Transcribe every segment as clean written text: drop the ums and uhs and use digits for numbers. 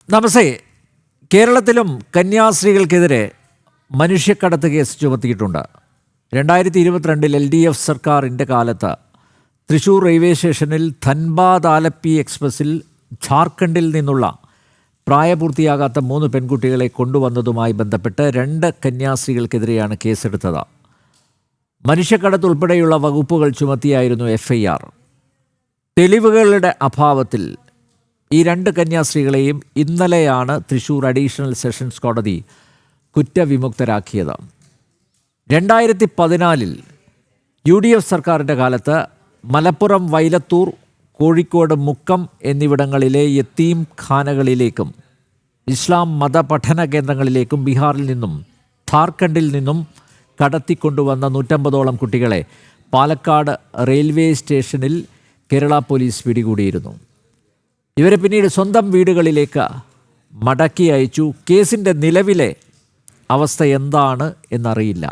നമസ്തേ. കേരളത്തിലും കന്യാസ്ത്രീകൾക്കെതിരെ മനുഷ്യക്കടത്ത് case ചുമത്തിയിട്ടുണ്ട്. 2022 LDF സർക്കാരിൻ്റെ കാലത്ത് തൃശ്ശൂർ റെയിൽവേ സ്റ്റേഷനിൽ ധൻബാദ് ആലപ്പി എക്സ്പ്രസിൽ ഝാർഖണ്ഡിൽ നിന്നുള്ള പ്രായപൂർത്തിയാകാത്ത 3 പെൺകുട്ടികളെ കൊണ്ടുവന്നതുമായി ബന്ധപ്പെട്ട് 2 കന്യാസ്ത്രീകൾക്കെതിരെയാണ് കേസെടുത്തത്. മനുഷ്യക്കടത്ത് ഉൾപ്പെടെയുള്ള വകുപ്പുകൾ ചുമത്തിയായിരുന്നു FIR. തെളിവുകളുടെ അഭാവത്തിൽ ഈ 2 കന്യാസ്ത്രീകളെയും ഇന്നലെയാണ് തൃശ്ശൂർ അഡീഷണൽ സെഷൻസ് കോടതി കുറ്റവിമുക്തരാക്കിയത്. 2014 UDF സർക്കാരിൻ്റെ കാലത്ത് മലപ്പുറം വൈലത്തൂർ, കോഴിക്കോട് മുക്കം എന്നിവിടങ്ങളിലെ യത്തീം ഖാനകളിലേക്കും ഇസ്ലാം മതപഠന കേന്ദ്രങ്ങളിലേക്കും ബീഹാറിൽ നിന്നും ഝാർഖണ്ഡിൽ നിന്നും കടത്തിക്കൊണ്ടുവന്ന 150ഓളം കുട്ടികളെ പാലക്കാട് റെയിൽവേ സ്റ്റേഷനിൽ കേരള പോലീസ് പിടികൂടിയിരുന്നു. ഇവരെ പിന്നീട് സ്വന്തം വീടുകളിലേക്ക് മടക്കി അയച്ചു. കേസിൻ്റെ നിലവിലെ അവസ്ഥ എന്താണ് എന്നറിയില്ല.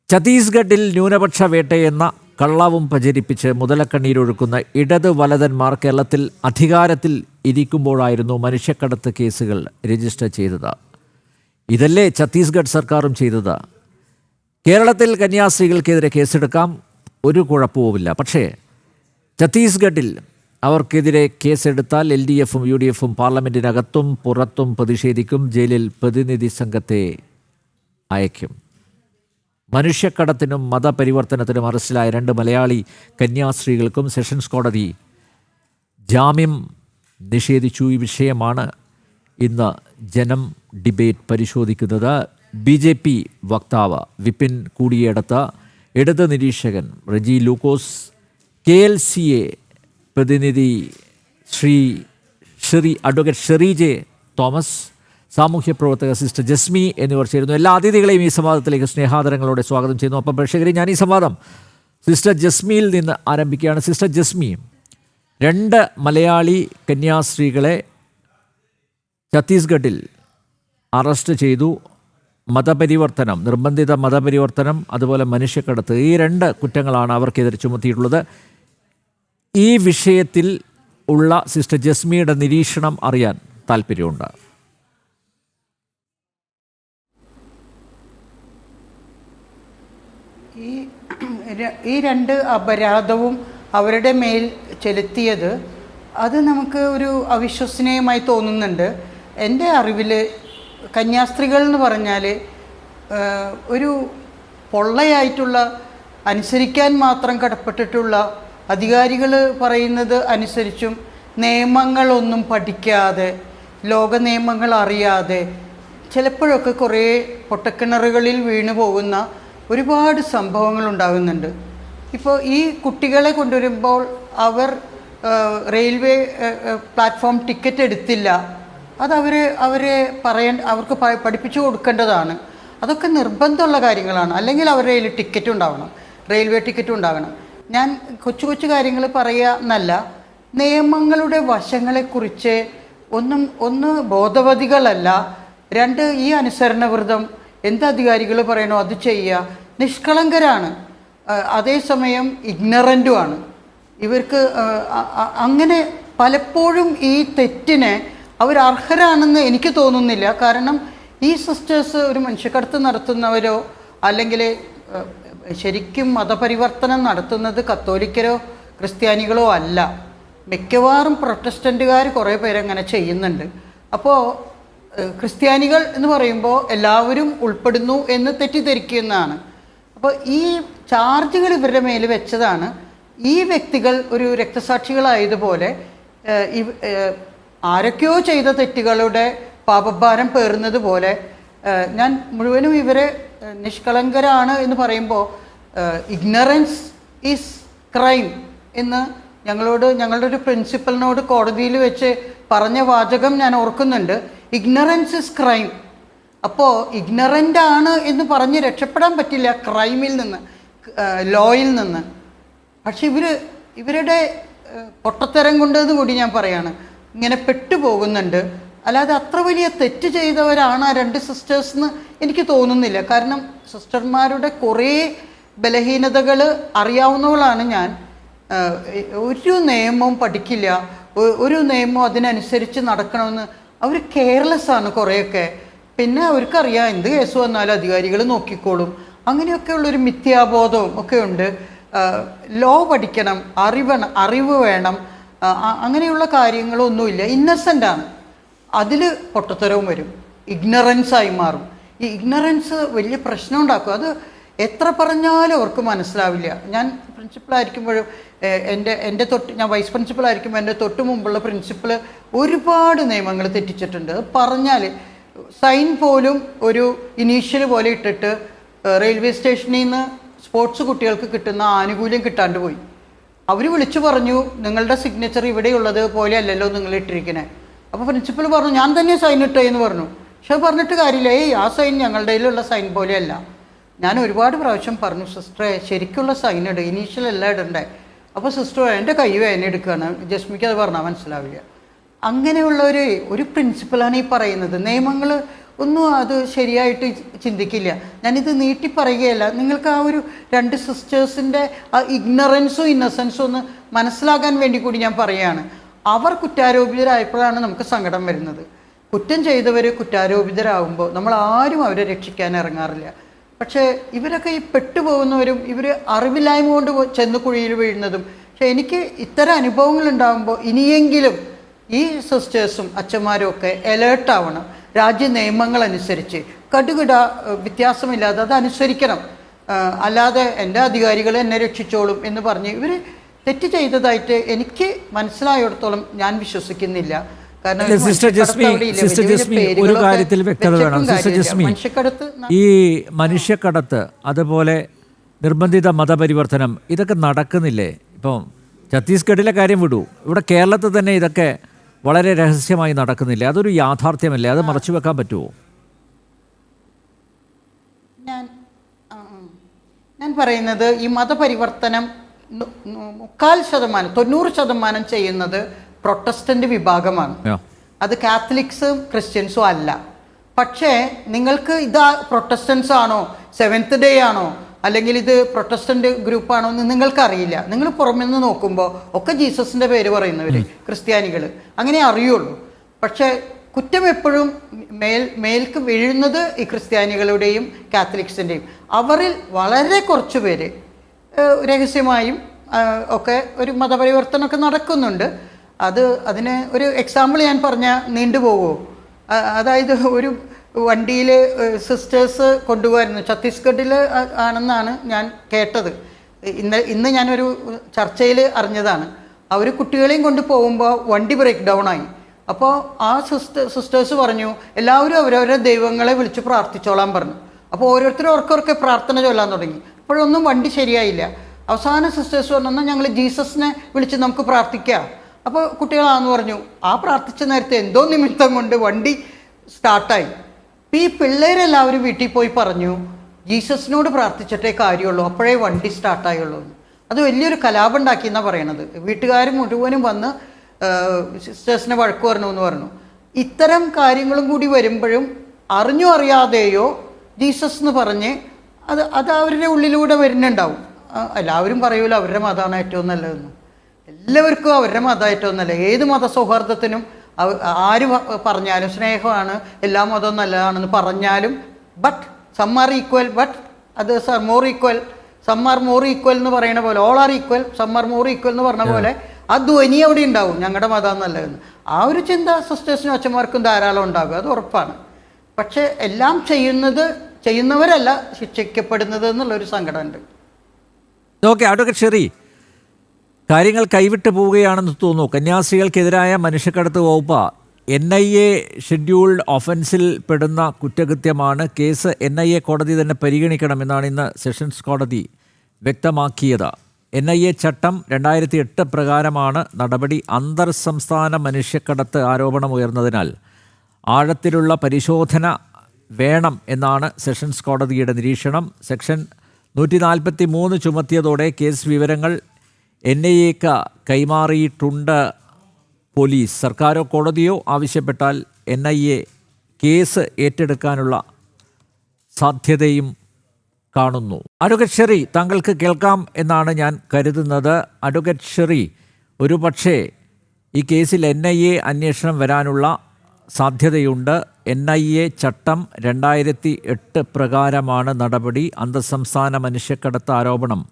ഛത്തീസ്ഗഡിൽ ന്യൂനപക്ഷ വേട്ടയെന്ന കള്ളവും പ്രചരിപ്പിച്ച് മുതലക്കണ്ണീരൊഴുക്കുന്ന ഇടത് വലതന്മാർ കേരളത്തിൽ അധികാരത്തിൽ ഇരിക്കുമ്പോഴായിരുന്നു മനുഷ്യക്കടത്ത് കേസുകൾ രജിസ്റ്റർ ചെയ്തത്. ഇതല്ലേ ഛത്തീസ്ഗഡ് സർക്കാരും ചെയ്തത്. കേരളത്തിൽ കന്യാസ്ത്രീകൾക്കെതിരെ കേസെടുക്കാം, ഒരു കുഴപ്പവുമില്ല. പക്ഷേ ഛത്തീസ്ഗഡിൽ അവർക്കെതിരെ കേസെടുത്താൽ LDFും UDFും പാർലമെൻറ്റിനകത്തും പുറത്തും പ്രതിഷേധിക്കും, ജയിലിൽ പ്രതിനിധി സംഘത്തെ അയക്കും. മനുഷ്യക്കടത്തിനും മതപരിവർത്തനത്തിനും അറസ്റ്റിലായ 2 മലയാളി കന്യാസ്ത്രീകൾക്കും സെഷൻസ് കോടതി ജാമ്യം നിഷേധിച്ചു. ഈ വിഷയമാണ് ഇന്ന് ജനം ഡിബേറ്റ് പരിശോധിക്കുന്നത്. BJP വക്താവ് വിപിൻ കൂടിയേടത്ത്, ഇടത് നിരീക്ഷകൻ റെജി ലൂക്കോസ്, KLCA പ്രതിനിധി അഡ്വക്കേറ്റ് ഷെറി ജെ തോമസ്, സാമൂഹ്യ പ്രവർത്തക സിസ്റ്റർ ജസ്മി എന്നിവർ ചേരുന്നു. എല്ലാ അതിഥികളെയും ഈ സംവാദത്തിലേക്ക് സ്നേഹാദരങ്ങളോടെ സ്വാഗതം ചെയ്യുന്നു. അപ്പം പ്രേക്ഷകരെ, ഞാൻ ഈ സംവാദം സിസ്റ്റർ ജസ്മിയിൽ നിന്ന് ആരംഭിക്കുകയാണ്. സിസ്റ്റർ ജസ്മി, 2 മലയാളി കന്യാസ്ത്രീകളെ ഛത്തീസ്ഗഡിൽ അറസ്റ്റ് ചെയ്തു. മതപരിവർത്തനം, നിർബന്ധിത മതപരിവർത്തനം, അതുപോലെ മനുഷ്യക്കടത്ത്, ഈ 2 കുറ്റങ്ങളാണ് അവർക്കെതിരെ ചുമത്തിയിട്ടുള്ളത്. ഈ വിഷയത്തിൽ ഉള്ള സിസ്റ്റർ ജസ്മിയുടെ നിരീക്ഷണം അറിയാൻ താല്പര്യമുണ്ട്. ഈ 2 അപരാധവും അവരുടെ മേൽ ചെലുത്തിയത് അത് നമുക്ക് ഒരു അവിശ്വസനീയമായി തോന്നുന്നുണ്ട്. എൻ്റെ അറിവിൽ കന്യാസ്ത്രീകൾ എന്ന് പറഞ്ഞാൽ ഒരു പൊള്ളയായിട്ടുള്ള, അനുസരിക്കാൻ മാത്രം കടപ്പെട്ടിട്ടുള്ള, അധികാരികൾ പറയുന്നത് അനുസരിച്ചും നിയമങ്ങളൊന്നും പഠിക്കാതെ, ലോക നിയമങ്ങൾ അറിയാതെ, ചിലപ്പോഴൊക്കെ കുറേ പൊട്ടക്കിണറുകളിൽ വീണു പോകുന്ന ഒരുപാട് സംഭവങ്ങൾ ഉണ്ടാകുന്നുണ്ട്. ഇപ്പോൾ ഈ കുട്ടികളെ കൊണ്ടുവരുമ്പോൾ അവർ റെയിൽവേ പ്ലാറ്റ്ഫോം ടിക്കറ്റ് എടുത്തില്ല. അത് അവർക്ക് പഠിപ്പിച്ചു കൊടുക്കേണ്ടതാണ്. അതൊക്കെ നിർബന്ധമുള്ള കാര്യങ്ങളാണ്. അല്ലെങ്കിൽ അവരുടെ കയ്യിൽ ടിക്കറ്റ് ഉണ്ടാവണം, റെയിൽവേ ടിക്കറ്റ് ഉണ്ടാകണം. ഞാൻ കൊച്ചു കൊച്ചു കാര്യങ്ങൾ പറയുക എന്നല്ല, നിയമങ്ങളുടെ വശങ്ങളെക്കുറിച്ച് ഒന്ന് ബോധവതികളല്ല, 2 ഈ അനുസരണവ്രതം എന്ത് അധികാരികൾ പറയണോ അത് ചെയ്യുക. നിഷ്കളങ്കരാണ്, അതേസമയം ഇഗ്നറൻറ്റുമാണ്. ഇവർക്ക് അങ്ങനെ പലപ്പോഴും ഈ തെറ്റിന് അവർ അർഹരാണെന്ന് എനിക്ക് തോന്നുന്നില്ല. കാരണം ഈ സിസ്റ്റേഴ്സ് ഒരു മനുഷ്യക്കടത്ത് നടത്തുന്നവരോ അല്ലെങ്കിൽ ശരിക്കും മതപരിവർത്തനം നടത്തുന്നത് കത്തോലിക്കരോ ക്രിസ്ത്യാനികളോ അല്ല. മിക്കവാറും പ്രൊട്ടസ്റ്റൻറ്റുകാർ കുറേ പേരങ്ങനെ ചെയ്യുന്നുണ്ട്. അപ്പോൾ ക്രിസ്ത്യാനികൾ എന്ന് പറയുമ്പോൾ എല്ലാവരും ഉൾപ്പെടുന്നു എന്ന് തെറ്റിദ്ധരിക്കുന്നതാണ്. അപ്പോൾ ഈ ചാർജുകൾ ഇവരുടെ മേൽ വെച്ചതാണ്. ഈ വ്യക്തികൾ ഒരു രക്തസാക്ഷികളായതുപോലെ ആരൊക്കെയോ ചെയ്ത തെറ്റുകളുടെ പാപഭാരം പേറുന്നത് പോലെ ഞാൻ മുഴുവനും ഇവരെ നിഷ്കളങ്കരാണ് എന്ന് പറയുമ്പോൾ ഇഗ്നറൻസ് ഈസ് ക്രൈം എന്ന് ഞങ്ങളുടെ ഒരു പ്രിൻസിപ്പലിനോട് കോടതിയിൽ വെച്ച് പറഞ്ഞ വാചകം ഞാൻ ഓർക്കുന്നുണ്ട്. Ignorance is crime. അപ്പോൾ ഇഗ്നറൻ്റ് ആണ് എന്ന് പറഞ്ഞ് രക്ഷപ്പെടാൻ പറ്റില്ല ക്രൈമിൽ നിന്ന്, ലോയിൽ നിന്ന്. പക്ഷെ ഇവരുടെ പൊട്ടത്തരം കൊണ്ടെന്ന് കൂടി ഞാൻ പറയാണ്, ഇങ്ങനെ പെട്ടുപോകുന്നുണ്ട്. അല്ലാതെ അത്ര വലിയ തെറ്റ് ചെയ്തവരാണ് ആ 2 സിസ്റ്റേഴ്സ് എന്ന് എനിക്ക് തോന്നുന്നില്ല. കാരണം സിസ്റ്റർമാരുടെ കുറേ ബലഹീനതകൾ അറിയാവുന്നവളാണ് ഞാൻ. ഒരു നിയമവും പഠിക്കില്ല, ഒരു നിയമവും അതിനനുസരിച്ച് നടക്കണമെന്ന് അവർ കെയർലെസ് ആണ് കുറേയൊക്കെ. പിന്നെ അവർക്കറിയാം എന്ത് കേസ് വന്നാലും അധികാരികൾ നോക്കിക്കോളും. അങ്ങനെയൊക്കെയുള്ളൊരു മിഥ്യാബോധവും ഒക്കെ ഉണ്ട്. ലോ പഠിക്കണം, അറിവ് വേണം, അങ്ങനെയുള്ള കാര്യങ്ങളൊന്നുമില്ല. ഇന്നസെൻ്റാണ്. അതിൽ പൊട്ടത്തരവും വരും, ഇഗ്നറൻസായി മാറും. ഈ ഇഗ്നറൻസ് വലിയ പ്രശ്നം ഉണ്ടാക്കും. അത് എത്ര പറഞ്ഞാലും അവർക്ക് മനസ്സിലാവില്ല. ഞാൻ പ്രിൻസിപ്പളായിരിക്കുമ്പോഴും ഞാൻ വൈസ് പ്രിൻസിപ്പളായിരിക്കുമ്പോൾ എൻ്റെ തൊട്ട് മുമ്പുള്ള പ്രിൻസിപ്പൾ ഒരുപാട് നിയമങ്ങൾ തെറ്റിച്ചിട്ടുണ്ട്. അത് പറഞ്ഞാൽ സൈൻ പോലും ഒരു ഇനീഷ്യൽ പോലെ ഇട്ടിട്ട് റെയിൽവേ സ്റ്റേഷനിൽ നിന്ന് സ്പോർട്സ് കുട്ടികൾക്ക് കിട്ടുന്ന ആനുകൂല്യം കിട്ടാണ്ട് പോയി. അവർ വിളിച്ചു പറഞ്ഞു, നിങ്ങളുടെ സിഗ്നേച്ചർ ഇവിടെയുള്ളത് പോലെ അല്ലല്ലോ നിങ്ങൾ ഇട്ടിരിക്കണേ. അപ്പോൾ പ്രിൻസിപ്പൽ പറഞ്ഞു, ഞാൻ തന്നെ സൈൻ ഇട്ടേ എന്ന് പറഞ്ഞു. പക്ഷെ പറഞ്ഞിട്ട് കാര്യമില്ല, ആ സൈൻ ഞങ്ങളുടെ കയ്യിലുള്ള സൈൻ പോലെയല്ല. ഞാൻ ഒരുപാട് പ്രാവശ്യം പറഞ്ഞു, സിസ്റ്ററെ ശരിക്കുള്ള സൈൻ ഇടുക, ഇനീഷ്യൽ എല്ലാം ഇടണ്ടേ. അപ്പോൾ സിസ്റ്റർ എൻ്റെ കൈ വേദന എടുക്കുകയാണ്, ജസ്മിക്ക് അത് പറഞ്ഞാൽ മനസ്സിലാവില്ല. അങ്ങനെയുള്ള ഒരു പ്രിൻസിപ്പലാണ് ഈ പറയുന്നത്. നിയമങ്ങൾ ഒന്നും അത് ശരിയായിട്ട് ചിന്തിക്കില്ല. ഞാനിത് നീട്ടി പറയുകയല്ല, നിങ്ങൾക്ക് ആ ഒരു രണ്ട് സിസ്റ്റേഴ്സിൻ്റെ ആ ഇഗ്നറൻസും ഇന്നസെൻസും ഒന്ന് മനസ്സിലാക്കാൻ വേണ്ടി കൂടി ഞാൻ പറയുകയാണ്. അവർ കുറ്റാരോപിതരായപ്പോഴാണ് നമുക്ക് സങ്കടം വരുന്നത്. കുറ്റം ചെയ്തവർ കുറ്റാരോപിതരാകുമ്പോൾ നമ്മൾ ആരും അവരെ രക്ഷിക്കാൻ ഇറങ്ങാറില്ല. പക്ഷേ ഇവരൊക്കെ ഈ പെട്ടുപോകുന്നവരും ഇവർ അറിവില്ലായ്മ കൊണ്ട് ചെന്ന് കുഴിയിൽ വീഴുന്നതും. പക്ഷേ എനിക്ക് ഇത്തരം അനുഭവങ്ങൾ ഉണ്ടാകുമ്പോൾ ഇനിയെങ്കിലും ഈ സിസ്റ്റേഴ്സും അച്ഛന്മാരും ഒക്കെ അലേർട്ടാവണം. രാജ്യ നിയമങ്ങളനുസരിച്ച് കടുകിട വ്യത്യാസമില്ലാതെ അത് അനുസരിക്കണം. അല്ലാതെ എൻ്റെ അധികാരികൾ എന്നെ രക്ഷിച്ചോളും എന്ന് പറഞ്ഞ് ഇവർ തെറ്റ് ചെയ്തതായിട്ട് എനിക്ക് മനസ്സിലായിടത്തോളം ഞാൻ വിശ്വസിക്കുന്നില്ല. കാരണം സിസ്റ്റർ ജസ്മി ഒരു കാര്യത്തിൽ വ്യക്തത വേണം. സിസ്റ്റർ ജസ്മി, ഈ മനുഷ്യക്കടത്ത് അതുപോലെ നിർബന്ധിത മതപരിവർത്തനം ഇതൊക്കെ നടക്കുന്നില്ലേ? ഇപ്പം ഛത്തീസ്ഗഡിലെ കാര്യം വിടൂ, ഇവിടെ കേരളത്തിൽ തന്നെ ഇതൊക്കെ വളരെ രഹസ്യമായി നടക്കുന്നില്ലേ? അതൊരു യാഥാർത്ഥ്യമല്ലേ? അത് മറച്ചു വെക്കാൻ പറ്റുമോ? ഞാൻ പറയുന്നത് ഈ മതപരിവർത്തനം 90% ചെയ്യുന്നത് പ്രൊട്ടസ്റ്റന്റ് വിഭാഗമാണ്. അത് കാത്തലിക്സും ക്രിസ്ത്യൻസും അല്ല. പക്ഷേ നിങ്ങൾക്ക് ഇത് പ്രൊട്ടസ്റ്റൻസ് ആണോ, സെവൻത്ത് ഡേ ആണോ, അല്ലെങ്കിൽ ഇത് പ്രൊട്ടസ്റ്റന്റ് ഗ്രൂപ്പാണോ എന്ന് നിങ്ങൾക്കറിയില്ല. നിങ്ങൾ പുറമെ നിന്ന് നോക്കുമ്പോൾ ഒക്കെ ജീസസിൻ്റെ പേര് പറയുന്നവർ ക്രിസ്ത്യാനികൾ അങ്ങനെ അറിയുള്ളൂ. പക്ഷേ കുറ്റം എപ്പോഴും മേൽക്ക് വീഴുന്നത് ഈ ക്രിസ്ത്യാനികളുടെയും കാത്തലിക്സിൻ്റെയും. അവരിൽ വളരെ കുറച്ച് പേര് രഹസ്യമായും ഒക്കെ ഒരു മതപരിവർത്തനമൊക്കെ നടക്കുന്നുണ്ട്. അതിന് ഒരു എക്സാമ്പിൾ ഞാൻ പറഞ്ഞാൽ നീണ്ടുപോകുമോ? അതായത് ഒരു വണ്ടിയിൽ സിസ്റ്റേഴ്സ് കൊണ്ടുപോയിരുന്നു, ഛത്തീസ്ഗഡിൽ ആണെന്നാണ് ഞാൻ കേട്ടത്. ഇന്ന് ഞാനൊരു ചർച്ചയിൽ അറിഞ്ഞതാണ്. അവർ കുട്ടികളെയും കൊണ്ട് പോകുമ്പോൾ വണ്ടി ബ്രേക്ക് ഡൗൺ ആയി. അപ്പോൾ ആ സിസ്റ്റേഴ്സ് പറഞ്ഞു, എല്ലാവരും അവരവരുടെ ദൈവങ്ങളെ വിളിച്ച് പ്രാർത്ഥിച്ചോളാൻ പറഞ്ഞു. അപ്പോൾ ഓരോരുത്തരും ഓർക്കൊക്കെ പ്രാർത്ഥന ചൊല്ലാൻ തുടങ്ങി. അപ്പോഴൊന്നും വണ്ടി ശരിയായില്ല. അവസാന സിസ്റ്റേഴ്സ് പറഞ്ഞു, ഞങ്ങൾ ജീസസിനെ വിളിച്ച് നമുക്ക് പ്രാർത്ഥിക്കാം. അപ്പോൾ കുട്ടികളാന്ന് പറഞ്ഞു. ആ പ്രാർത്ഥിച്ച നേരത്തെ എന്തോ നിമിത്തം കൊണ്ട് വണ്ടി സ്റ്റാർട്ടായി. ഈ പിള്ളേരെല്ലാവരും വീട്ടിൽ പോയി പറഞ്ഞു, ജീസസിനോട് പ്രാർത്ഥിച്ചിട്ടേ കാര്യമുള്ളൂ, അപ്പോഴേ വണ്ടി സ്റ്റാർട്ടായുള്ളൂ. അത് വലിയൊരു കലാപം ഉണ്ടാക്കിയെന്നാണ് പറയണത്. വീട്ടുകാർ മുഴുവനും വന്ന് സിസ്റ്റേഴ്സിനെ വഴക്ക് പറഞ്ഞു പറഞ്ഞു. ഇത്തരം കാര്യങ്ങളും കൂടി വരുമ്പോഴും അറിഞ്ഞോ അറിയാതെയോ ജീസസ് എന്ന് പറഞ്ഞ് അത് അവരുടെ ഉള്ളിലൂടെ വരുന്നുണ്ടാവും. എല്ലാവരും പറയൂല അവരുടെ മതമാണ് ഏറ്റവും നല്ലതെന്ന്. എല്ലാവർക്കും അവരുടെ മതം ഏറ്റവും നല്ലത്. ഏത് മതസൗഹാർദ്ദത്തിനും ആര് പറഞ്ഞാലും സ്നേഹമാണ്, എല്ലാ മതവും നല്ലതാണെന്ന് പറഞ്ഞാലും but some are equal, but others are more equal, some are more equal എന്ന് പറയുന്ന പോലെ, all are equal, some are more equal എന്ന് പറഞ്ഞ പോലെ ആ ധ്വനി അവിടെ ഉണ്ടാവും, ഞങ്ങളുടെ മതം നല്ലതെന്ന്. ആ ഒരു ചിന്ത സിസ്റ്റേഴ്സിനും അച്ഛന്മാർക്കും ധാരാളം ഉണ്ടാകും, അത് ഉറപ്പാണ്. പക്ഷെ എല്ലാം ചെയ്യുന്നവരല്ല ശിക്ഷിക്കപ്പെടുന്നത് എന്നുള്ളൊരു സങ്കടമുണ്ട്. ഓക്കെ, അഡ്വക്കേറ്റ് ഷെറി, കാര്യങ്ങൾ കൈവിട്ട് പോവുകയാണെന്ന് തോന്നുന്നു. കന്യാസ്ത്രീകൾക്കെതിരായ മനുഷ്യക്കടത്ത് വകുപ്പ് NIA ഷെഡ്യൂൾഡ് ഒഫൻസിൽ പെടുന്ന കുറ്റകൃത്യമാണ്. കേസ് NIA കോടതി തന്നെ പരിഗണിക്കണമെന്നാണ് ഇന്ന് സെഷൻസ് കോടതി വ്യക്തമാക്കിയത്. NIA ചട്ടം 2008 പ്രകാരമാണ് നടപടി. അന്തർ സംസ്ഥാന മനുഷ്യക്കടത്ത് ആരോപണമുയർന്നതിനാൽ ആഴത്തിലുള്ള പരിശോധന വേണം എന്നാണ് സെഷൻസ് കോടതിയുടെ നിരീക്ഷണം. സെക്ഷൻ 143 ചുമത്തിയതോടെ കേസ് വിവരങ്ങൾ NIAക്ക് കൈമാറിയിട്ടുണ്ട് പോലീസ്. സർക്കാരോ കോടതിയോ ആവശ്യപ്പെട്ടാൽ NIA കേസ് ഏറ്റെടുക്കാനുള്ള സാധ്യതയും കാണുന്നു. അഡ്വക്കേറ്റ് ഷെറി, താങ്കൾക്ക് കേൾക്കാം എന്നാണ് ഞാൻ കരുതുന്നത്. അഡ്വക്കേറ്റ് ഷെറി, ഒരു പക്ഷേ ഈ കേസിൽ NIA അന്വേഷണം വരാനുള്ള സാധ്യതയുണ്ട്. NIA ചട്ടം 2008 പ്രകാരമാണ് നടപടി. അന്തർസംസ്ഥാന മനുഷ്യക്കടത്ത് ആരോപണം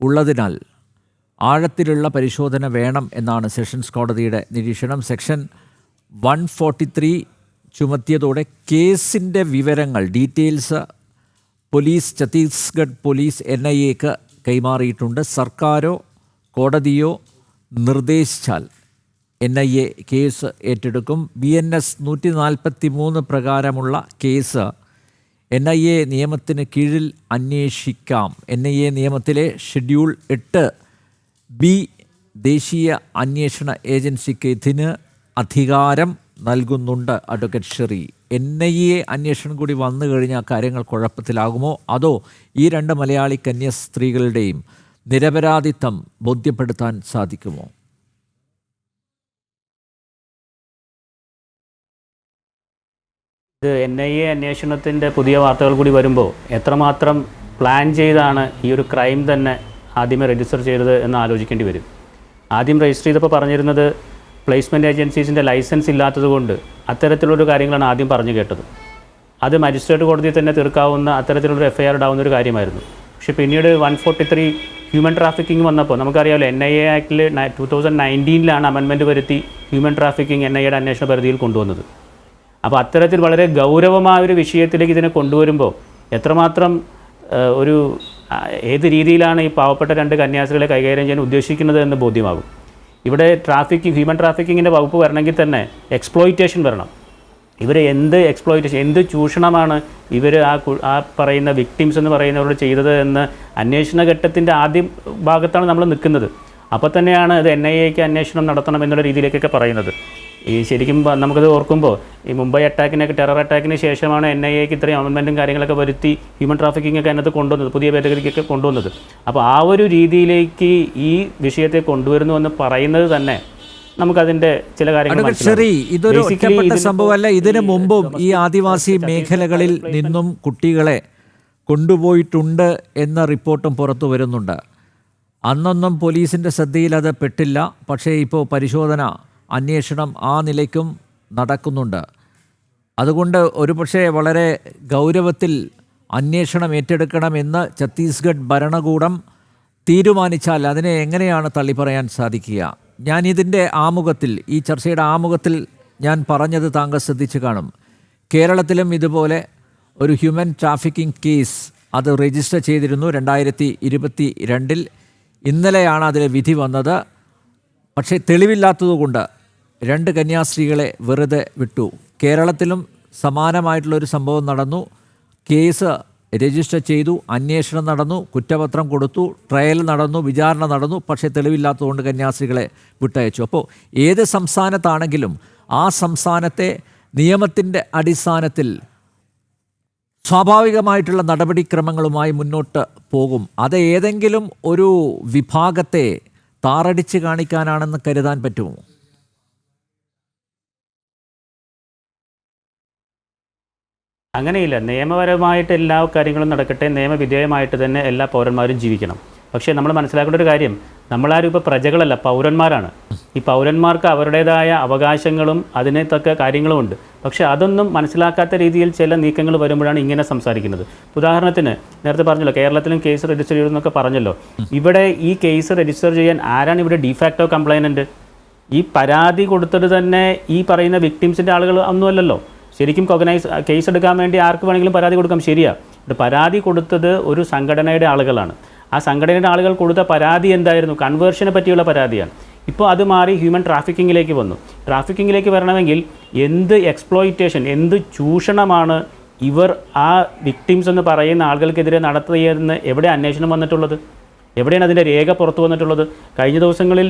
ഉള്ളതിനാൽ ആഴത്തിലുള്ള പരിശോധന വേണം എന്നാണ് സെഷൻസ് കോടതിയുടെ നിരീക്ഷണം. സെക്ഷൻ 143 ചുമത്തിയതോടെ കേസിൻ്റെ വിവരങ്ങൾ, ഡീറ്റെയിൽസ് പോലീസ്, ഛത്തീസ്ഗഡ് പോലീസ് NIAക്ക് കൈമാറിയിട്ടുണ്ട്. സർക്കാരോ കോടതിയോ നിർദ്ദേശിച്ചാൽ NIA കേസ് ഏറ്റെടുക്കും. BNS 143 പ്രകാരമുള്ള കേസ് NIA നിയമത്തിന് കീഴിൽ അന്വേഷിക്കാം. NIA നിയമത്തിലെ ഷെഡ്യൂൾ 8B ദേശീയ അന്വേഷണ ഏജൻസിക്ക് ഇതിന് അധികാരം നൽകുന്നുണ്ട്. അഡ്വക്കേറ്റ് ഷെറി, NIA അന്വേഷണം കൂടി വന്നു കഴിഞ്ഞാൽ കാര്യങ്ങൾ കുഴപ്പത്തിലാകുമോ? അതോ ഈ 2 മലയാളി കന്യാസ്ത്രീകളുടെയും നിരപരാധിത്വം ബോധ്യപ്പെടുത്താൻ സാധിക്കുമോ? ഇത് NIA അന്വേഷണത്തിൻ്റെ പുതിയ വാർത്തകൾ കൂടി വരുമ്പോൾ എത്രമാത്രം പ്ലാൻ ചെയ്താണ് ഈ ഒരു ക്രൈം തന്നെ ആദ്യമേ രജിസ്റ്റർ ചെയ്തത് എന്ന് ആലോചിക്കേണ്ടി വരും. ആദ്യം രജിസ്റ്റർ ചെയ്തപ്പോൾ പറഞ്ഞിരുന്നത് പ്ലേസ്മെൻറ്റ് ഏജൻസീസിൻ്റെ ലൈസൻസ് ഇല്ലാത്തതുകൊണ്ട് അത്തരത്തിലുള്ളൊരു കാര്യങ്ങളാണ് ആദ്യം പറഞ്ഞു കേട്ടത്. അത് മജിസ്ട്രേറ്റ് കോടതിയിൽ തന്നെ തീർക്കാവുന്ന അത്തരത്തിലുള്ളൊരു FIR ഇടാവുന്ന ഒരു കാര്യമായിരുന്നു. പക്ഷേ പിന്നീട് 143 ഹ്യൂമൻ ട്രാഫിക്കിംഗ് വന്നപ്പോൾ നമുക്കറിയാമല്ലോ, NIA ആക്ടിൽ 2019 അമെൻമെൻറ്റ് വരുത്തി ഹ്യൂമൻ ട്രാഫിക്കിംഗ് NIAയുടെ അന്വേഷണ പരിധിയിൽ കൊണ്ടുവന്നത്. അപ്പോൾ അത്തരത്തിൽ വളരെ ഗൗരവമായ ഒരു വിഷയത്തിലേക്ക് ഇതിനെ കൊണ്ടുവരുമ്പോൾ എത്രമാത്രം ഏത് രീതിയിലാണ് ഈ പാവപ്പെട്ട 2 കന്യാസ്ത്രീകളെ കൈകാര്യം ചെയ്യാൻ ഉദ്ദേശിക്കുന്നത് എന്ന് ബോധ്യമാകും. ഇവിടെ ഹ്യൂമൻ ട്രാഫിക്കിങ്ങിൻ്റെ വകുപ്പ് വരണമെങ്കിൽ തന്നെ എക്സ്പ്ലോയിറ്റേഷൻ വരണം. ഇവർ എന്ത് എക്സ്പ്ലോയിറ്റേഷൻ, എന്ത് ചൂഷണമാണ് ഇവർ ആ പറയുന്ന വിക്ടിംസ് എന്ന് പറയുന്നവരോട് ചെയ്തത് എന്ന് അന്വേഷണ ഘട്ടത്തിൻ്റെ ആദ്യ ഭാഗത്താണ് നമ്മൾ നിൽക്കുന്നത്. അപ്പോൾ തന്നെയാണ് ഇത് NIAക്ക് അന്വേഷണം നടത്തണം എന്നുള്ള രീതിയിലേക്കൊക്കെ പറയുന്നത്. ഈ ശരിക്കും നമുക്കത് ഓർക്കുമ്പോൾ ഈ മുംബൈ ടെറർ അറ്റാക്കിന് ശേഷമാണ് NIAക്ക് ഇത്രയും അമെൻമെൻറ്റും കാര്യങ്ങളൊക്കെ വരുത്തി ഹ്യൂമൻ ട്രാഫിക്കിംഗ് ഒക്കെ അതിനകത്ത് കൊണ്ടുവന്നത്, പുതിയ ഭേദഗതിക്കൊക്കെ കൊണ്ടുവന്നത്. അപ്പോൾ ആ ഒരു രീതിയിലേക്ക് ഈ വിഷയത്തെ കൊണ്ടുവരുന്നു എന്ന് പറയുന്നത് തന്നെ നമുക്കതിൻ്റെ ചില കാര്യങ്ങൾ ശരി. ഇതൊരു ഒറ്റപ്പെട്ട സംഭവമല്ല. ഇതിനു മുമ്പും ഈ ആദിവാസി മേഖലകളിൽ നിന്നും കുട്ടികളെ കൊണ്ടുപോയിട്ടുണ്ട് എന്ന റിപ്പോർട്ടും പുറത്തു വരുന്നുണ്ട്. അന്നൊന്നും പോലീസിൻ്റെ ശ്രദ്ധയിൽ അത് പെട്ടില്ല. പക്ഷേ ഇപ്പോൾ പരിശോധന, അന്വേഷണം ആ നിലയ്ക്കും നടക്കുന്നുണ്ട്. അതുകൊണ്ട് ഒരുപക്ഷെ വളരെ ഗൗരവത്തിൽ അന്വേഷണം ഏറ്റെടുക്കണമെന്ന് ഛത്തീസ്ഗഡ് ഭരണകൂടം തീരുമാനിച്ചാൽ അതിനെ എങ്ങനെയാണ് തള്ളിപ്പറയാൻ സാധിക്കുക? ഞാനിതിൻ്റെ ആമുഖത്തിൽ, ഈ ചർച്ചയുടെ ആമുഖത്തിൽ ഞാൻ പറഞ്ഞത് താങ്കൾ ശ്രദ്ധിച്ചു കാണും. കേരളത്തിലും ഇതുപോലെ ഒരു ഹ്യൂമൻ ട്രാഫിക്കിംഗ് കേസ് അത് രജിസ്റ്റർ ചെയ്തിരുന്നു 2022. ഇന്നലെയാണ് അതിൽ വിധി വന്നത്. പക്ഷേ തെളിവില്ലാത്തതുകൊണ്ട് 2 കന്യാസ്ത്രീകളെ വെറുതെ വിട്ടു. കേരളത്തിലും സമാനമായിട്ടുള്ളൊരു സംഭവം നടന്നു. കേസ് രജിസ്റ്റർ ചെയ്തു, അന്വേഷണം നടന്നു, കുറ്റപത്രം കൊടുത്തു, ട്രയൽ നടന്നു, വിചാരണ നടന്നു. പക്ഷേ തെളിവില്ലാത്തതുകൊണ്ട് കന്യാസ്ത്രീകളെ വിട്ടയച്ചു. അപ്പോൾ ഏത് സംസ്ഥാനത്താണെങ്കിലും ആ സംസ്ഥാനത്തെ നിയമത്തിൻ്റെ അടിസ്ഥാനത്തിൽ സ്വാഭാവികമായിട്ടുള്ള നടപടിക്രമങ്ങളുമായി മുന്നോട്ട് പോകും. അത് ഏതെങ്കിലും ഒരു വിഭാഗത്തെ താറടിച്ച് കാണിക്കാനാണെന്ന് കരുതാൻ പറ്റുമോ? അങ്ങനെയില്ല. നിയമപരമായിട്ട് എല്ലാ കാര്യങ്ങളും നടക്കട്ടെ, നിയമവിധേയമായിട്ട് തന്നെ എല്ലാ പൗരന്മാരും ജീവിക്കണം. പക്ഷേ നമ്മൾ മനസ്സിലാക്കേണ്ട ഒരു കാര്യം, നമ്മളാരും ഇപ്പോൾ പ്രജകളല്ല, പൗരന്മാരാണ്. ഈ പൗരന്മാർക്ക് അവരുടേതായ അവകാശങ്ങളും അതിനെ തക്ക കാര്യങ്ങളുമുണ്ട്. പക്ഷേ അതൊന്നും മനസ്സിലാക്കാത്ത രീതിയിൽ ചില നീക്കങ്ങൾ വരുമ്പോഴാണ് ഇങ്ങനെ സംസാരിക്കുന്നത്. ഉദാഹരണത്തിന് നേരത്തെ പറഞ്ഞല്ലോ, കേരളത്തിലും കേസ് രജിസ്റ്റർ ചെയ്തെന്നൊക്കെ പറഞ്ഞല്ലോ. ഇവിടെ ഈ കേസ് രജിസ്റ്റർ ചെയ്യാൻ ആരാണ് ഇവിടെ ഡിഫാക്ടോ കംപ്ലൈനൻ്റ്? ഈ പരാതി കൊടുത്തത് തന്നെ ഈ പറയുന്ന വിക്ടിംസിൻ്റെ ആളുകൾ ഒന്നുമല്ലല്ലോ. ശരിക്കും കേസ് എടുക്കാൻ വേണ്ടി ആർക്ക് വേണമെങ്കിലും പരാതി കൊടുക്കാം, ശരിയാണ്. പരാതി കൊടുത്തത് ഒരു സംഘടനയുടെ ആളുകളാണ്. ആ സംഘടനയുടെ ആളുകൾ കൊടുത്ത പരാതി എന്തായിരുന്നു? കൺവേർഷനെ പറ്റിയുള്ള പരാതിയാണ്. ഇപ്പോൾ അത് മാറി ഹ്യൂമൻ ട്രാഫിക്കിങ്ങിലേക്ക് വന്നു. ട്രാഫിക്കിങ്ങിലേക്ക് വരണമെങ്കിൽ എന്ത് എക്സ്പ്ലോയിറ്റേഷൻ, എന്ത് ചൂഷണമാണ് ഇവർ ആ വിക്ടിംസ് എന്ന് പറയുന്ന ആളുകൾക്കെതിരെ നടത്തിയെന്ന് എവിടെ അന്വേഷണം വന്നിട്ടുള്ളത്? എവിടെയാണ് അതിൻ്റെ രേഖ പുറത്തു വന്നിട്ടുള്ളത്? കഴിഞ്ഞ ദിവസങ്ങളിൽ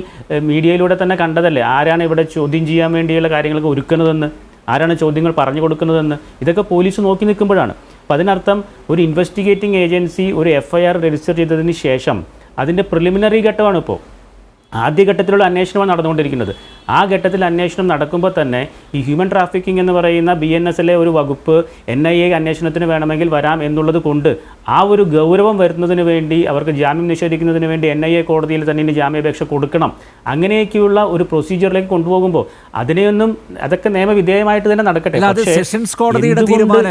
മീഡിയയിലൂടെ തന്നെ കണ്ടതല്ലേ, ആരാണ് ഇവിടെ ചോദ്യം ചെയ്യാൻ വേണ്ടിയുള്ള കാര്യങ്ങളൊക്കെ ഒരുക്കുന്നതെന്ന്, ആരാണ് ചോദ്യങ്ങൾ പറഞ്ഞു കൊടുക്കുന്നതെന്ന്. ഇതൊക്കെ പോലീസ് നോക്കി നിൽക്കുമ്പോഴാണ്. അപ്പം അതിനർത്ഥം ഒരു ഇൻവെസ്റ്റിഗേറ്റിംഗ് ഏജൻസി ഒരു FIR രജിസ്റ്റർ ചെയ്തതിന് ശേഷം അതിൻ്റെ പ്രിലിമിനറി ഘട്ടമാണ് ഇപ്പോൾ. ആദ്യഘട്ടത്തിലുള്ള അന്വേഷണമാണ് നടന്നുകൊണ്ടിരിക്കുന്നത്. ആ ഘട്ടത്തിൽ അന്വേഷണം നടക്കുമ്പോൾ തന്നെ ഈ ഹ്യൂമൻ ട്രാഫിക്കിംഗ് എന്ന് പറയുന്ന BNSലെ ഒരു വകുപ്പ് NIA അന്വേഷണത്തിന് വേണമെങ്കിൽ വരാം എന്നുള്ളത് കൊണ്ട് ആ ഒരു ഗൗരവം വരുന്നതിന് വേണ്ടി അവർക്ക് ജാമ്യം നിഷേധിക്കുന്നതിന് വേണ്ടി NIA കോടതിയിൽ തന്നെ ഇനി ജാമ്യാപേക്ഷ കൊടുക്കണം. അങ്ങനെയൊക്കെയുള്ള ഒരു പ്രൊസീജിയറിലേക്ക് കൊണ്ടുപോകുമ്പോൾ അതൊക്കെ നിയമവിധേയമായിട്ട് തന്നെ നടക്കട്ടെ.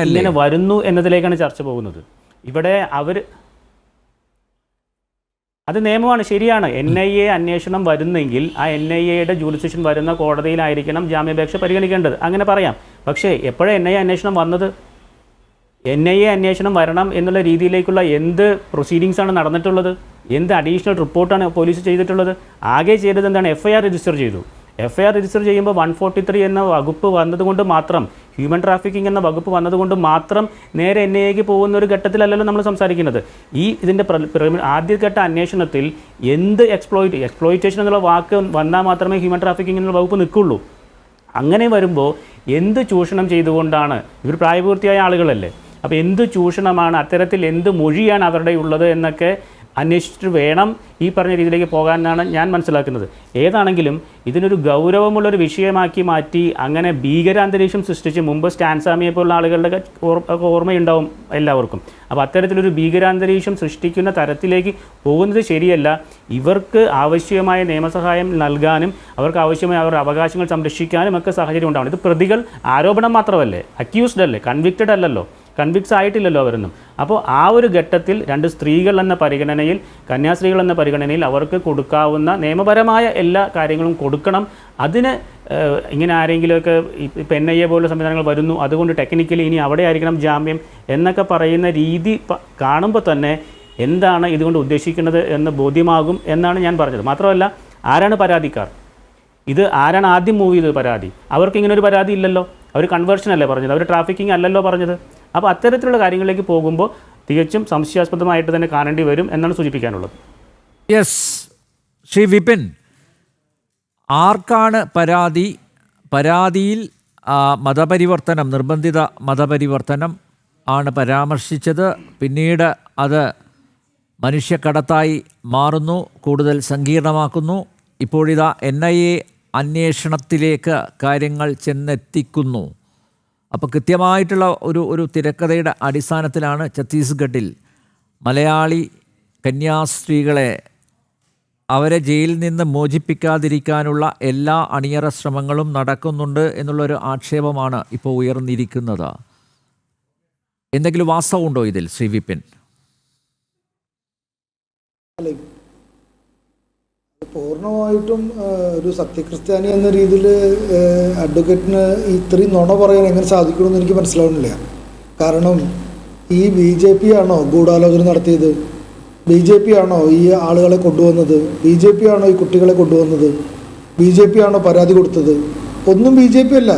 ഇങ്ങനെ വരുന്നു എന്നതിലേക്കാണ് ചർച്ച പോകുന്നത്. ഇവിടെ അത് നിയമമാണ്, ശരിയാണ്. NIA അന്വേഷണം വരുന്നെങ്കിൽ ആ NIAയുടെ ജൂറിസ്ഡിക്ഷൻ വരുന്ന കോടതിയിലായിരിക്കണം ജാമ്യാപേക്ഷ പരിഗണിക്കേണ്ടത്, അങ്ങനെ പറയാം. പക്ഷേ എപ്പോഴാണ് NIA അന്വേഷണം വന്നത്? NIA അന്വേഷണം വരണം എന്നുള്ള രീതിയിലേക്കുള്ള എന്ത് പ്രൊസീഡിങ്സാണ് നടന്നിട്ടുള്ളത്? എന്ത് അഡീഷണൽ റിപ്പോർട്ടാണ് പോലീസ് ചെയ്തിട്ടുള്ളത്? ആകെ ചെയ്തത് എന്താണ്? FIR രജിസ്റ്റർ ചെയ്തു. FIR രജിസ്റ്റർ ചെയ്യുമ്പോൾ 143 എന്ന വകുപ്പ് വന്നതുകൊണ്ട് മാത്രം, ഹ്യൂമൻ ട്രാഫിക്കിംഗ് എന്ന വകുപ്പ് വന്നതുകൊണ്ട് മാത്രം നേരെ NIAക്ക് പോകുന്ന ഒരു ഘട്ടത്തിലല്ലല്ലോ നമ്മൾ സംസാരിക്കുന്നത്. ഇതിൻ്റെ ആദ്യഘട്ട അന്വേഷണത്തിൽ എന്ത് എക്സ്പ്ലോയിറ്റേഷൻ എന്നുള്ള വാക്ക് വന്നാൽ മാത്രമേ ഹ്യൂമൻ ട്രാഫിക്കിംഗ് എന്നുള്ള വകുപ്പ് നിൽക്കുള്ളൂ. അങ്ങനെ വരുമ്പോൾ എന്ത് ചൂഷണം ചെയ്തുകൊണ്ടാണ്, ഇവർ പ്രായപൂർത്തിയായ ആളുകളല്ലേ, അപ്പോൾ എന്ത് ചൂഷണമാണ്, അത്തരത്തിൽ എന്ത് മൊഴിയാണ് അവരുടെ ഉള്ളത് എന്നൊക്കെ അന്വേഷിച്ചിട്ട് വേണം ഈ പറഞ്ഞ രീതിയിലേക്ക് പോകാനാണ് ഞാൻ മനസ്സിലാക്കുന്നത്. ഏതാണെങ്കിലും ഇതിനൊരു ഗൗരവമുള്ളൊരു വിഷയമാക്കി മാറ്റി അങ്ങനെ ഭീകരാന്തരീക്ഷം സൃഷ്ടിച്ച്, മുമ്പ് സ്റ്റാൻസാമിയെ പോലുള്ള ആളുകളുടെ ഓർമ്മയുണ്ടാവും എല്ലാവർക്കും. അപ്പോൾ അത്തരത്തിലൊരു ഭീകരാന്തരീക്ഷം സൃഷ്ടിക്കുന്ന തരത്തിലേക്ക് പോകുന്നത് ശരിയല്ല. ഇവർക്ക് ആവശ്യമായ നിയമസഹായം നൽകാനും അവർക്ക് ആവശ്യമായ അവരുടെ അവകാശങ്ങൾ സംരക്ഷിക്കാനും ഒക്കെ സാഹചര്യം ഉണ്ടാവണം. ഇത് പ്രതികൾ, ആരോപണം മാത്രമല്ലേ, അക്യൂസ്ഡ് അല്ലേ, കൺവിക്റ്റഡ് അല്ലല്ലോ, കൺവിക്സ് ആയിട്ടില്ലല്ലോ അവരൊന്നും. അപ്പോൾ ആ ഒരു ഘട്ടത്തിൽ 2 സ്ത്രീകൾ എന്ന പരിഗണനയിൽ, കന്യാസ്ത്രീകൾ എന്ന പരിഗണനയിൽ അവർക്ക് കൊടുക്കാവുന്ന നിയമപരമായ എല്ലാ കാര്യങ്ങളും കൊടുക്കണം. അതിന് ഇങ്ങനെ ആരെങ്കിലുമൊക്കെ ഇപ്പം NIA പോലുള്ള സംവിധാനങ്ങൾ വരുന്നു, അതുകൊണ്ട് ടെക്നിക്കലി ഇനി അവിടെ ആയിരിക്കണം ജാമ്യം എന്നൊക്കെ പറയുന്ന രീതി കാണുമ്പോൾ തന്നെ എന്താണ് ഇതുകൊണ്ട് ഉദ്ദേശിക്കുന്നത് എന്ന് ബോധ്യമാകും എന്നാണ് ഞാൻ പറഞ്ഞത്. മാത്രമല്ല, ആരാണ് പരാതിക്കാർ? ഇത് ആരാണ് ആദ്യം മൂവ് ചെയ്തത് പരാതി? അവർക്ക് ഇങ്ങനൊരു പരാതി ഇല്ലല്ലോ, അവർ കൺവേർഷൻ അല്ലേ പറഞ്ഞത്, അവർ ട്രാഫിക്കിംഗ് അല്ലല്ലോ പറഞ്ഞത്. അപ്പോൾ അത്തരത്തിലുള്ള കാര്യങ്ങളിലേക്ക് പോകുമ്പോൾ തികച്ചും സംശയാസ്പദമായിട്ട് തന്നെ കാണേണ്ടി വരും എന്നാണ് സൂചിപ്പിക്കാനുള്ളത്. യെസ്, ശ്രീ വിപിൻ, ആർക്കാണ് പരാതിയിൽ മതപരിവർത്തനം, നിർബന്ധിത മതപരിവർത്തനം ആണ് പരാമർശിച്ചത്. പിന്നീട് അത് മനുഷ്യക്കടത്തായി മാറുന്നു, കൂടുതൽ സങ്കീർണമാക്കുന്നു. ഇപ്പോഴിതാ NIA അന്വേഷണത്തിലേക്ക് കാര്യങ്ങൾ ചെന്നെത്തിക്കുന്നു. അപ്പോൾ കൃത്യമായിട്ടുള്ള ഒരു തിരക്കഥയുടെ അടിസ്ഥാനത്തിലാണ് ഛത്തീസ്ഗഡിൽ മലയാളി കന്യാസ്ത്രീകളെ അവരെ ജയിലിൽ നിന്ന് മോചിപ്പിക്കാതിരിക്കാനുള്ള എല്ലാ അണിയറ ശ്രമങ്ങളും നടക്കുന്നുണ്ട് എന്നുള്ളൊരു ആക്ഷേപമാണ് ഇപ്പോൾ ഉയർന്നിരിക്കുന്നത്. എന്തെങ്കിലും വാസ്തവമുണ്ടോ ഇതിൽ, ശ്രീ വിപിൻ? പൂർണ്ണമായിട്ടും ഒരു സത്യക്രിസ്ത്യാനി എന്ന രീതിയിൽ അഡ്വക്കേറ്റിന് ഇത്രയും നുണ പറയാൻ എങ്ങനെ സാധിക്കണമെന്ന് എനിക്ക് മനസ്സിലാവുന്നില്ല. കാരണം ഈ BJP ആണോ ഗൂഢാലോചന നടത്തിയത്? BJP ആണോ ഈ ആളുകളെ കൊണ്ടുവന്നത്? BJP ആണോ ഈ കുട്ടികളെ കൊണ്ടുവന്നത്? BJP ആണോ പരാതി കൊടുത്തത്? ഒന്നും BJP അല്ല.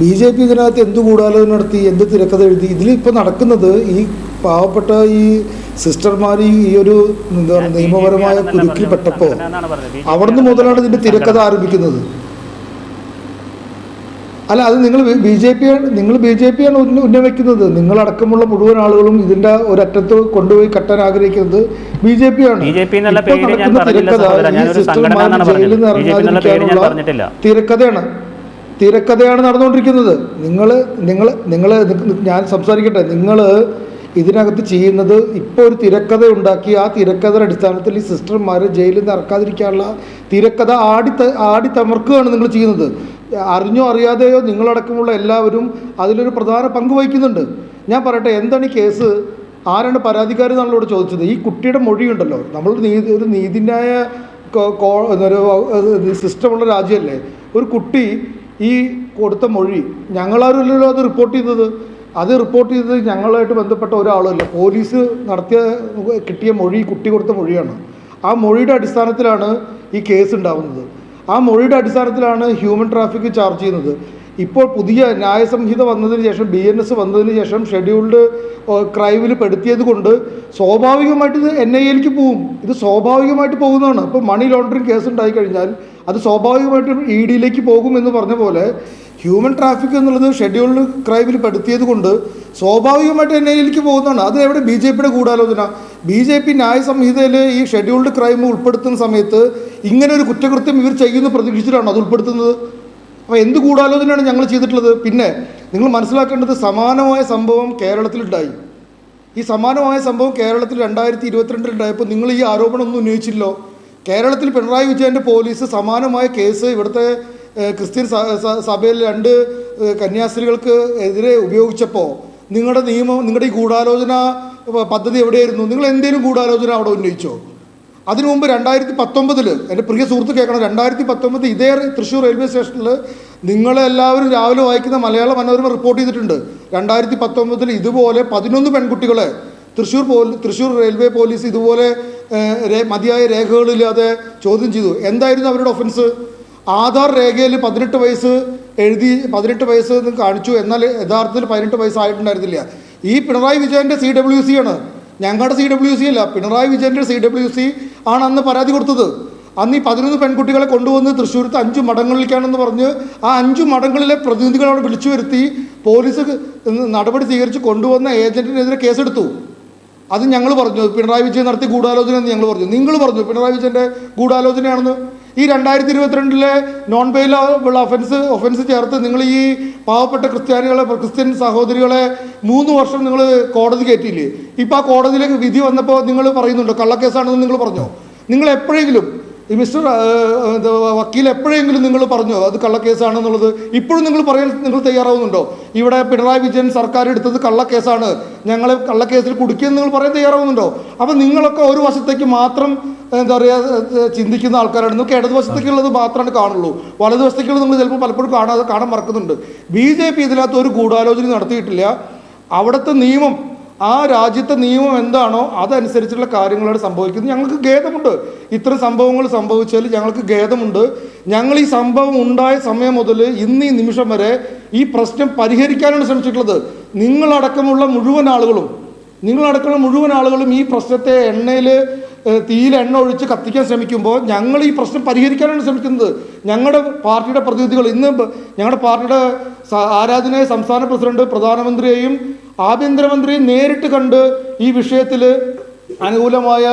BJP ഇതിനകത്ത് എന്ത് ഗൂഢാലോചന നടത്തി, എന്ത് തിരക്കഥ എഴുതി? ഇതിലിപ്പോൾ നടക്കുന്നത് ഈ പാവപ്പെട്ട ഈ സിസ്റ്റർമാർ ഈ ഒരു എന്താ പറയുക നിയമപരമായ കുരുക്കിൽപ്പെട്ടപ്പോൾ അവിടുന്ന് മുതലാണ് ഇതിൻ്റെ തിരക്കഥ ആരംഭിക്കുന്നത്. അല്ല, അത് നിങ്ങൾ BJP ആണ് ഉന്നയിക്കുന്നത്. നിങ്ങളടക്കമുള്ള മുഴുവൻ ആളുകളും ഇതിൻ്റെ ഒരറ്റത്ത് കൊണ്ടുപോയി കെട്ടാൻ ആഗ്രഹിക്കുന്നത് BJP ആണ്. നടക്കുന്ന തിരക്കഥ ഈ സിസ്റ്റർമാർ ജയിലിൽ നിന്ന് ഇറങ്ങാതിരിക്കാനുള്ള തിരക്കഥയാണ് നടന്നുകൊണ്ടിരിക്കുന്നത്. നിങ്ങൾ ഞാൻ സംസാരിക്കട്ടെ. നിങ്ങൾ ഇതിനകത്ത് ചെയ്യുന്നത് ഇപ്പോൾ ഒരു തിരക്കഥ ഉണ്ടാക്കി ആ തിരക്കഥയുടെ അടിസ്ഥാനത്തിൽ ഈ സിസ്റ്റർമാരെ ജയിലിൽ നിന്ന് ഇറക്കാതിരിക്കാനുള്ള തിരക്കഥ ആടി തമർക്കുകയാണ് നിങ്ങൾ ചെയ്യുന്നത്. അറിഞ്ഞോ അറിയാതെയോ നിങ്ങളടക്കമുള്ള എല്ലാവരും അതിലൊരു പ്രധാന പങ്ക് വഹിക്കുന്നുണ്ട്. ഞാൻ പറയട്ടെ, എന്താണ് ഈ കേസ്? ആരാണ് പരാതിക്കാർ എന്നാണ് ചോദിച്ചത്. ഈ കുട്ടിയുടെ മൊഴിയുണ്ടല്ലോ, നമ്മൾ ഒരു നീതിന്യായ സിസ്റ്റമുള്ള രാജ്യമല്ലേ. ഒരു കുട്ടി ഈ കൊടുത്ത മൊഴി ഞങ്ങളാരുമല്ലല്ലോ അത് റിപ്പോർട്ട് ചെയ്തത്. അത് റിപ്പോർട്ട് ചെയ്തത് ഞങ്ങളുമായിട്ട് ബന്ധപ്പെട്ട ഒരാളല്ല. പോലീസ് കിട്ടിയ മൊഴി കുട്ടി കൊടുത്ത മൊഴിയാണ്. ആ മൊഴിയുടെ അടിസ്ഥാനത്തിലാണ് ഈ കേസ് ഉണ്ടാവുന്നത്. ആ മൊഴിയുടെ അടിസ്ഥാനത്തിലാണ് ഹ്യൂമൻ ട്രാഫിക് ചാർജ് ചെയ്യുന്നത്. ഇപ്പോൾ പുതിയ ന്യായസംഹിത വന്നതിന് ശേഷം, BNS വന്നതിന് ശേഷം ഷെഡ്യൂൾഡ് ക്രൈമിൽ പെടുത്തിയത് കൊണ്ട് സ്വാഭാവികമായിട്ട് ഇത് NIAയിലേക്ക് പോവും. ഇത് സ്വാഭാവികമായിട്ട് പോകുന്നതാണ്. ഇപ്പോൾ മണി ലോണ്ടറിങ് കേസ് ഉണ്ടായിക്കഴിഞ്ഞാൽ അത് സ്വാഭാവികമായിട്ടും EDയിലേക്ക് പോകും എന്ന് പറഞ്ഞ പോലെ ഹ്യൂമൻ ട്രാഫിക് എന്നുള്ളത് ഷെഡ്യൂൾഡ് ക്രൈമിൽ പെടുത്തിയത് കൊണ്ട് സ്വാഭാവികമായിട്ട് NIAയിലേക്ക് പോകുന്നതാണ്. അത് എവിടെ BJPയുടെ ഗൂഢാലോചന? BJP ന്യായ സംഹിതയിൽ ഈ ഷെഡ്യൂൾഡ് ക്രൈം ഉൾപ്പെടുത്തുന്ന സമയത്ത് ഇങ്ങനെ ഒരു കുറ്റകൃത്യം ഇവർ ചെയ്യുന്ന പ്രതീക്ഷിച്ചിട്ടാണ് അത് ഉൾപ്പെടുത്തുന്നത്. അപ്പോൾ എന്ത് ഗൂഢാലോചനയാണ് ഞങ്ങൾ ചെയ്തിട്ടുള്ളത്? പിന്നെ നിങ്ങൾ മനസ്സിലാക്കേണ്ടത് സമാനമായ സംഭവം കേരളത്തിലുണ്ടായി. ഈ സമാനമായ സംഭവം കേരളത്തിൽ 2022 ഉണ്ടായപ്പോൾ നിങ്ങൾ ഈ ആരോപണമൊന്നും ഉന്നയിച്ചില്ലോ. കേരളത്തിൽ പിണറായി വിജയൻ്റെ പോലീസ് സമാനമായ കേസ് ഇവിടുത്തെ ക്രിസ്ത്യൻ സഭയിൽ 2 കന്യാസ്ത്രീകൾക്ക് എതിരെ ഉപയോഗിച്ചപ്പോൾ നിങ്ങളുടെ നിയമം, നിങ്ങളുടെ ഈ ഗൂഢാലോചന പദ്ധതി എവിടെയായിരുന്നു? നിങ്ങൾ എന്തെങ്കിലും ഗൂഢാലോചന അവിടെ ഉന്നയിച്ചോ? അതിനു മുമ്പ് 2019 എൻ്റെ പ്രിയ സുഹൃത്ത് കേൾക്കണം, 2019 ഇതേ തൃശ്ശൂർ റെയിൽവേ സ്റ്റേഷനിൽ നിങ്ങളെല്ലാവരും രാവിലെ വായിക്കുന്ന മലയാള മനോരമ റിപ്പോർട്ട് ചെയ്തിട്ടുണ്ട്. 2019 ഇതുപോലെ 11 പെൺകുട്ടികളെ തൃശ്ശൂർ റെയിൽവേ പോലീസ് ഇതുപോലെ മതിയായ രേഖകളില്ലാതെ ചോദ്യം ചെയ്തു. എന്തായിരുന്നു അവരുടെ ഒഫൻസ്? ആധാർ രേഖയിൽ 18 വയസ്സ് എഴുതി 18 വയസ്സ് എന്ന് കാണിച്ചു, എന്നാൽ യഥാർത്ഥത്തിൽ 18 വയസ്സായിട്ടുണ്ടായിരുന്നില്ല. ഈ പിണറായി വിജയൻ്റെ CWC ആണ്, ഞങ്ങളുടെ CWC അല്ല, പിണറായി വിജയൻ്റെ CWC ആണ് അന്ന് പരാതി കൊടുത്തത്. അന്ന് ഈ 11 പെൺകുട്ടികളെ കൊണ്ടുവന്ന് തൃശ്ശൂരത്ത് 5 മഠങ്ങളിലേക്കാണെന്ന് പറഞ്ഞ് ആ 5 മഠങ്ങളിലെ പ്രതിനിധികളെ വിളിച്ചു വരുത്തി പോലീസ് നടപടി സ്വീകരിച്ച് കൊണ്ടുവന്ന ഏജന്റിനെതിരെ കേസെടുത്തു. അത് ഞങ്ങൾ പറഞ്ഞു പിണറായി വിജയൻ നടത്തി ഗൂഢാലോചന എന്ന് ഞങ്ങൾ പറഞ്ഞു. നിങ്ങൾ പറഞ്ഞു പിണറായി വിജയൻ്റെ ഗൂഢാലോചനയാണെന്ന്. ഈ 2022 നോൺ ബെയിലബിൾ ഒഫൻസ് ചേർത്ത് നിങ്ങൾ ഈ പാവപ്പെട്ട ക്രിസ്ത്യൻ സഹോദരികളെ 3 വർഷം നിങ്ങൾ കോടതി കയറ്റിയില്ലേ? ഇപ്പോൾ ആ കോടതിയിലേക്ക് വിധി വന്നപ്പോൾ നിങ്ങൾ പറയുന്നുണ്ടോ കള്ളക്കേസാണെന്ന് നിങ്ങൾ പറഞ്ഞോ? നിങ്ങൾ എപ്പോഴെങ്കിലും ഈ മിസ്റ്റർ വക്കീൽ എപ്പോഴെങ്കിലും നിങ്ങൾ പറഞ്ഞോ അത് കള്ളക്കേസാണെന്നുള്ളത്? ഇപ്പോഴും നിങ്ങൾ പറയാൻ നിങ്ങൾ തയ്യാറാവുന്നുണ്ടോ? ഇവിടെ പിണറായി വിജയൻ സർക്കാർ എടുത്തത് കള്ളക്കേസാണ്, ഞങ്ങളെ കള്ളക്കേസിൽ കുടുക്കിയെന്ന് നിങ്ങൾ പറയാൻ തയ്യാറാവുന്നുണ്ടോ? അപ്പം നിങ്ങളൊക്കെ ഒരു വശത്തേക്ക് മാത്രം എന്താ പറയുക ചിന്തിക്കുന്ന ആൾക്കാരാണ്. നിങ്ങൾക്ക് ഇടതുവശത്തേക്കുള്ളത് മാത്രമാണ് കാണുള്ളൂ, വലതുവശത്തേക്കുള്ളത് നിങ്ങൾ ചിലപ്പോൾ പലപ്പോഴും കാണാൻ മറക്കുന്നുണ്ട്. BJP ഇതിനകത്ത് ഒരു ഗൂഢാലോചന നടത്തിയിട്ടില്ല. അവിടുത്തെ നിയമം, ആ രാജ്യത്തെ നിയമം എന്താണോ അതനുസരിച്ചുള്ള കാര്യങ്ങളാണ് സംഭവിക്കുന്നത്. ഞങ്ങൾക്ക് ഖേദമുണ്ട്, ഇത്തരം സംഭവങ്ങൾ സംഭവിച്ചാൽ ഞങ്ങൾക്ക് ഖേദമുണ്ട്. ഞങ്ങൾ ഈ സംഭവം ഉണ്ടായ സമയം മുതൽ ഇന്ന് ഈ നിമിഷം വരെ ഈ പ്രശ്നം പരിഹരിക്കാനാണ് ശ്രമിച്ചിട്ടുള്ളത്. നിങ്ങളടക്കമുള്ള മുഴുവൻ ആളുകളും ഈ പ്രശ്നത്തെ തീയിൽ എണ്ണ ഒഴിച്ച് കത്തിക്കാൻ ശ്രമിക്കുമ്പോൾ ഞങ്ങൾ ഈ പ്രശ്നം പരിഹരിക്കാനാണ് ശ്രമിക്കുന്നത്. ഞങ്ങളുടെ പാർട്ടിയുടെ പ്രതിനിധികൾ ഇന്ന് ഞങ്ങളുടെ പാർട്ടിയുടെ ആരാധനായ സംസ്ഥാന പ്രസിഡന്റ് പ്രധാനമന്ത്രിയെയും ആഭ്യന്തരമന്ത്രിയെയും നേരിട്ട് കണ്ട് ഈ വിഷയത്തിൽ അനുകൂലമായ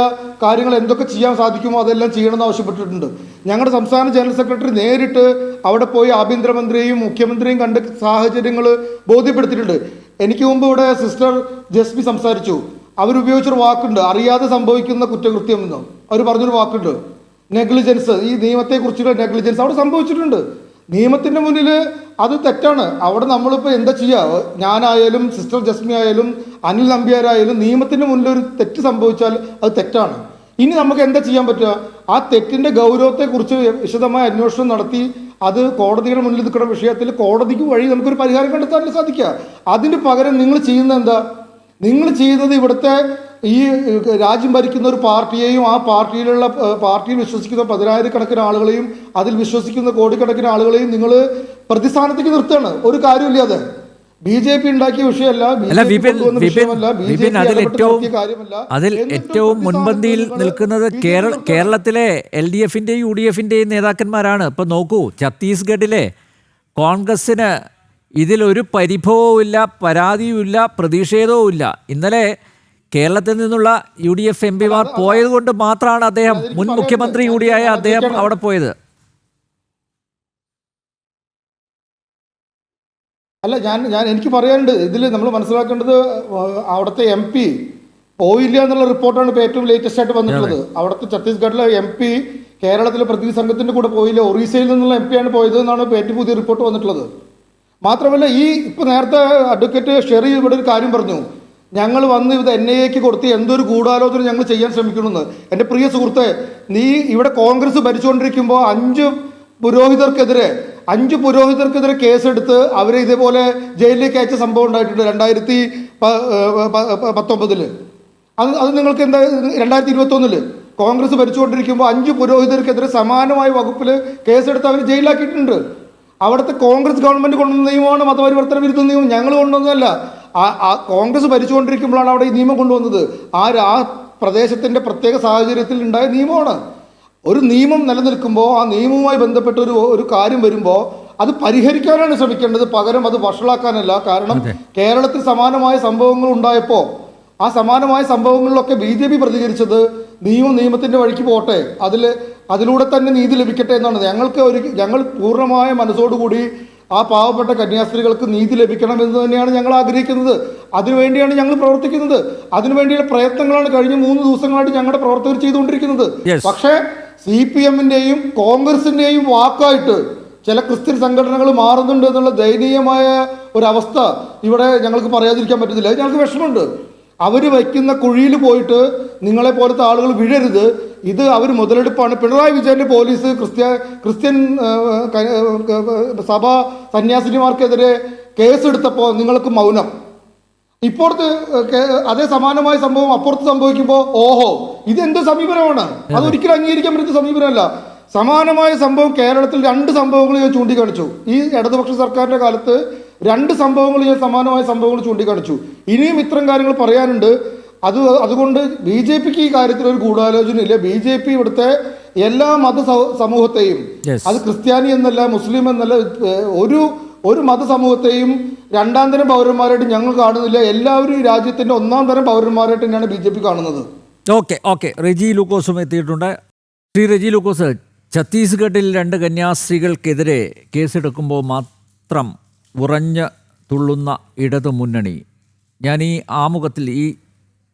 കാര്യങ്ങൾ എന്തൊക്കെ ചെയ്യാൻ സാധിക്കുമോ അതെല്ലാം ചെയ്യണമെന്ന് ആവശ്യപ്പെട്ടിട്ടുണ്ട്. ഞങ്ങളുടെ സംസ്ഥാന ജനറൽ സെക്രട്ടറി നേരിട്ട് അവിടെ പോയി ആഭ്യന്തരമന്ത്രിയെയും മുഖ്യമന്ത്രിയെയും കണ്ട് സാഹചര്യങ്ങൾ ബോധ്യപ്പെടുത്തിയിട്ടുണ്ട്. എനിക്ക് മുമ്പ് ഇവിടെ സിസ്റ്റർ ജസ്മി സംസാരിച്ചു. അവരുപയോഗിച്ചൊരു വാക്കുണ്ട്, അറിയാതെ സംഭവിക്കുന്ന കുറ്റകൃത്യം എന്ന് അവർ പറഞ്ഞൊരു വാക്കുണ്ട്, നെഗ്ലിജൻസ്. ഈ നിയമത്തെക്കുറിച്ചുള്ള നെഗ്ലിജൻസ് അവിടെ സംഭവിച്ചിട്ടുണ്ട്. നിയമത്തിൻ്റെ മുന്നിൽ അത് തെറ്റാണ്. അവിടെ നമ്മളിപ്പോൾ എന്താ ചെയ്യുക? ഞാനായാലും സിസ്റ്റർ ജസ്മി ആയാലും അനിൽ നമ്പ്യാരായാലും നിയമത്തിൻ്റെ മുന്നിൽ ഒരു തെറ്റ് സംഭവിച്ചാൽ അത് തെറ്റാണ്. ഇനി നമുക്ക് എന്താ ചെയ്യാൻ പറ്റുക? ആ തെറ്റിൻ്റെ ഗൗരവത്തെക്കുറിച്ച് വിശദമായ അന്വേഷണം നടത്തി അത് കോടതിയുടെ മുന്നിൽ നിൽക്കുന്ന വിഷയത്തിൽ കോടതിക്ക് വഴി നമുക്കൊരു പരിഹാരം കണ്ടെത്താൻ സാധിക്കുക. അതിന് പകരം നിങ്ങൾ ചെയ്യുന്നത് എന്താ? നിങ്ങൾ ചെയ്യുന്നത് ഇവിടുത്തെ ഈ രാജ്യം ഭരിക്കുന്ന ഒരു പാർട്ടിയെയും ആ പാർട്ടിയിൽ വിശ്വസിക്കുന്ന 10,000-കണക്കിന് ആളുകളെയും അതിൽ വിശ്വസിക്കുന്ന കോടിക്കണക്കിന് ആളുകളെയും നിങ്ങൾ പ്രതിസ്ഥാനത്തേക്ക് നിർത്തുകയാണ്. ഒരു കാര്യമില്ലാതെ BJP ഉണ്ടാക്കിയ വിഷയമല്ല, അതിൽ ഏറ്റവും മുൻപന്തിയിൽ നിൽക്കുന്നത് കേരളത്തിലെ LDF-ന്റെയും UDF-ന്റെയും നേതാക്കന്മാരാണ്. ഇപ്പം നോക്കൂ, ഛത്തീസ്ഗഡിലെ കോൺഗ്രസ്സിന് ഇതിലൊരു പരിഭവവും ഇല്ല, പരാതിയുമില്ല, പ്രതിഷേധവും ഇല്ല. ഇന്നലെ കേരളത്തിൽ നിന്നുള്ള UDF MP-മാർ പോയത് കൊണ്ട് മാത്രമാണ് അദ്ദേഹം, മുൻ മുഖ്യമന്ത്രി കൂടിയായ അദ്ദേഹം അവിടെ പോയത്. അല്ല, എനിക്ക് പറയാനുണ്ട് ഇതിൽ നമ്മൾ മനസ്സിലാക്കേണ്ടത് അവിടുത്തെ MP പോയില്ല എന്നുള്ള റിപ്പോർട്ടാണ് ഇപ്പോൾ ഏറ്റവും ലേറ്റസ്റ്റ് ആയിട്ട് വന്നിട്ടുള്ളത്. അവിടുത്തെ ഛത്തീസ്ഗഡിലെ MP കേരളത്തിലെ പ്രതിനിധി സംഘത്തിൻ്റെ കൂടെ പോയില്ല, ഒറീസയിൽ നിന്നുള്ള MP ആണ് പോയത് എന്നാണ് ഇപ്പോൾ ഏറ്റവും പുതിയ റിപ്പോർട്ട് വന്നിട്ടുള്ളത്. മാത്രമല്ല ഇപ്പോൾ നേരത്തെ അഡ്വക്കേറ്റ് ഷെറി ഇവിടെ ഒരു കാര്യം പറഞ്ഞു, ഞങ്ങൾ വന്ന് ഇത് NIA-ക്ക് കൊടുത്ത് എന്തൊരു ഗൂഢാലോചന ഞങ്ങൾ ചെയ്യാൻ ശ്രമിക്കണമെന്ന്. എൻ്റെ പ്രിയ സുഹൃത്തെ, നീ ഇവിടെ കോൺഗ്രസ് ഭരിച്ചുകൊണ്ടിരിക്കുമ്പോൾ 5 പുരോഹിതർക്കെതിരെ കേസെടുത്ത് അവരെ ഇതേപോലെ ജയിലിലേക്ക് അയച്ച സംഭവം ഉണ്ടായിട്ടുണ്ട് 2019. അത് നിങ്ങൾക്ക് എന്താ 2021 കോൺഗ്രസ് ഭരിച്ചുകൊണ്ടിരിക്കുമ്പോൾ 5 പുരോഹിതർക്കെതിരെ സമാനമായ വകുപ്പിൽ കേസെടുത്ത് അവർ ജയിലിലാക്കിയിട്ടുണ്ട്. അവിടുത്തെ കോൺഗ്രസ് ഗവൺമെൻറ് കൊണ്ടുവന്ന നിയമമാണ് മതപരിവർത്തന വിരുദ്ധ നിയമം, ഞങ്ങൾ കൊണ്ടുവന്നതല്ല. കോൺഗ്രസ് ഭരിച്ചുകൊണ്ടിരിക്കുമ്പോഴാണ് അവിടെ ഈ നിയമം കൊണ്ടുവന്നത്. ആ പ്രദേശത്തിൻ്റെ പ്രത്യേക സാഹചര്യത്തിൽ ഉണ്ടായ നിയമമാണ്. ഒരു നിയമം നിലനിൽക്കുമ്പോൾ ആ നിയമവുമായി ബന്ധപ്പെട്ട ഒരു കാര്യം വരുമ്പോൾ അത് പരിഹരിക്കാനാണ് ശ്രമിക്കേണ്ടത്, പകരം അത് വഷളാക്കാനല്ല. കാരണം കേരളത്തിൽ സമാനമായ സംഭവങ്ങൾ ഉണ്ടായപ്പോൾ ആ സമാനമായ സംഭവങ്ങളിലൊക്കെ BJP പ്രതികരിച്ചത് നിയമത്തിൻ്റെ വഴിക്ക് പോട്ടെ, അതിലൂടെ തന്നെ നീതി ലഭിക്കട്ടെ എന്നാണ്. ഞങ്ങൾ പൂർണ്ണമായ മനസ്സോടുകൂടി ആ പാവപ്പെട്ട കന്യാസ്ത്രീകൾക്ക് നീതി ലഭിക്കണമെന്ന് തന്നെയാണ് ഞങ്ങൾ ആഗ്രഹിക്കുന്നത്. അതിനുവേണ്ടിയാണ് ഞങ്ങൾ പ്രവർത്തിക്കുന്നത്. അതിനുവേണ്ടിയുള്ള പ്രയത്നങ്ങളാണ് കഴിഞ്ഞ 3 ദിവസങ്ങളായിട്ട് ഞങ്ങളുടെ പ്രവർത്തകർ ചെയ്തുകൊണ്ടിരിക്കുന്നത്. പക്ഷേ CPM-ൻ്റെയും കോൺഗ്രസിൻ്റെയും വാക്കായിട്ട് ചില ക്രിസ്ത്യൻ സംഘടനകൾ മാറുന്നുണ്ട് എന്നുള്ള ദയനീയമായ ഒരവസ്ഥ ഇവിടെ ഞങ്ങൾക്ക് പറയാതിരിക്കാൻ പറ്റുന്നില്ല. ഞങ്ങൾക്ക് വിഷമമുണ്ട്. അവർ വയ്ക്കുന്ന കുഴിയിൽ പോയിട്ട് നിങ്ങളെ പോലത്തെ ആളുകൾ വീഴരുത്. ഇത് അവർ മുതലെടുപ്പാണ്. പിണറായി വിജയൻ്റെ പോലീസ് ക്രിസ്ത്യൻ സഭാ സന്യാസിനിമാർക്കെതിരെ കേസെടുത്തപ്പോൾ നിങ്ങൾക്ക് മൗനം. ഇപ്പോഴത്തെ അതേ സമാനമായ സംഭവം അപ്പുറത്ത് സംഭവിക്കുമ്പോൾ ഓഹോ, ഇതെന്ത് സമീപനമാണ്? അതൊരിക്കലും അംഗീകരിക്കാൻ പറ്റുന്ന സമീപനമല്ല. സമാനമായ സംഭവം കേരളത്തിൽ 2 സംഭവങ്ങൾ ഞാൻ ചൂണ്ടിക്കാണിച്ചു. ഈ ഇടതുപക്ഷ സർക്കാരിൻ്റെ കാലത്ത് 2 സംഭവങ്ങൾ ഞാൻ സമാനമായ സംഭവങ്ങൾ ചൂണ്ടിക്കാണിച്ചു. ഇനിയും ഇത്തരം കാര്യങ്ങൾ പറയാനുണ്ട്. അതുകൊണ്ട് BJPക്ക് ഈ കാര്യത്തിൽ ഒരു ഗൂഢാലോചനയില്ല. BJP ഇവിടുത്തെ എല്ലാ സമൂഹത്തെയും, അത് ക്രിസ്ത്യാനി എന്നല്ല, മുസ്ലിം എന്നല്ല, ഒരു മതസമൂഹത്തെയും 2ാം തരം പൗരന്മാരായിട്ട് ഞങ്ങൾ കാണുന്നില്ല. എല്ലാവരും ഈ രാജ്യത്തിൻ്റെ 1ാം തരം പൗരന്മാരായിട്ട് തന്നെയാണ് BJP കാണുന്നത്. ഓക്കെ റെജി ലൂക്കോസും എത്തിയിട്ടുണ്ട്. ശ്രീ റെജി ലൂക്കോസ്, ഛത്തീസ്ഗഡിൽ 2 കന്യാസ്ത്രീകൾക്കെതിരെ കേസെടുക്കുമ്പോൾ മാത്രം ഉറഞ്ഞ് തുള്ളുന്ന ഇടതു മുന്നണി, ഞാൻ ഈ ആമുഖത്തിൽ, ഈ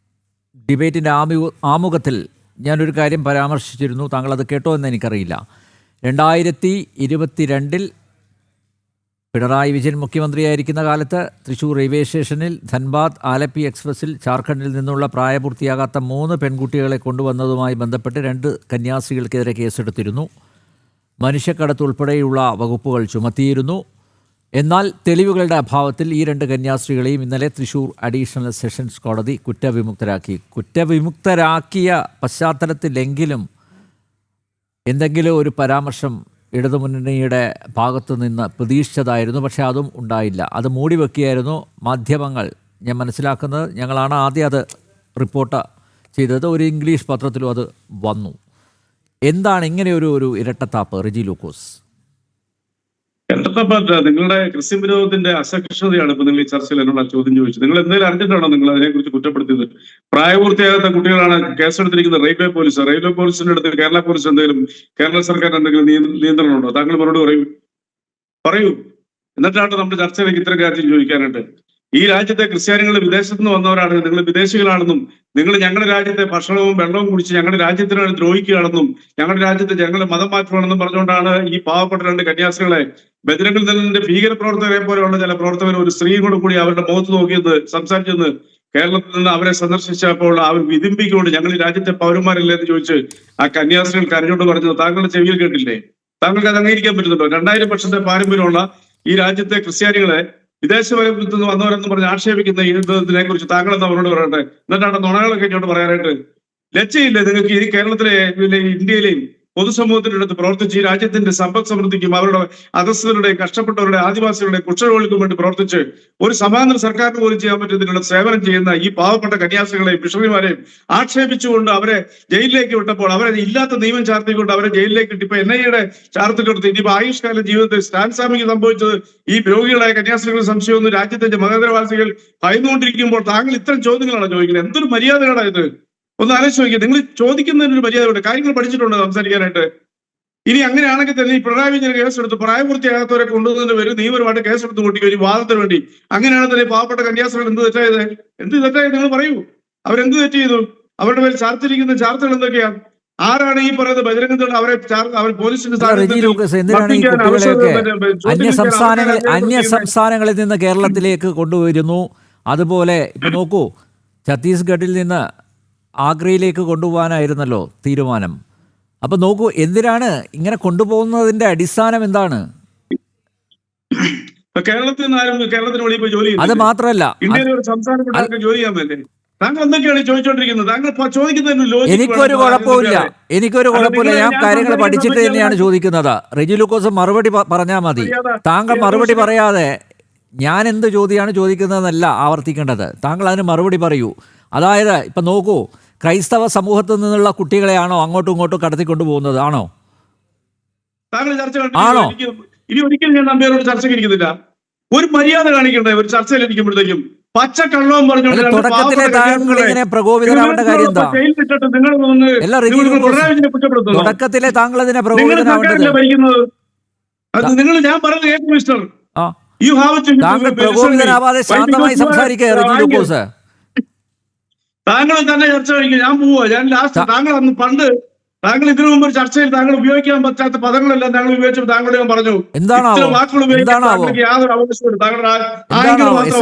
ഡിബേറ്റിൻ്റെ ആമുഖത്തിൽ ഞാനൊരു കാര്യം പരാമർശിച്ചിരുന്നു. താങ്കൾ അത് കേട്ടോ എന്ന് എനിക്കറിയില്ല. 2022 പിണറായി വിജയൻ മുഖ്യമന്ത്രിയായിരിക്കുന്ന കാലത്ത് തൃശ്ശൂർ റെയിൽവേ സ്റ്റേഷനിൽ ധൻബാദ് ആലപ്പി എക്സ്പ്രസിൽ ജാർഖണ്ഡിൽ നിന്നുള്ള പ്രായപൂർത്തിയാകാത്ത 3 പെൺകുട്ടികളെ കൊണ്ടുവന്നതുമായി ബന്ധപ്പെട്ട് 2 കന്യാസ്ത്രീകൾക്കെതിരെ കേസെടുത്തിരുന്നു. മനുഷ്യക്കടത്ത് ഉൾപ്പെടെയുള്ള വകുപ്പുകൾ ചുമത്തിയിരുന്നു. എന്നാൽ തെളിവുകളുടെ അഭാവത്തിൽ ഈ 2 കന്യാസ്ത്രീകളെയും ഇന്നലെ തൃശ്ശൂർ അഡീഷണൽ സെഷൻസ് കോടതി കുറ്റവിമുക്തരാക്കിയ പശ്ചാത്തലത്തിലെങ്കിലും എന്തെങ്കിലും ഒരു പരാമർശം ഇടതുമുന്നണിയുടെ ഭാഗത്തു നിന്ന് പ്രതീക്ഷിച്ചതായിരുന്നു. പക്ഷേ അതും ഉണ്ടായില്ല. അത് മൂടി വയ്ക്കുകയായിരുന്നു മാധ്യമങ്ങൾ. ഞാൻ മനസ്സിലാക്കുന്നത്, ഞങ്ങളാണ് ആദ്യം അത് റിപ്പോർട്ട് ചെയ്തത്, ഒരു ഇംഗ്ലീഷ് പത്രത്തിലും അത് വന്നു. എന്താണ് ഇങ്ങനെ ഒരു ഇരട്ടത്താപ്പ്, റെജി ലൂക്കോസ്? ഇരട്ടത്താപ്പല്ല, നിങ്ങളുടെ ക്രിസ്ത്യൻ വിരോധത്തിന്റെ അസഹിഷ്ണുതയാണ് ഇപ്പൊ നിങ്ങൾ ഈ ചർച്ചയിൽ എന്നോട് ചോദ്യം ചോദിച്ചത്. നിങ്ങൾ എന്തെങ്കിലും അറിഞ്ഞിട്ടാണോ നിങ്ങൾ അതിനെക്കുറിച്ച് കുറ്റപ്പെടുത്തിയത്? പ്രായപൂർത്തിയാകാത്ത കുട്ടികളാണ് കേസെടുത്തിരിക്കുന്നത് റെയിൽവേ പോലീസിന്റെ അടുത്ത് കേരള പോലീസ് എന്തെങ്കിലും, കേരള സർക്കാർ എന്തെങ്കിലും നിയന്ത്രണമുണ്ടോ? താങ്കൾ മറുപടി പറയൂ. എന്നിട്ടാണ് നമ്മുടെ ചർച്ചയിലേക്ക് ഇത്തരം കാര്യം ചോദിക്കാനായിട്ട്. ഈ രാജ്യത്തെ ക്രിസ്ത്യാനികൾ വിദേശത്ത് നിന്ന് വന്നവരാണ്, നിങ്ങൾ വിദേശികളാണെന്നും നിങ്ങൾ ഞങ്ങളുടെ രാജ്യത്തെ ഭക്ഷണവും വെള്ളവും കുടിച്ച് ഞങ്ങളുടെ രാജ്യത്തിനാണ് ദ്രോഹിക്കുകയാണെന്നും ഞങ്ങളുടെ രാജ്യത്തെ ഞങ്ങളുടെ മതം മാറ്റുവാണെന്നും പറഞ്ഞുകൊണ്ടാണ് ഈ പാവപ്പെട്ട 2 കന്യാസ്ത്രീകളെ ബജരംഗ ദളിന്റെ ഭീകര പ്രവർത്തകരെ പോലെയുള്ള ചില പ്രവർത്തകർ ഒരു സ്ത്രീയോട് കൂടി അവരുടെ മുഖത്ത് നോക്കിയത് സംസാരിച്ചെന്ന് കേരളത്തിൽ നിന്ന് അവരെ സന്ദർശിച്ചപ്പോൾ അവർ വിതിമ്പിക്കൊണ്ട് ഞങ്ങൾ ഈ രാജ്യത്തെ പൗരന്മാരല്ലേ എന്ന് ചോദിച്ച് ആ കന്യാസ്ത്രീകൾ കരഞ്ഞോണ്ട് പറഞ്ഞത് താങ്കളുടെ ചെവിയിൽ കേട്ടില്ലേ? താങ്കൾക്ക് അത് അംഗീകരിക്കാൻ പറ്റുന്നുണ്ടോ? 2000 വർഷത്തെ പാരമ്പര്യമുള്ള ഈ രാജ്യത്തെ ക്രിസ്ത്യാനികളെ വിദേശത്ത് നിന്ന് വന്നവരെന്ന് പറഞ്ഞ് ആക്ഷേപിക്കുന്ന ഇതിനെ കുറിച്ച് താങ്കൾ എന്താ അവരോട് പറയട്ടെ? എന്നിട്ടാണ് നുണകളൊക്കെ ഇങ്ങോട്ട് പറയാനായിട്ട് ലജ്ജയില്ലേ നിങ്ങൾക്ക്? ഈ കേരളത്തിലെ ഇന്ത്യയിലെയും പൊതുസമൂഹത്തിന്റെ അടുത്ത് പ്രവർത്തിച്ച് ഈ രാജ്യത്തിന്റെ സമ്പദ് സമൃദ്ധിക്കും അവരുടെ അധസ്ഥരുടെ, കഷ്ടപ്പെട്ടവരുടെ, ആദിവാസികളുടെ കുഷ്ഠരോഗികൾക്കും വേണ്ടി പ്രവർത്തിച്ച് ഒരു സമാന്തര സർക്കാരിന് പോലും ചെയ്യാൻ പറ്റുന്നതിനുള്ള സേവനം ചെയ്യുന്ന ഈ പാവപ്പെട്ട കന്യാസ്ത്രീകളെയും മിഷണറിമാരെയും ആക്ഷേപിച്ചുകൊണ്ട് അവരെ ജയിലിലേക്ക് വിട്ടപ്പോൾ, അവരെ ഇല്ലാത്ത നിയമം ചാർത്തിക്കൊണ്ട് അവരെ ജയിലിലേക്ക് ഇട്ട് ഇപ്പൊ NIA-യുടെ ചാർത്തിൽ കൊടുത്ത് ഇനിയിപ്പോ ആയുഷ്കാല ജീവിതത്തിൽ സ്റ്റാൻസാമിക്ക് സംഭവിച്ചത് ഈ രോഗികളായ കന്യാസ്ത്രീകൾ സംശയമൊന്നും രാജ്യത്തിന്റെ മതേതരവാസികൾ ഭയന്നുകൊണ്ടിരിക്കുമ്പോൾ താങ്കൾ ഇത്തരം ചോദ്യങ്ങളാണ് ചോദിക്കുന്നത്. എന്തൊരു മര്യാദകളാണ് ഇത്? ഒന്ന് ആലോചിച്ച് നോക്കിയാൽ. നിങ്ങൾ ചോദിക്കുന്നതിനൊരു മര്യാദയുണ്ട്, കാര്യങ്ങൾ പഠിച്ചിട്ടുണ്ടോ സംസാരിക്കാനായിട്ട്? ഇനി അങ്ങനെയാണെങ്കിൽ തന്നെ ഈ പിണറായി വിജയൻ കേസെടുത്ത് പ്രായപൂർത്തിയാകാത്തവരെ കൊണ്ടുവന്നതിന് വരും നിയമപരമായിട്ട് കേസെടുത്ത് കൂട്ടി ഒരു വാദത്തിന് വേണ്ടി. അങ്ങനെയാണെങ്കിൽ തന്നെ പാവപ്പെട്ട കന്യാസ്ത്രീകൾ എന്ത് തെറ്റായത് നിങ്ങൾ പറയൂ. അവരെന്ത് തെറ്റ് ചെയ്തു? അവരുടെ പേര് ചാർത്തിരിക്കുന്ന ചാർത്തുകൾ എന്തൊക്കെയാണ്? ആരാണ് ഈ പറയുന്നത് ബജരംഗ ദൾ അവർ പോലീസിന്റെ അന്യ സംസ്ഥാനങ്ങളിൽ നിന്ന് കേരളത്തിലേക്ക് കൊണ്ടുവരുന്നു? അതുപോലെ ഇപ്പൊ നോക്കൂ, ഛത്തീസ്ഗഡിൽ നിന്ന് ആഗ്രയിലേക്ക് കൊണ്ടുപോകാനായിരുന്നല്ലോ തീരുമാനം. അപ്പൊ നോക്കൂ, എന്തിനാണ് ഇങ്ങനെ കൊണ്ടുപോകുന്നതിന്റെ അടിസ്ഥാനം എന്താണ്? കേരളത്തിൽ നിന്ന് ആരും കേരളത്തിന് വെളിയിൽ പോയി ജോലി, അത് മാത്രമല്ല ഇന്ത്യയിലെ ഒരു സംസ്ഥാനത്ത് ജോലി ചെയ്യാൻ പറ്റേ. താങ്കൾ എന്തൊക്കെയാണ് ചോദിച്ചോണ്ടിരിക്കുന്നത്? താങ്കൾ ചോദിക്കുന്നതിന് എനിക്കൊരു കുഴപ്പമില്ല. ഞാൻ കാര്യങ്ങൾ പഠിച്ചിട്ട് തന്നെയാണ് ചോദിക്കുന്നത്. റെജി ലൂക്കോസ് മറുപടി പറഞ്ഞാൽ മതി. താങ്കൾ മറുപടി പറയാതെ ഞാൻ എന്ത് ചോദ്യമാണ് ചോദിക്കുന്നതെന്നല്ല ആവർത്തിക്കേണ്ടത്. താങ്കൾ അതിന് മറുപടി പറയൂ. അതായത് ഇപ്പം നോക്കൂ, ക്രൈസ്തവ സമൂഹത്തിൽ നിന്നുള്ള കുട്ടികളെയാണോ അങ്ങോട്ടും ഇങ്ങോട്ടും കടത്തിക്കൊണ്ടു പോകുന്നത്? ആണോ? ഇനി ഒരിക്കലും ഞാൻ നമ്പ്യാരോട് ചർച്ചയ്ക്ക് ഇരിക്കുന്നില്ല. ഒരു മര്യാദ കാണിക്കണ്ടേ ഒരു ചർച്ചയിൽ ഇരിക്കുമ്പോഴത്തേക്കും? പച്ചക്കള്ളവും പറഞ്ഞുകൊണ്ട് അല്ല, രണ്ട് തുടക്കത്തിലെ പാവപ്പെട്ട താങ്കൾ കന്യാസ്ത്രീകളെ ഇങ്ങനെ പ്രകോപിതനാവേണ്ട കാര്യം എന്താ? ജയിലിലിട്ടിട്ട് നിങ്ങൾ വന്ന് എല്ലാ നിങ്ങൾ റെജി പിണറായി വിജയനെ കുറ്റപ്പെടുത്തുന്നു. തുടക്കത്തിലെ താങ്കൾ അതിനെ നിങ്ങൾ പ്രകോപിതനാവേണ്ടത്? സർക്കാരല്ലേ ഭരിക്കുന്നത്? അത് നിങ്ങൾ ഞാൻ പറയുന്നത് കേൾക്കും മിസ്റ്റർ. ആ, You have to താങ്കൾ listen me. പ്രകോപിതനാവാതെ Why? ശാന്തമായി Because you are സംസാരിക്കുക റെജി angry. ലൂക്കോസ്. താങ്കൾ തന്നെ ചർച്ച കഴിക്കും, ഞാൻ പോവാ. ഞാൻ ലാസ്റ്റ് താങ്കൾ അന്ന് പണ്ട് താങ്കൾ ഇതിനു മുമ്പ് ഒരു ചർച്ചയിൽ താങ്കൾ ഉപയോഗിക്കാൻ പറ്റാത്ത പദങ്ങളെല്ലാം താങ്കൾ ഉപയോഗിച്ചു. താങ്കളോട് ഞാൻ പറഞ്ഞു എന്താണാവോ? ഇത്തരം വാക്കുകൾ ഉപയോഗിക്കാൻ എന്താണാവോ? താങ്കൾക്ക് യാതൊരു അവകാശവും താങ്കളുടെ എന്താണോ എസ്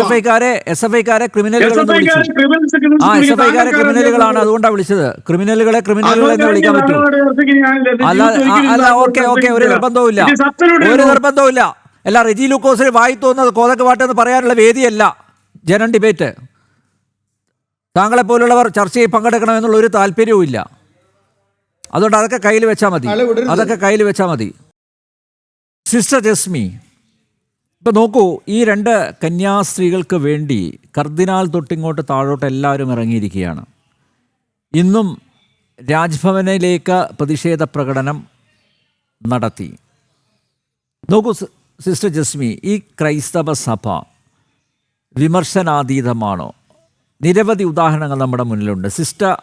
എഫ് ഐക്കാരെ ക്രിമിനലുകൾ എന്ന് വിളിച്ചു? ആ, എസ് എഫ് ഐക്കാരെ ക്രിമിനലുകളാണ്, അതുകൊണ്ടാണ് വിളിച്ചത്. ക്രിമിനലുകളെ എന്ന് വിളിക്കാൻ പറ്റൂ? അല്ല, ഓക്കെ, ഒരു നിർബന്ധവുമില്ല, ഒരു നിർബന്ധവുമില്ല. അല്ല, റെജി ലൂക്കോസിന് വായി തോന്നുന്നത് കോതക്ക് പാട്ടെന്ന് പറയാനുള്ള വേദിയല്ല ജനൻ ഡിബേറ്റ്. താങ്കളെ പോലുള്ളവർ ചർച്ചയിൽ പങ്കെടുക്കണമെന്നുള്ള ഒരു താല്പര്യവും ഇല്ല. അതുകൊണ്ട് അതൊക്കെ കയ്യിൽ വെച്ചാൽ മതി, സിസ്റ്റർ ജസ്മി. ഇപ്പം നോക്കൂ, ഈ രണ്ട് കന്യാസ്ത്രീകൾക്ക് വേണ്ടി കർദിനാൾ തൊട്ടിങ്ങോട്ട് താഴോട്ട് എല്ലാവരും ഇറങ്ങിയിരിക്കുകയാണ്. ഇന്നും രാജ്ഭവനിലേക്ക് പ്രതിഷേധ പ്രകടനം നടത്തി. നോക്കൂ സിസ്റ്റർ ജസ്മി, ഈ ക്രൈസ്തവ സഭ വിമർശനാതീതമാണോ? നിരവധി ഉദാഹരണങ്ങൾ നമ്മുടെ മുന്നിലുണ്ട്. സിസ്റ്റർ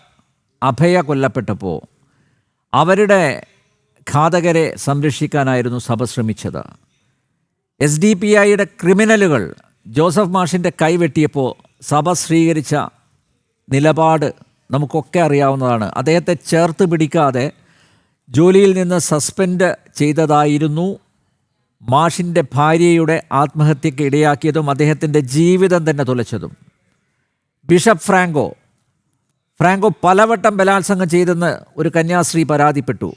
അഭയ കൊല്ലപ്പെട്ടപ്പോൾ അവരുടെ ഘാതകരെ സംരക്ഷിക്കാനായിരുന്നു സഭ ശ്രമിച്ചത്. SDPIയുടെ ക്രിമിനലുകൾ ജോസഫ് മാഷിൻ്റെ കൈവെട്ടിയപ്പോൾ സഭ സ്വീകരിച്ച നിലപാട് നമുക്കൊക്കെ അറിയാവുന്നതാണ്. അദ്ദേഹത്തെ ചേർത്ത് പിടിക്കാതെ ജോലിയിൽ നിന്ന് സസ്പെൻഡ് ചെയ്തതായിരുന്നു മാഷിൻ്റെ ഭാര്യയുടെ ആത്മഹത്യക്ക് ഇടയാക്കിയതും അദ്ദേഹത്തിൻ്റെ ജീവിതം തന്നെ തുലച്ചതും. ബിഷപ്പ് ഫ്രാങ്കോ പലവട്ടം ബലാത്സംഗം ചെയ്തെന്ന് ഒരു കന്യാസ്ത്രീ പരാതിപ്പെട്ടു.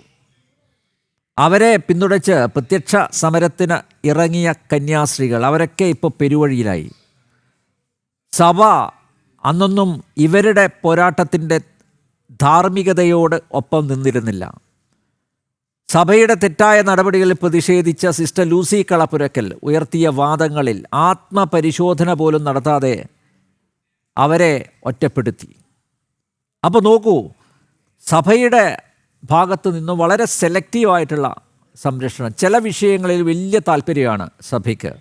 അവരെ പിന്തുണച്ച് പ്രത്യക്ഷ സമരത്തിന് ഇറങ്ങിയ കന്യാസ്ത്രീകൾ അവരൊക്കെ ഇപ്പോൾ പെരുവഴിയിലായി. സഭ അന്നൊന്നും ഇവരുടെ പോരാട്ടത്തിൻ്റെ ധാർമ്മികതയോട് ഒപ്പം നിന്നിരുന്നില്ല. സഭയുടെ തെറ്റായ നടപടികളിൽ പ്രതിഷേധിച്ച സിസ്റ്റർ ലൂസി കളപ്പുരക്കൽ ഉയർത്തിയ വാദങ്ങളിൽ ആത്മപരിശോധന പോലും നടത്താതെ അവരെ ഒറ്റപ്പെടുത്തി. അപ്പോൾ നോക്കൂ, സഭയുടെ ഭാഗത്ത് നിന്നും വളരെ സെലക്റ്റീവായിട്ടുള്ള സംരക്ഷണം. ചില വിഷയങ്ങളിൽ വലിയ താല്പര്യമാണ് സഭയ്ക്ക്,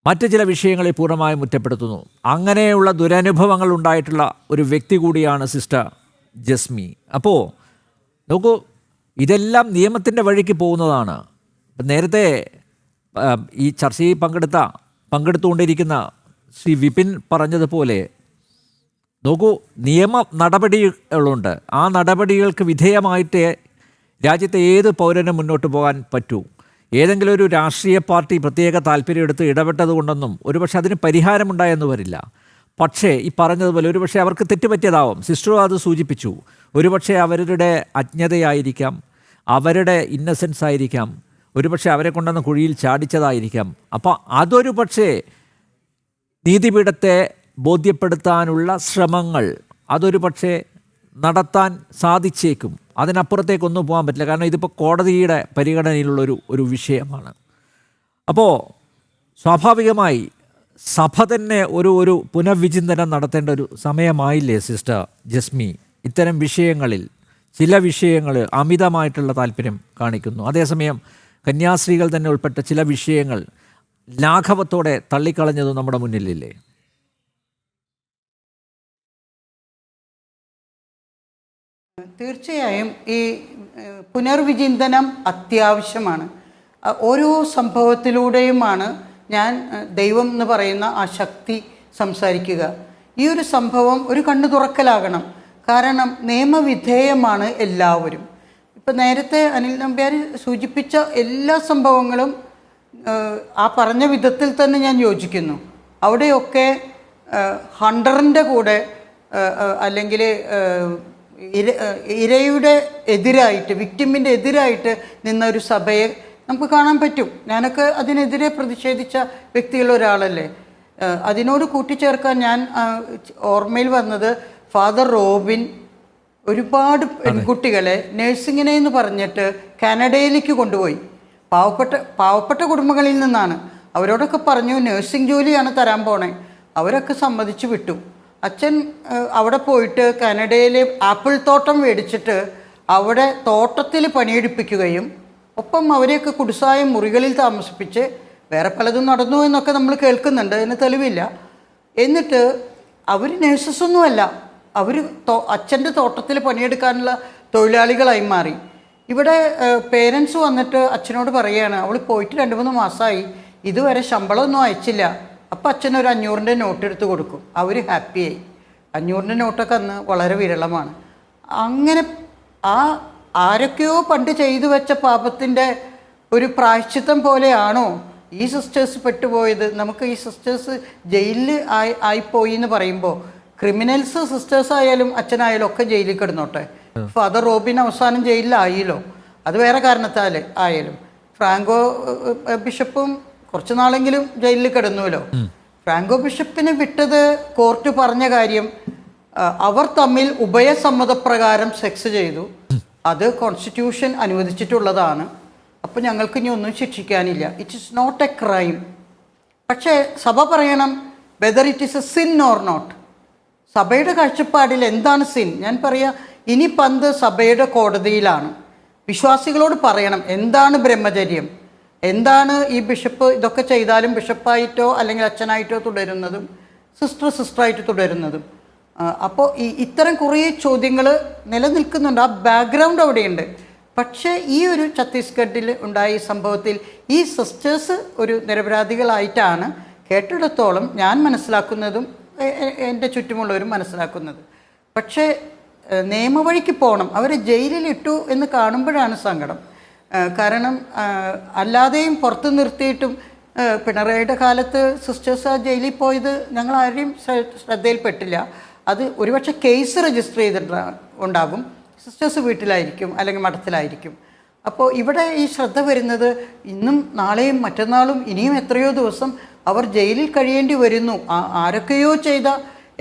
മറ്റ് ചില വിഷയങ്ങളിൽ പൂർണ്ണമായും കുറ്റപ്പെടുത്തുന്നു. അങ്ങനെയുള്ള ദുരനുഭവങ്ങൾ ഉണ്ടായിട്ടുള്ള ഒരു വ്യക്തി കൂടിയാണ് സിസ്റ്റർ ജസ്മി. അപ്പോൾ നോക്കൂ, ഇതെല്ലാം നിയമത്തിൻ്റെ വഴിക്ക് പോകുന്നതാണ്. നേരത്തെ ഈ ചർച്ചയിൽ പങ്കെടുത്തുകൊണ്ടിരിക്കുന്ന ശ്രീ വിപിൻ പറഞ്ഞതുപോലെ നോക്കൂ, നിയമ നടപടികളുണ്ട്. ആ നടപടികൾക്ക് വിധേയമായിട്ട് രാജ്യത്തെ ഏത് പൗരനും മുന്നോട്ട് പോകാൻ പറ്റൂ. ഏതെങ്കിലും ഒരു രാഷ്ട്രീയ പാർട്ടി പ്രത്യേക താല്പര്യം എടുത്ത് ഇടപെട്ടത് കൊണ്ടൊന്നും ഒരുപക്ഷെ അതിന് പരിഹാരമുണ്ടായെന്ന് വരില്ല. പക്ഷേ ഈ പറഞ്ഞതുപോലെ ഒരുപക്ഷെ അവർക്ക് തെറ്റുപറ്റിയതാവും. സിസ്റ്ററും അത് സൂചിപ്പിച്ചു. ഒരുപക്ഷെ അവരുടെ അജ്ഞതയായിരിക്കാം, അവരുടെ ഇന്നസെൻസ് ആയിരിക്കാം, ഒരുപക്ഷെ അവരെ കൊണ്ടുവന്ന് കുഴിയിൽ ചാടിച്ചതായിരിക്കാം. അപ്പോൾ അതൊരു പക്ഷേ നീതിപീഠത്തെ ബോധ്യപ്പെടുത്താനുള്ള ശ്രമങ്ങൾ അതൊരു പക്ഷേ നടത്താൻ സാധിച്ചേക്കും. അതിനപ്പുറത്തേക്കൊന്നും പോകാൻ പറ്റില്ല. കാരണം ഇതിപ്പോൾ കോടതിയുടെ പരിഗണനയിലുള്ളൊരു വിഷയമാണ്. അപ്പോൾ സ്വാഭാവികമായി സഭ തന്നെ ഒരു പുനർവിചിന്തനം നടത്തേണ്ട ഒരു സമയമായില്ലേ സിസ്റ്റർ ജസ്മി? ഇത്തരം വിഷയങ്ങളിൽ ചില വിഷയങ്ങൾ അമിതമായിട്ടുള്ള താല്പര്യം കാണിക്കുന്നു. അതേസമയം കന്യാസ്ത്രീകൾ തന്നെ ഉൾപ്പെട്ട ചില വിഷയങ്ങൾ ലാഘവത്തോടെ തള്ളിക്കളഞ്ഞതും നമ്മുടെ മുന്നിലില്ലേ? തീർച്ചയായും ഈ പുനർവിചിന്തനം അത്യാവശ്യമാണ്. ഓരോ സംഭവത്തിലൂടെയുമാണ് ഞാൻ ദൈവം എന്ന് പറയുന്ന ആ ശക്തി സംസാരിക്കുക. ഈ ഒരു സംഭവം ഒരു കണ്ണു തുറക്കലാകണം. കാരണം നിയമവിധേയമാണ് എല്ലാവരും. ഇപ്പം നേരത്തെ അനിൽ നമ്പ്യാർ സൂചിപ്പിച്ച എല്ലാ സംഭവങ്ങളും ആ പറഞ്ഞ വിധത്തിൽ തന്നെ ഞാൻ യോജിക്കുന്നു. അവിടെയൊക്കെ ഹണ്ടറിൻ്റെ കൂടെ അല്ലെങ്കിൽ ഇരയുടെ എതിരായിട്ട്, വിക്ടിമിൻ്റെ എതിരായിട്ട് നിന്ന ഒരു സഭയെ നമുക്ക് കാണാൻ പറ്റും. ഞാനൊക്കെ അതിനെതിരെ പ്രതിഷേധിച്ച വ്യക്തികളൊരാളല്ലേ. അതിനോട് കൂട്ടിച്ചേർക്കാൻ ഞാൻ ഓർമ്മയിൽ വന്നത് ഫാദർ റോബിൻ ഒരുപാട് പെൺകുട്ടികളെ നഴ്സിങ്ങിനെ എന്ന് പറഞ്ഞിട്ട് കാനഡയിലേക്ക് കൊണ്ടുപോയി. പാവപ്പെട്ട കുടുംബങ്ങളിൽ നിന്നാണ്. അവരോടൊക്കെ പറഞ്ഞു നഴ്സിംഗ് ജോലിയാണ് തരാൻ പോണേ. അവരൊക്കെ സമ്മതിച്ചു വിട്ടു. അച്ഛൻ അവിടെ പോയിട്ട് കാനഡയിൽ ആപ്പിൾ തോട്ടം മേടിച്ചിട്ട് അവിടെ തോട്ടത്തിൽ പണിയെടുപ്പിക്കുകയും ഒപ്പം അവരെയൊക്കെ കുടിസായ മുറികളിൽ താമസിപ്പിച്ച് വേറെ പലതും നടന്നു എന്നൊക്കെ നമ്മൾ കേൾക്കുന്നുണ്ട്. അതിന് തെളിവില്ല. എന്നിട്ട് അവർ നേഴ്സസൊന്നുമല്ല, അവർ അച്ഛൻ്റെ തോട്ടത്തിൽ പണിയെടുക്കാനുള്ള തൊഴിലാളികളായി മാറി. ഇവിടെ പേരൻസ് വന്നിട്ട് അച്ഛനോട് പറയുകയാണ്, അവൾ പോയിട്ട് 2-3 മാസമായി, ഇതുവരെ ശമ്പളമൊന്നും അയച്ചില്ല. അപ്പം അച്ഛനൊരു 500-ൻ്റെ നോട്ട് എടുത്ത് കൊടുക്കും. അവർ ഹാപ്പിയായി. 500-ൻ്റെ നോട്ടൊക്കെ അന്ന് വളരെ വിരളമാണ്. അങ്ങനെ ആരൊക്കെയോ പണ്ട് ചെയ്തു വെച്ച പാപത്തിൻ്റെ ഒരു പ്രായശ്ചിത്തം പോലെയാണോ ഈ സിസ്റ്റേഴ്സ് പെട്ടുപോയത്? നമുക്ക് ഈ സിസ്റ്റേഴ്സ് ജയിലിൽ ആയിപ്പോയി എന്ന് പറയുമ്പോൾ, ക്രിമിനൽസ് സിസ്റ്റേഴ്സ് ആയാലും അച്ഛനായാലും ഒക്കെ ജയിലിൽ കിടന്നോട്ടെ. ഫാദർ റോബിൻ അവസാനം ജയിലിലായല്ലോ, അത് വേറെ കാരണത്താൽ ആയാലും. ഫ്രാങ്കോ ബിഷപ്പും കുറച്ച് നാളെങ്കിലും ജയിലിൽ കിടന്നുവല്ലോ. ഫ്രാങ്കോ ബിഷപ്പിനെ വിട്ടത് കോർട്ട് പറഞ്ഞ കാര്യം, അവർ തമ്മിൽ ഉഭയസമ്മതപ്രകാരം സെക്സ് ചെയ്തു, അത് കോൺസ്റ്റിറ്റ്യൂഷൻ അനുവദിച്ചിട്ടുള്ളതാണ്, അപ്പോൾ ഞങ്ങൾക്ക് ഇനി ഒന്നും ശിക്ഷിക്കാനില്ല. It is not a crime. പക്ഷേ സഭ പറയണം whether it is a sin or not. സഭയുടെ കാഴ്ചപ്പാടിൽ എന്താണ് സിൻ? ഞാൻ പറയാം, ഇനി പന്ത് സഭയുടെ കോടതിയിലാണ്. വിശ്വാസികളോട് പറയണം എന്താണ് ബ്രഹ്മചര്യം, എന്താണ് ഈ ബിഷപ്പ് ഇതൊക്കെ ചെയ്താലും ബിഷപ്പായിട്ടോ അല്ലെങ്കിൽ അച്ഛനായിട്ടോ തുടരുന്നതും സിസ്റ്ററായിട്ട് തുടരുന്നതും. അപ്പോൾ ഇത്തരം കുറേ ചോദ്യങ്ങൾ നിലനിൽക്കുന്നുണ്ട്. ആ ബാക്ക്ഗ്രൗണ്ട് അവിടെയുണ്ട്. പക്ഷേ ഈ ഒരു ഛത്തീസ്ഗഡിൽ ഉണ്ടായ ഈ സംഭവത്തിൽ ഈ സിസ്റ്റേഴ്സ് ഒരു നിരപരാധികളായിട്ടാണ് കേട്ടിടത്തോളം ഞാൻ മനസ്സിലാക്കുന്നതും എൻ്റെ ചുറ്റുമുള്ളവരും മനസ്സിലാക്കുന്നത്. പക്ഷേ നിയമവഴിക്ക് പോകണം. അവരെ ജയിലിലിട്ടു എന്ന് കാണുമ്പോഴാണ് സങ്കടം. കാരണം അല്ലാതെയും പുറത്ത് നിർത്തിയിട്ടും പിണറായിയുടെ കാലത്ത് സിസ്റ്റേഴ്സ് ആ ജയിലിൽ പോയത് ഞങ്ങൾ ആരെയും ശ്രദ്ധയിൽപ്പെട്ടില്ല. അത് ഒരുപക്ഷെ കേസ് രജിസ്റ്റർ ചെയ്തിട്ട് ഉണ്ടാകും, സിസ്റ്റേഴ്സ് വീട്ടിലായിരിക്കും അല്ലെങ്കിൽ മഠത്തിലായിരിക്കും. അപ്പോൾ ഇവിടെ ഈ ശ്രദ്ധ വരുന്നത് ഇന്നും നാളെയും മറ്റന്നാളും ഇനിയും എത്രയോ ദിവസം അവർ ജയിലിൽ കഴിയേണ്ടി വരുന്നു. ആരൊക്കെയോ ചെയ്ത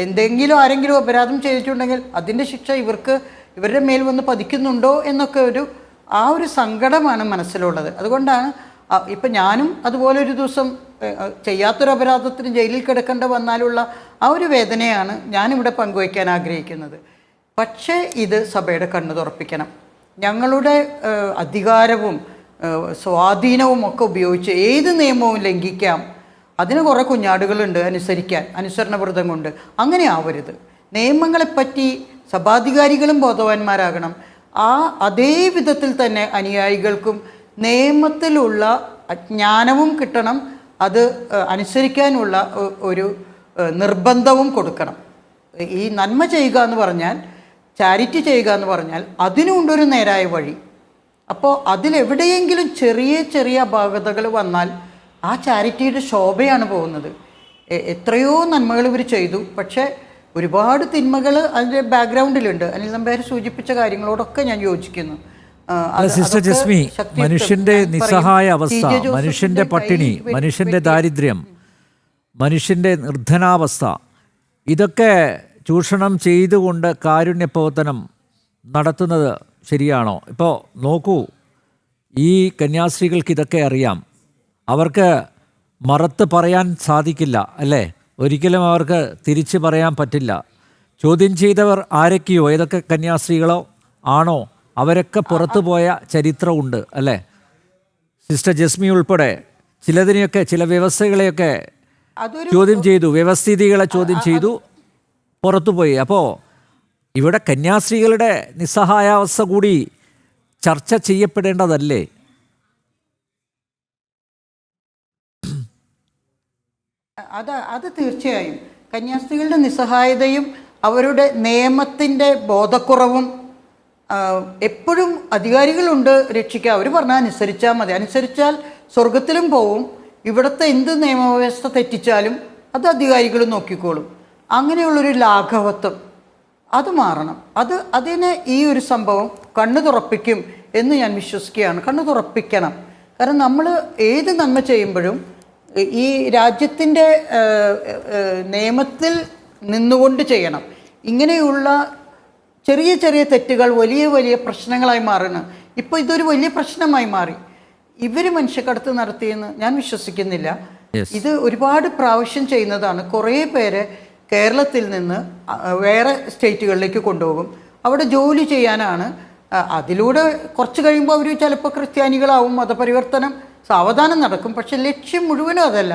എന്തെങ്കിലും ആരെങ്കിലും അപരാധം ചെയ്തിട്ടുണ്ടെങ്കിൽ അതിൻ്റെ ശിക്ഷ ഇവരുടെ മേൽ വന്ന് പതിക്കുന്നുണ്ടോ എന്നൊക്കെ ആ ഒരു സങ്കടമാണ് മനസ്സിലുള്ളത്. അതുകൊണ്ടാണ് ഇപ്പം ഞാനും അതുപോലെ ഒരു ദിവസം ചെയ്യാത്തൊരു അപരാധത്തിന് ജയിലിൽ കിടക്കേണ്ട വന്നാലുള്ള ആ ഒരു വേദനയാണ് ഞാനിവിടെ പങ്കുവയ്ക്കാൻ ആഗ്രഹിക്കുന്നത്. പക്ഷേ ഇത് സഭയുടെ കണ്ണ് തുറപ്പിക്കണം. ഞങ്ങളുടെ അധികാരവും സ്വാധീനവും ഒക്കെ ഉപയോഗിച്ച് ഏത് നിയമവും ലംഘിക്കാം. അതിന് കുറേ കുഞ്ഞാടുകളുണ്ട് അനുസരിക്കാൻ, അനുസരണവ്രതം കൊണ്ട്. അങ്ങനെ ആവരുത്. നിയമങ്ങളെപ്പറ്റി സഭാധികാരികളും ബോധവാന്മാരാകണം. അതേ വിധത്തിൽ തന്നെ അനുയായികൾക്കും നിയമത്തിലുള്ള ജ്ഞാനവും കിട്ടണം, അത് അനുസരിക്കാനുള്ള ഒരു നിർബന്ധവും കൊടുക്കണം. ഈ നന്മ ചെയ്യുക എന്ന് പറഞ്ഞാൽ, ചാരിറ്റി ചെയ്യുക എന്ന് പറഞ്ഞാൽ അതിനുണ്ടൊരു നേരായ വഴി. അപ്പോൾ അതിലെവിടെയെങ്കിലും ചെറിയ ചെറിയ അപാകതകൾ വന്നാൽ ആ ചാരിറ്റിയുടെ ശോഭയാണ് പോകുന്നത്. എത്രയോ നന്മകൾ ഇവർ ചെയ്തു, പക്ഷേ ഒരുപാട് തിന്മകൾ അതിൻ്റെ ബാക്ക്ഗ്രൗണ്ടിലുണ്ട്. അനിൽ നമ്പ്യാർ സൂചിപ്പിച്ച കാര്യങ്ങളോടൊക്കെ ഞാൻ യോജിക്കുന്നു. സിസ്റ്റർ ജസ്മി, മനുഷ്യന്റെ നിസ്സഹായ അവസ്ഥ, മനുഷ്യന്റെ പട്ടിണി, മനുഷ്യന്റെ ദാരിദ്ര്യം, മനുഷ്യന്റെ നിർധനാവസ്ഥ, ഇതൊക്കെ ചൂഷണം ചെയ്തുകൊണ്ട് കാരുണ്യ പ്രവർത്തനം നടത്തുന്നത് ശരിയാണോ? ഇപ്പോൾ നോക്കൂ, ഈ കന്യാസ്ത്രീകൾക്ക് ഇതൊക്കെ അറിയാം. അവർക്ക് മറത്ത് പറയാൻ സാധിക്കില്ല, അല്ലേ? ഒരിക്കലും അവർക്ക് തിരിച്ച് പറയാൻ പറ്റില്ല. ചോദ്യം ചെയ്തവർ ആരൊക്കെയോ, ഏതൊക്കെ കന്യാസ്ത്രീകളോ ആണോ, അവരൊക്കെ പുറത്തു പോയ ചരിത്രമുണ്ട്, അല്ലേ? സിസ്റ്റർ ജസ്മി ഉൾപ്പെടെ ചിലതിനെയൊക്കെ, ചില വ്യവസ്ഥകളെയൊക്കെ ചോദ്യം ചെയ്തു, വ്യവസ്ഥിതികളെ ചോദ്യം ചെയ്തു, പുറത്തുപോയി. അപ്പോൾ ഇവിടെ കന്യാസ്ത്രീകളുടെ നിസ്സഹായാവസ്ഥ കൂടി ചർച്ച ചെയ്യപ്പെടേണ്ടതല്ലേ? അത് തീർച്ചയായും കന്യാസ്ത്രീകളുടെ നിസ്സഹായതയും അവരുടെ നിയമത്തിൻ്റെ ബോധക്കുറവും. എപ്പോഴും അധികാരികളുണ്ട് രക്ഷിക്കുക, അവർ പറഞ്ഞാൽ അനുസരിച്ചാൽ മതി, അനുസരിച്ചാൽ സ്വർഗത്തിലും പോവും, ഇവിടുത്തെ എന്ത് നിയമവ്യവസ്ഥ തെറ്റിച്ചാലും അത് അധികാരികൾ നോക്കിക്കോളും. അങ്ങനെയുള്ളൊരു ലാഘവത്വം അത് മാറണം. അതിനെ ഈ ഒരു സംഭവം കണ്ണു തുറപ്പിക്കും എന്ന് ഞാൻ വിശ്വസിക്കുകയാണ്. കണ്ണു തുറപ്പിക്കണം. കാരണം നമ്മൾ ഏത് നന്മ ചെയ്യുമ്പോഴും ഈ രാജ്യത്തിൻ്റെ നിയമത്തിൽ നിന്നുകൊണ്ട് ചെയ്യണം. ഇങ്ങനെയുള്ള ചെറിയ ചെറിയ തെറ്റുകൾ വലിയ വലിയ പ്രശ്നങ്ങളായി മാറുന്നു. ഇപ്പോൾ ഇതൊരു വലിയ പ്രശ്നമായി മാറി. ഇവർ മനുഷ്യക്കടത്ത് നടത്തിയെന്ന് ഞാൻ വിശ്വസിക്കുന്നില്ല. ഇത് ഒരുപാട് പ്രാവശ്യം ചെയ്യുന്നതാണ്. കുറേ പേരെ കേരളത്തിൽ നിന്ന് വേറെ സ്റ്റേറ്റുകളിലേക്ക് കൊണ്ടുപോകും, അവിടെ ജോലി ചെയ്യാനാണ്. അതിലൂടെ കുറച്ച് കഴിയുമ്പോൾ അവർ ചിലപ്പോൾ ക്രിസ്ത്യാനികളാവും, മതപരിവർത്തനം സാവധാനം നടക്കും. പക്ഷെ ലക്ഷ്യം മുഴുവനും അതല്ല.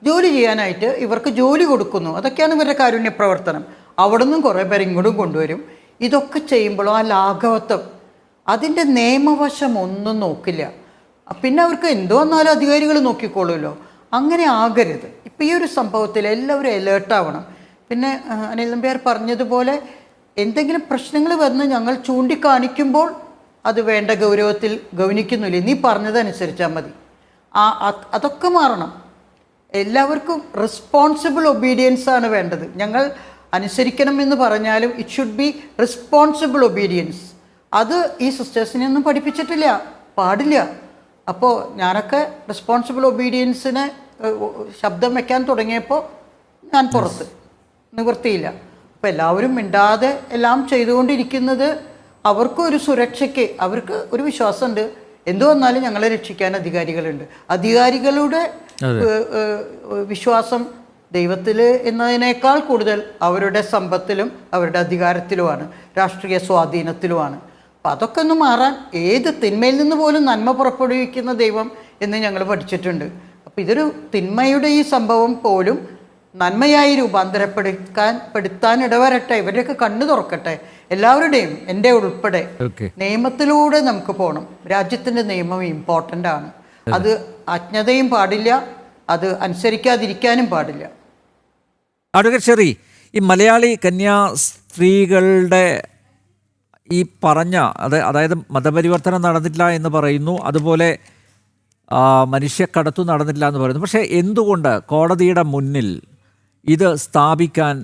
ജോലി ചെയ്യാനായിട്ട് ഇവർക്ക് ജോലി കൊടുക്കുന്നു. അതൊക്കെയാണ് ഇവരുടെ കാരുണ്യ പ്രവർത്തനം. അവിടെ നിന്നും കുറേ പേർ ഇങ്ങോട്ടും കൊണ്ടുവരും. ഇതൊക്കെ ചെയ്യുമ്പോഴും ആ ലാഘവത്വം, അതിൻ്റെ നിയമവശം ഒന്നും നോക്കില്ല. പിന്നെ അവർക്ക് എന്ത് വന്നാലും അധികാരികൾ നോക്കിക്കോളുമല്ലോ. അങ്ങനെ ആകരുത്. ഇപ്പം ഈ ഒരു സംഭവത്തിൽ എല്ലാവരും അലേർട്ടാവണം. പിന്നെ അനിൽ നമ്പ്യാർ പറഞ്ഞതുപോലെ എന്തെങ്കിലും പ്രശ്നങ്ങൾ വന്ന് ഞങ്ങൾ ചൂണ്ടിക്കാണിക്കുമ്പോൾ അത് വേണ്ട ഗൗരവത്തിൽ ഗൗനിക്കുന്നില്ല. നീ പറഞ്ഞതനുസരിച്ചാൽ മതി. അതൊക്കെ മാറണം. എല്ലാവർക്കും റെസ്പോൺസിബിൾ ഒബീഡിയൻസ് ആണ് വേണ്ടത്. ഞങ്ങൾ അനുസരിക്കണം എന്ന് പറഞ്ഞാലും it should be responsible obedience. അത് ഈ സിസ്റ്റേഴ്സിനെയൊന്നും പഠിപ്പിച്ചിട്ടില്ല, പാടില്ല. അപ്പോൾ ഞാനൊക്കെ റെസ്പോൺസിബിൾ ഒബീഡിയൻസിന് ശബ്ദം വയ്ക്കാൻ തുടങ്ങിയപ്പോൾ ഞാൻ പുറത്ത്, നിവൃത്തിയില്ല. അപ്പോൾ എല്ലാവരും മിണ്ടാതെ എല്ലാം ചെയ്തുകൊണ്ടിരിക്കുന്നത് അവർക്കും ഒരു സുരക്ഷയ്ക്ക്, അവർക്ക് ഒരു വിശ്വാസമുണ്ട്, എന്തു വന്നാലും ഞങ്ങളെ രക്ഷിക്കാൻ അധികാരികളുണ്ട്. അധികാരികളുടെ വിശ്വാസം ദൈവത്തിൽ എന്നതിനേക്കാൾ കൂടുതൽ അവരുടെ സമ്പത്തിലും അവരുടെ അധികാരത്തിലുമാണ്, രാഷ്ട്രീയ സ്വാധീനത്തിലുമാണ്. അപ്പം അതൊക്കെ ഒന്ന് മാറാൻ, ഏത് തിന്മയിൽ നിന്ന് പോലും നന്മ പുറപ്പെടുവിക്കുന്ന ദൈവം എന്ന് ഞങ്ങൾ പഠിച്ചിട്ടുണ്ട്. അപ്പം ഇതൊരു തിന്മയുടെ ഈ സംഭവം പോലും നന്മയായി രൂപാന്തരപ്പെടുത്താൻ ഇടവരട്ടെ. ഇവരുടെയൊക്കെ കണ്ണു തുറക്കട്ടെ എല്ലാവരുടെയും, എൻ്റെ ഉൾപ്പെടെ. നിയമത്തിലൂടെ നമുക്ക് പോകണം. രാജ്യത്തിൻ്റെ നിയമം ഇമ്പോർട്ടൻ്റ് ആണ്. അത് അജ്ഞതയും പാടില്ല, അത് അനുസരിക്കാതിരിക്കാനും പാടില്ല. അഡ്വക്കേറ്റ് ഷെറി, ഈ മലയാളി കന്യാസ്ത്രീകളുടെ ഈ പറഞ്ഞ അതായത് മതപരിവർത്തനം നടന്നില്ല എന്ന് പറയുന്നു, അതുപോലെ മനുഷ്യക്കടത്തു നടന്നില്ല എന്ന് പറയുന്നു. പക്ഷേ എന്തുകൊണ്ട് കോടതിയുടെ മുന്നിൽ ഇത് സ്ഥാപിക്കാൻ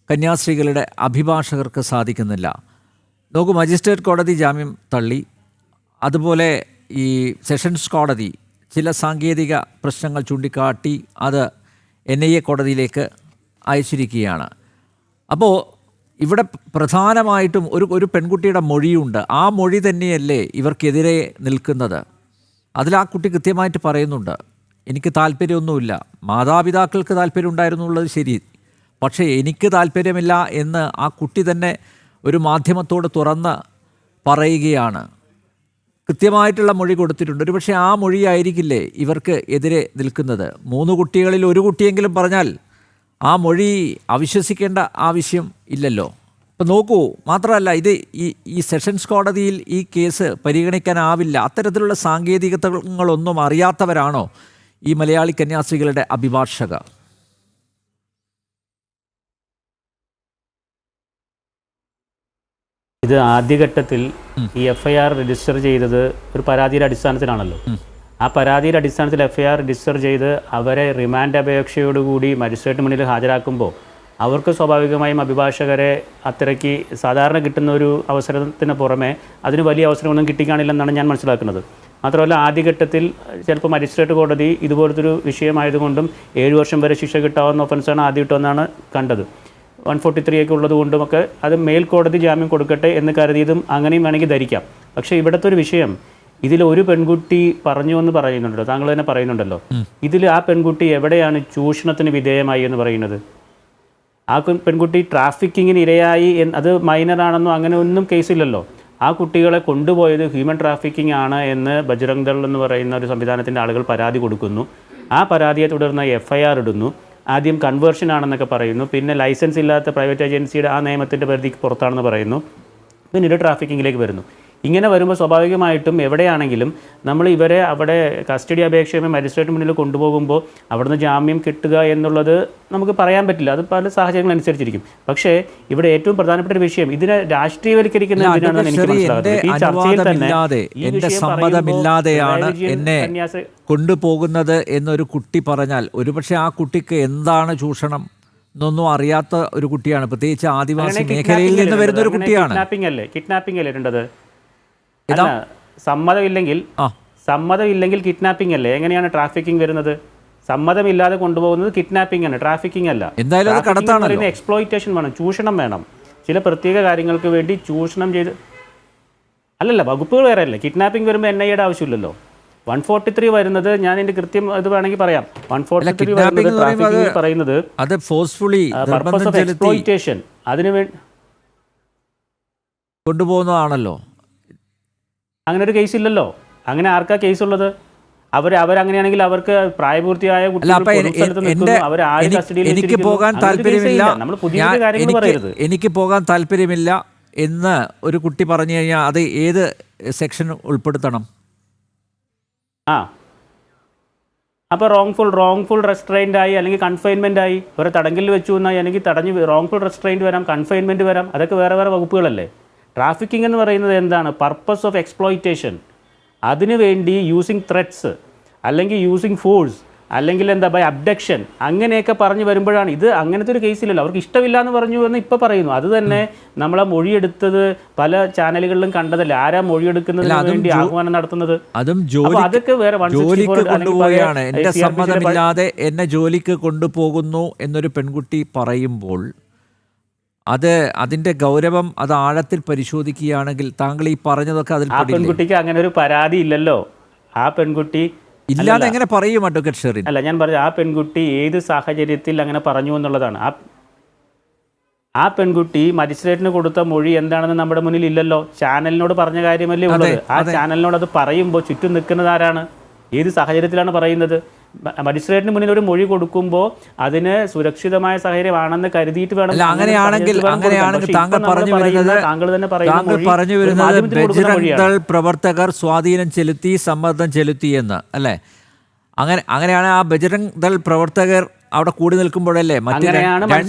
കന്യാസ്ത്രീകളുടെ അഭിഭാഷകർക്ക് സാധിക്കുന്നില്ല? നോക്കൂ, മജിസ്ട്രേറ്റ് കോടതി ജാമ്യം തള്ളി, അതുപോലെ ഈ സെഷൻസ് കോടതി ചില സാങ്കേതിക പ്രശ്നങ്ങൾ ചൂണ്ടിക്കാട്ടി അത് NIA കോടതിയിലേക്ക് അയച്ചിരിക്കുകയാണ്. അപ്പോൾ ഇവിടെ പ്രധാനമായിട്ടും ഒരു പെൺകുട്ടിയുടെ മൊഴിയുണ്ട്. ആ മൊഴി തന്നെയല്ലേ ഇവർക്കെതിരെ നിൽക്കുന്നത്? അതിൽ ആ കുട്ടി കൃത്യമായിട്ട് പറയുന്നുണ്ട്, എനിക്ക് താല്പര്യമൊന്നുമില്ല, മാതാപിതാക്കൾക്ക് താല്പര്യം ഉണ്ടായിരുന്നുള്ളത് ശരി, പക്ഷേ എനിക്ക് താല്പര്യമില്ല എന്ന് ആ കുട്ടി തന്നെ ഒരു മാധ്യമത്തോട് തുറന്ന് പറയുകയാണ്. കൃത്യമായിട്ടുള്ള മൊഴി കൊടുത്തിട്ടുണ്ട്. ഒരു പക്ഷേ ആ മൊഴിയായിരിക്കില്ലേ ഇവർക്ക് എതിരെ നിൽക്കുന്നത്? 3 കുട്ടികളിൽ ഒരു കുട്ടിയെങ്കിലും പറഞ്ഞാൽ ആ മൊഴി അവിശ്വസിക്കേണ്ട ആവശ്യം ഇല്ലല്ലോ. ഇപ്പം നോക്കൂ, മാത്രമല്ല ഇത് ഈ സെഷൻസ് കോടതിയിൽ ഈ കേസ് പരിഗണിക്കാനാവില്ല. അത്തരത്തിലുള്ള സാങ്കേതികതകളൊന്നും അറിയാത്തവരാണോ ഈ മലയാളി കന്യാസ്ത്രീകളുടെ അഭിഭാഷക? ഇത് ആദ്യഘട്ടത്തിൽ ഈ FIR രജിസ്റ്റർ ചെയ്തത് ഒരു പരാതിയുടെ അടിസ്ഥാനത്തിലാണല്ലോ. ആ പരാതിയുടെ അടിസ്ഥാനത്തിൽ FIR രജിസ്റ്റർ ചെയ്ത് അവരെ റിമാൻഡ് അപേക്ഷയോടുകൂടി മജിസ്ട്രേറ്റ് മുന്നിൽ ഹാജരാക്കുമ്പോൾ അവർക്ക് സ്വാഭാവികമായും അഭിഭാഷകരെ അത്രയ്ക്ക് സാധാരണ കിട്ടുന്ന ഒരു അവസരത്തിന് പുറമെ അതിന് വലിയ അവസരമൊന്നും കിട്ടിക്കാണില്ലെന്നാണ് ഞാൻ മനസ്സിലാക്കുന്നത്. മാത്രമല്ല, ആദ്യഘട്ടത്തിൽ ചിലപ്പോൾ മജിസ്ട്രേറ്റ് കോടതി ഇതുപോലത്തൊരു വിഷയമായതുകൊണ്ടും 7 വർഷം വരെ ശിക്ഷ കിട്ടാവുന്ന ഒഫൻസാണ് ആദ്യമായിട്ടെന്നാണ് കണ്ടത്. 143 ഒക്കെ ഉള്ളതുകൊണ്ടുമൊക്കെ അത് മേൽക്കോടതി ജാമ്യം കൊടുക്കട്ടെ എന്ന് കരുതിയതും അങ്ങനെയും വേണമെങ്കിൽ ധരിക്കാം. പക്ഷേ ഇവിടുത്തെ ഒരു വിഷയം, ഇതിൽ ഒരു പെൺകുട്ടി പറഞ്ഞു എന്ന് പറയുന്നുണ്ടല്ലോ, താങ്കൾ തന്നെ പറയുന്നുണ്ടല്ലോ, ഇതിൽ ആ പെൺകുട്ടി എവിടെയാണ് ചൂഷണത്തിന് വിധേയമായി എന്ന് പറയുന്നത്? ആ പെൺകുട്ടി ട്രാഫിക്കിങ്ങിന് ഇരയായി, അത് മൈനറാണെന്നോ അങ്ങനെ ഒന്നും കേസില്ലല്ലോ. ആ കുട്ടികളെ കൊണ്ടുപോയത് ഹ്യൂമൻ ട്രാഫിക്കിംഗ് ആണ് എന്ന് ബജ്റംഗ് ദൾ എന്ന് പറയുന്ന ഒരു സംവിധാനത്തിൻ്റെ ആളുകൾ പരാതി കൊടുക്കുന്നു. ആ പരാതിയെ തുടർന്ന് FIR ഇടുന്നു. ആദ്യം കൺവേർഷൻ ആണെന്നൊക്കെ പറയുന്നു, പിന്നെ ലൈസൻസ് ഇല്ലാത്ത പ്രൈവറ്റ് ഏജൻസിയുടെ ആ നിയമത്തിൻ്റെ പരിധിക്ക് പുറത്താണെന്ന് പറയുന്നു, പിന്നീട് ട്രാഫിക്കിങ്ങിലേക്ക് വരുന്നു. ഇങ്ങനെ വരുമ്പോൾ സ്വാഭാവികമായിട്ടും എവിടെയാണെങ്കിലും നമ്മൾ ഇവരെ അവിടെ കസ്റ്റഡി അപേക്ഷയുമായി മജിസ്ട്രേറ്റ് മുന്നിൽ കൊണ്ടുപോകുമ്പോൾ അവിടുന്ന് ജാമ്യം കിട്ടുക എന്നുള്ളത് നമുക്ക് പറയാൻ പറ്റില്ല. അത് പല സാഹചര്യങ്ങളനുസരിച്ചിരിക്കും. പക്ഷേ ഇവിടെ ഏറ്റവും പ്രധാനപ്പെട്ട ഒരു വിഷയം, ഇതിനെ രാഷ്ട്രീയവൽക്കരിക്കുന്ന എന്തിനാണെന്ന് എനിക്ക് മനസ്സിലാകുന്നത്. ഈ ചർച്ചയിൽ തന്നെ എന്റെ സമ്മതമില്ലാതെയാണ് എന്നെ കൊണ്ടുപോകുന്നത് എന്നൊരു കുട്ടി പറഞ്ഞാൽ ഒരുപക്ഷെ ആ കുട്ടിക്ക് എന്താണ് ചൂഷണം എന്നൊന്നും അറിയാത്ത ഒരു കുട്ടിയാണ്, പ്രത്യേകിച്ച് ആദിവാസി മേഖലയിൽ നിന്ന് വരുന്ന ഒരു കുട്ടിയാണ്. കിഡ്നാപ്പിംഗ് അല്ലേ ഇടേണ്ടത്? സമ്മതമില്ലെങ്കിൽ കിഡ്നാപ്പിംഗ് അല്ലേ? എങ്ങനെയാണ് ട്രാഫിക്കിംഗ് വരുന്നത്? സമ്മതമില്ലാതെ കൊണ്ടുപോകുന്നത് കിഡ്നാപ്പിംഗ് ആണ്, ട്രാഫിക്കിംഗ് അല്ല. എന്തായാലും എക്സ്പ്ലോയിറ്റേഷൻ വേണം, ചൂഷണം വേണം. ചില പ്രത്യേക കാര്യങ്ങൾക്ക് വേണ്ടി ചൂഷണം ചെയ്ത് അല്ലല്ല, വകുപ്പുകൾ വേറെ അല്ലേ. കിഡ്നാപ്പിംഗ് വരുമ്പോൾ NIAയുടെ ആവശ്യമില്ലല്ലോ. 143 വരുന്നത്, ഞാൻ എൻ്റെ കൃത്യം ഇത് വേണമെങ്കിൽ പറയാം. 143 വരുന്നത് പറയുന്നത് പർപ്പസ് ഓഫ് എക്സ്പ്ലോയിറ്റേഷൻ, അതിനു വേണ്ടി കൊണ്ടുപോകുന്നതാണല്ലോ. അങ്ങനെ ഒരു കേസ് ഇല്ലല്ലോ. അങ്ങനെ ആർക്കാ കേസുള്ളത്? അവരങ്ങനെയാണെങ്കിൽ അവർക്ക് പ്രായപൂർത്തിയായ എനിക്ക് പോകാൻ താല്പര്യമില്ല, നമ്മൾ പുതിയ കാര്യങ്ങൾ പറയരുത്. എനിക്ക് പോകാൻ താല്പര്യമില്ല എന്ന് ഒരു കുട്ടി പറഞ്ഞു കഴിഞ്ഞാൽ അത് ഏത് സെക്ഷൻ ഉൾപ്പെടുത്തണം? അപ്പോൾ റോങ്ഫുൾ റെസ്ട്രെയിൻ്റ് ആയി അല്ലെങ്കിൽ കൺഫൈൻമെൻ്റ് ആയി ഒരു തടങ്കിൽ വെച്ചു എന്നാൽ എനിക്ക് റോങ്ഫുൾ റെസ്ട്രെയിൻറ്റ് വരാം, കൺഫൈൻമെൻറ്റ് വരാം. അതൊക്കെ വേറെ വകുപ്പുകളല്ലേ. ട്രാഫിക്കിംഗ് എന്ന് പറയുന്നത് എന്താണ്? Purpose of exploitation. അതിനുവേണ്ടി യൂസിങ് ത്രെറ്റ്സ് അല്ലെങ്കിൽ യൂസിങ് ഫോഴ്സ് അല്ലെങ്കിൽ ബൈ അബ്ഡക്ഷൻ അങ്ങനെയൊക്കെ പറഞ്ഞു വരുമ്പോഴാണ് ഇത്. അങ്ങനത്തെ ഒരു കേസിലല്ലോ, അവർക്ക് ഇഷ്ടമില്ല എന്ന് പറഞ്ഞു എന്ന് ഇപ്പോൾ പറയുന്നു. അത് തന്നെ നമ്മളെ മൊഴിയെടുത്തത് പല ചാനലുകളിലും കണ്ടതല്ലേ. ആരാ മൊഴിയെടുക്കുന്നതിന് വേണ്ടി ആഹ്വാനം നടത്തുന്നത്? അതും അതൊക്കെ വേറെ ജോലിക്ക് കൊണ്ടുപോവുകയാണ്. എൻ്റെ സമ്മതമില്ലാതെ എന്നെ ജോലിക്ക് കൊണ്ടുപോകുന്നു എന്നൊരു പെൺകുട്ടി പറയുമ്പോൾ അതിന്റെ ഗൗരവം അത് ആഴത്തിൽ പരിശോധിക്കുകയാണെങ്കിൽ താങ്കൾ ഈ പറഞ്ഞതൊക്കെ അതിൽ പെൺകുട്ടിക്ക് അങ്ങനെ ഒരു പരാതി ഇല്ലല്ലോ. ആ പെൺകുട്ടി ഇല്ലാതെ എങ്ങനെ പറയും അഡ്വക്കേറ്റ് ഷെറിൻ? അല്ല, ഞാൻ പറഞ്ഞു ആ പെൺകുട്ടി ഏത് സാഹചര്യത്തിൽ അങ്ങനെ പറഞ്ഞു എന്നുള്ളതാണ്. ആ പെൺകുട്ടി മജിസ്ട്രേറ്റിന് കൊടുത്ത മൊഴി എന്താണെന്ന് നമ്മുടെ മുന്നിൽ ഇല്ലല്ലോ. ചാനലിനോട് പറഞ്ഞ കാര്യമല്ലേ ഉള്ളത്. ആ ചാനലിനോട് അത് പറയുമ്പോൾ ചുറ്റും നിൽക്കുന്നത് ആരാണ്? ഏത് സാഹചര്യത്തിലാണ് പറയുന്നത്? മജിസ്ട്രേറ്റിന് മുന്നിൽ ഒരു മൊഴി കൊടുക്കുമ്പോൾ അതിന് സുരക്ഷിതമായ സാഹചര്യമാണെന്ന് കരുതിയിട്ട് വേണം. അങ്ങനെയാണെങ്കിൽ താങ്കൾ പറഞ്ഞു വരുന്നത് ബജ്രംഗ് ദൾ പ്രവർത്തകർ സ്വാധീനം ചെലുത്തി, സമ്മർദ്ദം ചെലുത്തി എന്ന് അല്ലേ? അങ്ങനെയാണ് ആ ബജ്രംഗ് ദൾ പ്രവർത്തകർ അവിടെ കൂടി നിൽക്കുമ്പോഴല്ലേ മറ്റു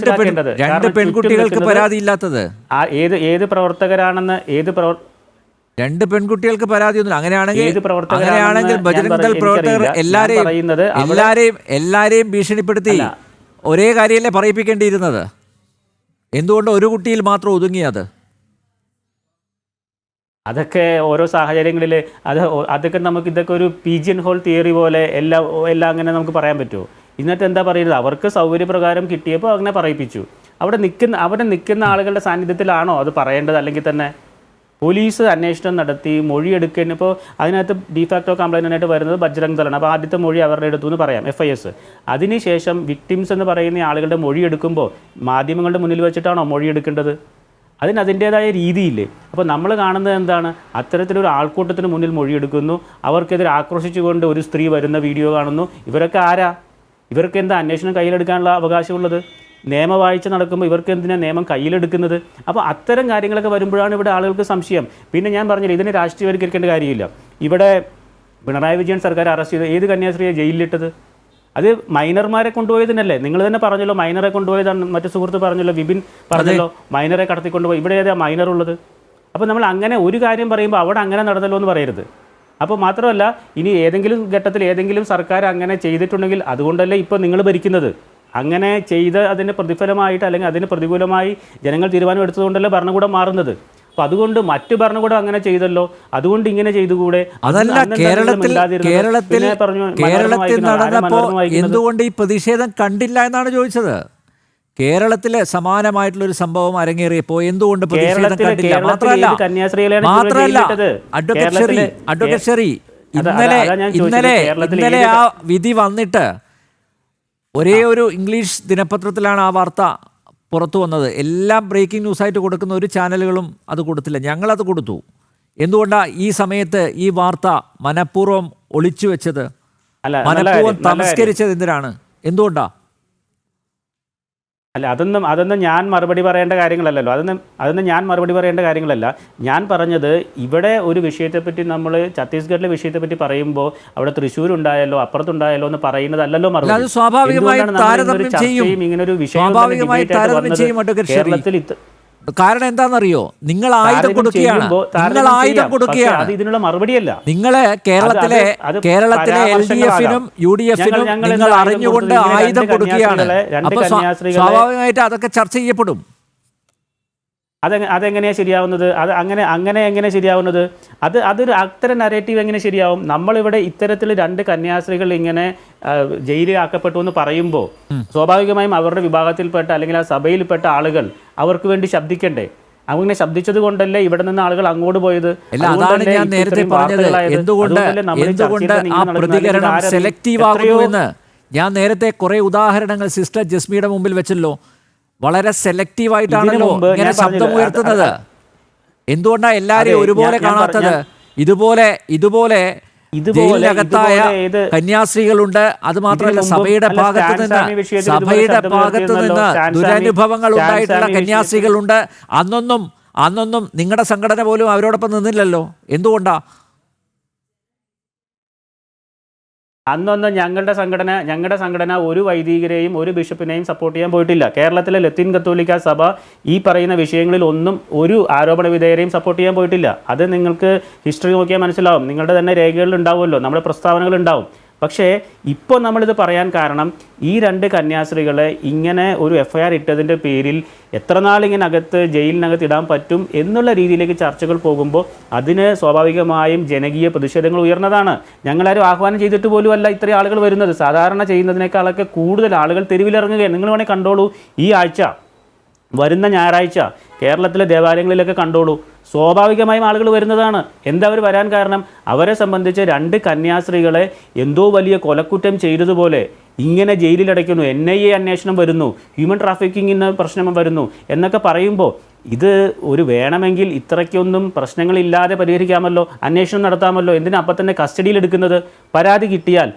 രണ്ട് പെൺകുട്ടികൾക്ക് പരാതി ഇല്ലാത്തത്? ഏത് പ്രവർത്തകരാണെന്ന് രണ്ട് പെൺകുട്ടികൾക്ക് പരാതിയൊന്നുമില്ല. അങ്ങനെയാണെങ്കിൽ ബജ്രംഗ് ദൾ പ്രവർത്തകർ എല്ലാരെയും ഭീഷണിപ്പെടുത്തി ഒരേ കാര്യമല്ലേ പറയിപ്പിക്കേണ്ടിയിരുന്നത്? എന്തുകൊണ്ട് ഒരു കുട്ടിയിൽ മാത്രം ഒതുങ്ങിയത്? അതൊക്കെ ഓരോ സാഹചര്യങ്ങളിൽ അതൊക്കെ ഇതൊക്കെ ഒരു പീജിയൻ ഹോൾ തിയറി പോലെ എല്ലാം അങ്ങനെ നമുക്ക് പറയാൻ പറ്റുമോ? ഇന്നത്തെ എന്താ പറയുന്നത്? അവർക്ക് സൗകര്യപ്രകാരം കിട്ടിയപ്പോൾ അങ്ങനെ പറയിപ്പിച്ചു. അവിടെ നിൽക്കുന്ന ആളുകളുടെ സാന്നിധ്യത്തിലാണോ അത് പറയേണ്ടത്? അല്ലെങ്കിൽ തന്നെ പോലീസ് അന്വേഷണം നടത്തി മൊഴിയെടുക്കാൻ ഇപ്പോൾ അതിനകത്ത് ഡിഫാക്ടോ കംപ്ലൈൻറ്റായിട്ട് വരുന്നത് ബജ്രംഗ് ദളാണ്. അപ്പോൾ ആദ്യത്തെ മൊഴി അവരുടെ എടുത്തു എന്ന് പറയാം, FIS. അതിനുശേഷം വിക്ടിംസ് എന്ന് പറയുന്ന ആളുകളുടെ മൊഴിയെടുക്കുമ്പോൾ മാധ്യമങ്ങളുടെ മുന്നിൽ വെച്ചിട്ടാണോ മൊഴിയെടുക്കേണ്ടത്? അതിൻ്റേതായ രീതിയില്ലേ? അപ്പോൾ നമ്മൾ കാണുന്നത് എന്താണ്? അത്തരത്തിലൊരു ആൾക്കൂട്ടത്തിന് മുന്നിൽ മൊഴിയെടുക്കുന്നു, അവർക്കെതിരെ ആക്രോശിച്ചുകൊണ്ട് ഒരു സ്ത്രീ വരുന്ന വീഡിയോ കാണുന്നു. ഇവരൊക്കെ ആരാ? ഇവർക്ക് എന്താ അന്വേഷണം കയ്യിലെടുക്കാനുള്ള അവകാശമുള്ളത്? നിയമവാഴ്ച നടക്കുമ്പോൾ ഇവർക്ക് എന്തിനാണ് നിയമം കയ്യിലെടുക്കുന്നത്? അപ്പോൾ അത്തരം കാര്യങ്ങളൊക്കെ വരുമ്പോഴാണ് ഇവിടെ ആളുകൾക്ക് സംശയം. പിന്നെ ഞാൻ പറഞ്ഞില്ല, ഇതിനെ രാഷ്ട്രീയവൽക്കരിക്കേണ്ട കാര്യമില്ല. ഇവിടെ പിണറായി വിജയൻ സർക്കാർ അറസ്റ്റ് ചെയ്ത് ഏത് കന്യാസ്ത്രീയെ ജയിലിലിട്ടത്? അത് മൈനർമാരെ കൊണ്ടുപോയതിനല്ലേ? നിങ്ങൾ തന്നെ പറഞ്ഞല്ലോ മൈനറെ കൊണ്ടുപോയതാണ്. മറ്റു സുഹൃത്ത് പറഞ്ഞല്ലോ, വിപിൻ പറഞ്ഞല്ലോ മൈനറെ കടത്തിക്കൊണ്ടുപോയി. ഇവിടെ ഏതാ മൈനർ ഉള്ളത്? അപ്പോൾ നമ്മൾ അങ്ങനെ ഒരു കാര്യം പറയുമ്പോൾ അവിടെ അങ്ങനെ നടന്നല്ലോ എന്ന് പറയരുത്. അപ്പോൾ മാത്രമല്ല, ഇനി ഏതെങ്കിലും ഘട്ടത്തിൽ ഏതെങ്കിലും സർക്കാർ അങ്ങനെ ചെയ്തിട്ടുണ്ടെങ്കിൽ അതുകൊണ്ടല്ലേ ഇപ്പോൾ നിങ്ങൾ ഭരിക്കുന്നത്. അങ്ങനെ ചെയ്ത് അതിന് പ്രതിഫലമായിട്ട് അല്ലെങ്കിൽ അതിന് പ്രതികൂലമായി ജനങ്ങൾ തീരുമാനം എടുത്തതുകൊണ്ടല്ലേ ഭരണകൂടം മാറുന്നത്. അപ്പോൾ അതുകൊണ്ട് മറ്റു ഭരണകൂടം അങ്ങനെ ചെയ്തല്ലോ, അതുകൊണ്ട് ഇങ്ങനെ ചെയ്തുകൂടെ? അതല്ല, കേരളത്തിൽ നടന്നപ്പോൾ എന്തുകൊണ്ട് ഈ പ്രതിഷേധം കണ്ടില്ല എന്നാണ് ചോദിച്ചത്. കേരളത്തിലെ സമാനമായിട്ടുള്ളൊരു സംഭവം അരങ്ങേറിയപ്പോൾ എന്തുകൊണ്ട് പ്രതിഷേധം കണ്ടില്ല? മാത്രമല്ല അഡ്വക്കേറ്റ് ഷെറി, ഇന്നലെ ആ വിധി വന്നിട്ട് ഒരേ ഒരു ഇംഗ്ലീഷ് ദിനപത്രത്തിലാണ് ആ വാർത്ത പുറത്തു വന്നത്. എല്ലാം ബ്രേക്കിംഗ് ന്യൂസായിട്ട് കൊടുക്കുന്ന ഒരു ചാനലുകളും അത് കൊടുത്തില്ല. ഞങ്ങളത് കൊടുത്തു. എന്തുകൊണ്ടാണ് ഈ സമയത്ത് ഈ വാർത്ത മനഃപൂർവ്വം ഒളിച്ചു വെച്ചത്? മനഃപൂർവ്വം തമസ്കരിച്ചത് എന്തിനാണ്? എന്തുകൊണ്ടാണ്? അല്ല, അതൊന്നും ഞാൻ മറുപടി പറയേണ്ട കാര്യങ്ങളല്ലല്ലോ. അതൊന്നും ഞാൻ മറുപടി പറയേണ്ട കാര്യങ്ങളല്ല. ഞാൻ പറഞ്ഞത് ഇവിടെ ഒരു വിഷയത്തെപ്പറ്റി നമ്മൾ ഛത്തീസ്ഗഡിലെ വിഷയത്തെപ്പറ്റി പറയുമ്പോൾ അവിടെ തൃശ്ശൂർ ഉണ്ടായല്ലോ അപ്പുറത്തുണ്ടായല്ലോ എന്ന് പറയുന്നതല്ലല്ലോ മറുപടി. ഇങ്ങനൊരു വിഷയം കേരളത്തിൽ കാരണം എന്താണെന്നറിയോ? നിങ്ങൾ ആയുധം കൊടുക്കുകയാണ്. അത് ഇതിനുള്ള മറുപടിയല്ല. നിങ്ങളെ കേരളത്തിലെ LDF-നും UDF-നും നിങ്ങൾ അറിഞ്ഞുകൊണ്ട് ആയുധം കൊടുക്കുകയാണ്. അപ്പൊ സ്വാഭാവികമായിട്ട് അതൊക്കെ ചർച്ച ചെയ്യപ്പെടും. അതെങ്ങനെയാണ് ശരിയാവുന്നത്? അങ്ങനെ എങ്ങനെ ശരിയാവുന്നത്? അതൊരു അത്തരം നരേറ്റീവ് എങ്ങനെ ശരിയാവും? നമ്മളിവിടെ ഇത്തരത്തിൽ 2 കന്യാസ്ത്രീകൾ ഇങ്ങനെ ജയിലിലാക്കപ്പെട്ടു എന്ന് പറയുമ്പോൾ സ്വാഭാവികമായും അവരുടെ വിഭാഗത്തിൽപ്പെട്ട അല്ലെങ്കിൽ ആ സഭയിൽപ്പെട്ട ആളുകൾ അവർക്ക് വേണ്ടി ശബ്ദിക്കണ്ടേ? അങ്ങനെ ശബ്ദിച്ചത് കൊണ്ടല്ലേ ഇവിടെ നിന്ന് ആളുകൾ അങ്ങോട്ട് പോയത്. അതാണ് ഞാൻ നേരത്തെ പറഞ്ഞത്. എന്തുകൊണ്ട് ആ പ്രതികരണം സെലക്റ്റീവ് ആകുന്നുവെന്ന് ഞാൻ നേരത്തെ കുറെ ഉദാഹരണങ്ങൾ സിസ്റ്റർ ജസ്മിയുടെ മുമ്പിൽ വെച്ചല്ലോ. വളരെ സെലക്റ്റീവായിട്ടാണല്ലോ ഇങ്ങനെ ശബ്ദമുയർത്തുന്നത്. എന്തുകൊണ്ടാണ് എല്ലാവരെയും ഒരുപോലെ കാണാത്തത്? ഇതുപോലെ ജയിലിനകത്തായ കന്യാസ്ത്രീകളുണ്ട്. അത് മാത്രമല്ല, സഭയുടെ ഭാഗത്ത് നിന്ന് ദുരനുഭവങ്ങൾ ഉണ്ടായിട്ടുള്ള കന്യാസ്ത്രീകളുണ്ട്. അന്നൊന്നും നിങ്ങളുടെ സംഘടന പോലും അവരോടൊപ്പം നിന്നില്ലല്ലോ. എന്തുകൊണ്ടാ? അന്നൊന്നും ഞങ്ങളുടെ സംഘടന ഒരു വൈദികരെയും ഒരു ബിഷപ്പിനെയും സപ്പോർട്ട് ചെയ്യാൻ പോയിട്ടില്ല. കേരളത്തിലെ ലത്തീൻ കത്തോലിക്ക സഭ ഈ പറയുന്ന വിഷയങ്ങളിൽ ഒന്നും ഒരു ആരോപണ വിധേയരെയും സപ്പോർട്ട് ചെയ്യാൻ പോയിട്ടില്ല. അത് നിങ്ങൾക്ക് ഹിസ്റ്ററി നോക്കിയാൽ മനസ്സിലാവും. നിങ്ങളുടെ തന്നെ രേഖകളിൽ ഉണ്ടാവുമല്ലോ, നമ്മുടെ പ്രസ്താവനകൾ ഉണ്ടാവും. പക്ഷേ ഇപ്പോൾ നമ്മളിത് പറയാൻ കാരണം ഈ 2 കന്യാസ്ത്രീകളെ ഇങ്ങനെ ഒരു FIR ഇട്ടതിൻ്റെ പേരിൽ എത്ര നാളിങ്ങനെ ജയിലിനകത്ത് ഇടാൻ പറ്റും എന്നുള്ള രീതിയിലേക്ക് ചർച്ചകൾ പോകുമ്പോൾ അതിന് സ്വാഭാവികമായും ജനകീയ പ്രതിഷേധങ്ങൾ ഉയർന്നതാണ്. ഞങ്ങളാരും ആഹ്വാനം ചെയ്തിട്ട് പോലുമല്ല ഇത്രയും ആളുകൾ വരുന്നത്. സാധാരണ ചെയ്യുന്നതിനേക്കാളൊക്കെ കൂടുതൽ ആളുകൾ തെരുവിലിറങ്ങുകയാണ്. നിങ്ങൾ വേണമെങ്കിൽ കണ്ടോളൂ, ഈ ആഴ്ച വരുന്ന ഞായറാഴ്ച കേരളത്തിലെ ദേവാലയങ്ങളിലൊക്കെ കണ്ടോളൂ, സ്വാഭാവികമായും ആളുകൾ വരുന്നതാണ്. എന്താ അവർ വരാൻ കാരണം? അവരെ സംബന്ധിച്ച് 2 കന്യാസ്ത്രീകളെ എന്തോ വലിയ കൊലക്കുറ്റം ചെയ്തതുപോലെ ഇങ്ങനെ ജയിലിലടയ്ക്കുന്നു, NIA അന്വേഷണം വരുന്നു, ഹ്യൂമൻ ട്രാഫിക്കിങ്ങിന് പ്രശ്നം വരുന്നു എന്നൊക്കെ പറയുമ്പോൾ ഇത് ഒരു വേണമെങ്കിൽ ഇത്രയ്ക്കൊന്നും പ്രശ്നങ്ങളില്ലാതെ പരിഹരിക്കാമല്ലോ, അന്വേഷണം നടത്താമല്ലോ. എന്തിനാ അപ്പം തന്നെ കസ്റ്റഡിയിൽ എടുക്കുന്നത്? പരാതി കിട്ടിയാൽ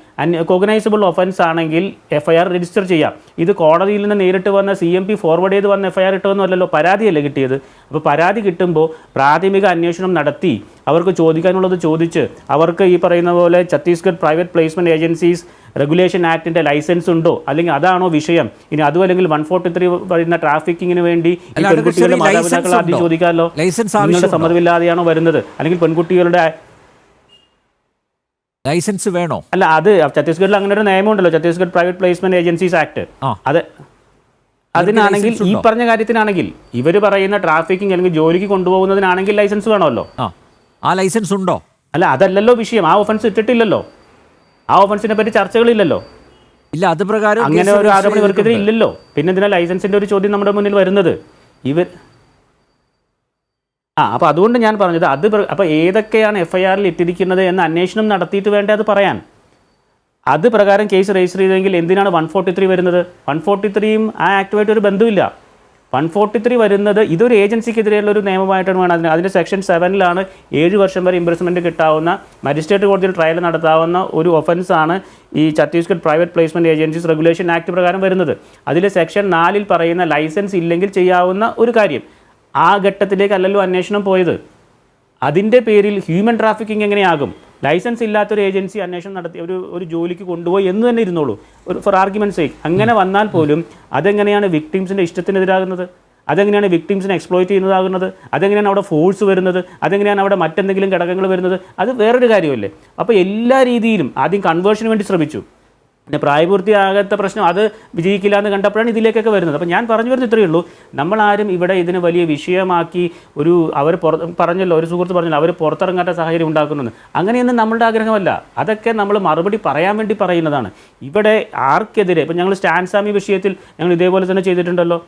കോഗ്നൈസബിൾ ഒഫൻസ് ആണെങ്കിൽ FIR രജിസ്റ്റർ ചെയ്യാം. ഇത് കോടതിയിൽ നിന്ന് നേരിട്ട് വന്ന CMP ഫോർവേഡ് ചെയ്ത് വന്ന FIR ഇട്ടതൊന്നുമല്ലല്ലോ, പരാതിയല്ലേ കിട്ടിയത്. അപ്പോൾ പരാതി കിട്ടുമ്പോൾ പ്രാഥമിക അന്വേഷണം നടത്തി അവർക്ക് ചോദിക്കാനുള്ളത് ചോദിച്ച് അവർക്ക് ഈ പറയുന്ന പോലെ Chhattisgarh private placement agencies regulation ആക്ടിൻ്റെ ലൈസൻസ് ഉണ്ടോ, അല്ലെങ്കിൽ അതാണോ വിഷയം? ഇനി അതും അല്ലെങ്കിൽ 143 പറയുന്ന ട്രാഫിക്കിങ്ങിന് വേണ്ടി ഈ പെൺകുട്ടികളുടെ മാതാപിതാക്കൾ ആദ്യം ചോദിക്കാമല്ലോ, നിങ്ങളുടെ സമ്മതമില്ലാതെയാണോ വരുന്നത്, അല്ലെങ്കിൽ പെൺകുട്ടികളുടെ ലൈസൻസ് വേണോ? അല്ല, അത് ഛത്തീസ്ഗഡിൽ അങ്ങനെ ഒരു നിയമമുണ്ടല്ലോ, Chhattisgarh private placement agencies act. അതിനാണെങ്കിൽ ഈ പറഞ്ഞ കാര്യത്തിനാണെങ്കിൽ ഇവർ പറയുന്ന ട്രാഫിക്കിംഗ് അല്ലെങ്കിൽ ജോലിക്ക് കൊണ്ടുപോകുന്നതിനാണെങ്കിൽ ലൈസൻസ് വേണമല്ലോ. ആ ലൈസൻസ് ഉണ്ടോ? അല്ല, അതല്ലല്ലോ വിഷയം. ആ ഒഫൻസ് ഇട്ടിട്ടില്ലല്ലോ, ആ ഒഫൻസിനെ പറ്റി ചർച്ചകളില്ലല്ലോ. ഇല്ല, അത് പ്രകാരം അങ്ങനെ ഒരു ആരോപണം ഇവർക്കെതിരെ ഇല്ലല്ലോ. പിന്നെ എന്തിനാ ലൈസൻസിന്റെ ഒരു ചോദ്യം നമ്മുടെ മുന്നിൽ വരുന്നത്? അപ്പോൾ അതുകൊണ്ട് ഞാൻ പറഞ്ഞത് അപ്പോൾ ഏതൊക്കെയാണ് FIRൽ ഇട്ടിരിക്കുന്നത് എന്ന് അന്വേഷണം നടത്തിയിട്ട് വേണ്ടേ അത് പറയാൻ. അത് പ്രകാരം കേസ് രജിസ്റ്റർ ചെയ്തെങ്കിൽ എന്തിനാണ് 143 വരുന്നത്? 143യും ആ ആക്ടുമായിട്ട് ഒരു ബന്ധമില്ല. 143 വരുന്നത് ഇതൊരു ഏജൻസിക്കെതിരെയുള്ള ഒരു നിയമമായിട്ടാണ് വേണം. അതിൻ്റെ സെക്ഷൻ 7ലാണ് 7 വർഷം വരെ ഇംപ്രിസൺമെൻറ്റ് കിട്ടാവുന്ന, മജിസ്ട്രേറ്റ് കോടതിയിൽ ട്രയൽ നടത്താവുന്ന ഒരു ഒഫൻസാണ് ഈ Chhattisgarh private placement agencies regulation act പ്രകാരം വരുന്നത്. അതിൽ സെക്ഷൻ 4ൽ പറയുന്ന ലൈസൻസ് ഇല്ലെങ്കിൽ ചെയ്യാവുന്ന ഒരു കാര്യം. ആ ഘട്ടത്തിലേക്കല്ലല്ലോ അന്വേഷണം പോയത്. അതിൻ്റെ പേരിൽ ഹ്യൂമൻ ട്രാഫിക്കിംഗ് എങ്ങനെയാകും? ലൈസൻസ് ഇല്ലാത്തൊരു ഏജൻസി അന്വേഷണം നടത്തി ഒരു ജോലിക്ക് കൊണ്ടുപോയി എന്ന് തന്നെ ഇരുന്നോളൂ, ഫോർ ആർഗ്യുമെൻറ്റ് സേക്ക്. അങ്ങനെ വന്നാൽ പോലും അതെങ്ങനെയാണ് വിക്ടിംസിൻ്റെ ഇഷ്ടത്തിനെതിരാകുന്നത്? അതെങ്ങനെയാണ് വിക്ടിംസിനെ എക്സ്പ്ലോയിറ്റ് ചെയ്യുന്നതാകുന്നത്? അതെങ്ങനെയാണ് അവിടെ ഫോഴ്സ് വരുന്നത്? അതെങ്ങനെയാണ് അവിടെ മറ്റെന്തെങ്കിലും ഘടകങ്ങൾ വരുന്നത്? അത് വേറൊരു കാര്യമല്ലേ. അപ്പോൾ എല്ലാ രീതിയിലും ആദ്യം കൺവേർഷന് വേണ്ടി ശ്രമിച്ചു, പിന്നെ പ്രായപൂർത്തിയാകാത്ത പ്രശ്നം അത് വിജയിക്കില്ല എന്ന് കണ്ടപ്പോഴാണ് ഇതിലേക്കൊക്കെ വരുന്നത്. അപ്പോൾ ഞാൻ പറഞ്ഞു വരുന്നത് ഇത്രയേ ഉള്ളൂ, നമ്മളാരും ഇവിടെ ഇതിന് വലിയ വിഷയമാക്കി അവർ പറഞ്ഞല്ലോ, ഒരു സുഹൃത്ത് പറഞ്ഞല്ലോ, അവർ പുറത്തിറങ്ങാത്ത സാഹചര്യം ഉണ്ടാക്കുന്നെന്ന്. അങ്ങനെയൊന്നും നമ്മളുടെ ആഗ്രഹമല്ല. അതൊക്കെ നമ്മൾ മറുപടി പറയാൻ വേണ്ടി പറയുന്നതാണ്. ഇവിടെ ആർക്കെതിരെ ഇപ്പം ഞങ്ങൾ സ്റ്റാൻസാമി വിഷയത്തിൽ ഞങ്ങൾ ഇതേപോലെ തന്നെ ചെയ്തിട്ടുണ്ടല്ലോ.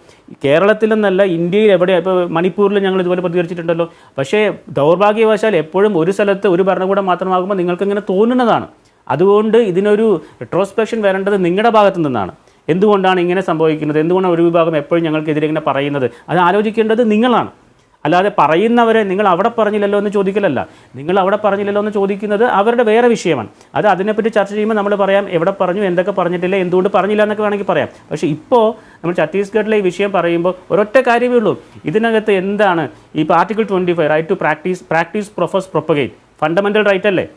കേരളത്തിൽ നിന്നല്ല, ഇന്ത്യയിൽ എവിടെ, ഇപ്പോൾ മണിപ്പൂരിൽ ഞങ്ങൾ ഇതുപോലെ പ്രതികരിച്ചിട്ടുണ്ടല്ലോ. പക്ഷേ ദൗർഭാഗ്യവശാൽ എപ്പോഴും ഒരു സ്ഥലത്ത് ഒരു ഭരണകൂടം മാത്രമാകുമ്പോൾ നിങ്ങൾക്കിങ്ങനെ തോന്നുന്നതാണ്. അതുകൊണ്ട് ഇതിനൊരു റിട്രോസ്പെക്ഷൻ വരേണ്ടത് നിങ്ങളുടെ ഭാഗത്തു നിന്നാണ്. എന്തുകൊണ്ടാണ് ഇങ്ങനെ സംഭവിക്കുന്നത്? എന്തുകൊണ്ടാണ് ഒരു വിഭാഗം എപ്പോഴും ഞങ്ങൾക്കെതിരെ ഇങ്ങനെ പറയുന്നത്? അത് ആലോചിക്കേണ്ടത് നിങ്ങളാണ്. അല്ലാതെ പറയുന്നവരെ നിങ്ങൾ അവിടെ പറഞ്ഞില്ലല്ലോ എന്ന് ചോദിക്കലല്ല. നിങ്ങൾ അവിടെ പറഞ്ഞില്ലല്ലോ എന്ന് ചോദിക്കുന്നത് അവരുടെ വേറെ വിഷയമാണ്. അത് അതിനെപ്പറ്റി ചർച്ച ചെയ്യുമ്പോൾ നമ്മൾ പറയാം എവിടെ പറഞ്ഞു, എന്തൊക്കെ പറഞ്ഞിട്ടില്ല, എന്തുകൊണ്ട് പറഞ്ഞില്ല എന്നൊക്കെ വേണമെങ്കിൽ പറയാം. പക്ഷേ ഇപ്പോൾ നമ്മൾ ഛത്തീസ്ഗഡിലെ ഈ വിഷയം പറയുമ്പോൾ ഒരൊറ്റ കാര്യമേ ഉള്ളൂ. ഇതിനകത്ത് എന്താണ് ഈ article 25 right to practise profess propagate, fundamental right അല്ലേ?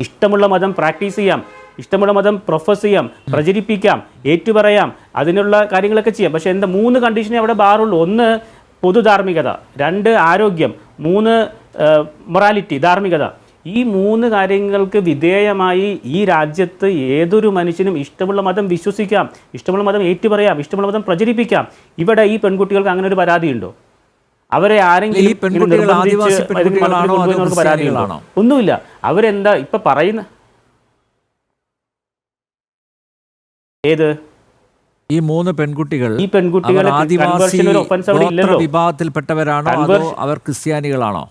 ഇഷ്ടമുള്ള മതം പ്രാക്ടീസ് ചെയ്യാം, ഇഷ്ടമുള്ള മതം പ്രൊഫസ് ചെയ്യാം, പ്രചരിപ്പിക്കാം, ഏറ്റുപറയാം, അതിനുള്ള കാര്യങ്ങളൊക്കെ ചെയ്യാം. പക്ഷേ എന്താ 3 കണ്ടീഷനേ അവിടെ ബാറുള്ളൂ. 1 പൊതുധാർമ്മികത, 2 ആരോഗ്യം, 3 മൊറാലിറ്റി, ധാർമ്മികത. ഈ 3 കാര്യങ്ങൾക്ക് വിധേയമായി ഈ രാജ്യത്ത് ഏതൊരു മനുഷ്യനും ഇഷ്ടമുള്ള മതം വിശ്വസിക്കാം, ഇഷ്ടമുള്ള മതം ഏറ്റുപറയാം, ഇഷ്ടമുള്ള മതം പ്രചരിപ്പിക്കാം. ഇവിടെ ഈ പെൺകുട്ടികൾക്ക് അങ്ങനെ ഒരു പരാതിയുണ്ടോ? അവരെ ആരെങ്കിലും പരാതികളാണോ? ഒന്നുമില്ല. അവരെന്താ ഇപ്പൊ പറയുന്ന ഏത് ഈ 3 പെൺകുട്ടികൾ ഈ പെൺകുട്ടികളെ ആദിവാസി വിഭാഗത്തിൽപ്പെട്ടവരാണോ അതോ അവർ ക്രിസ്ത്യാനികളാണോ?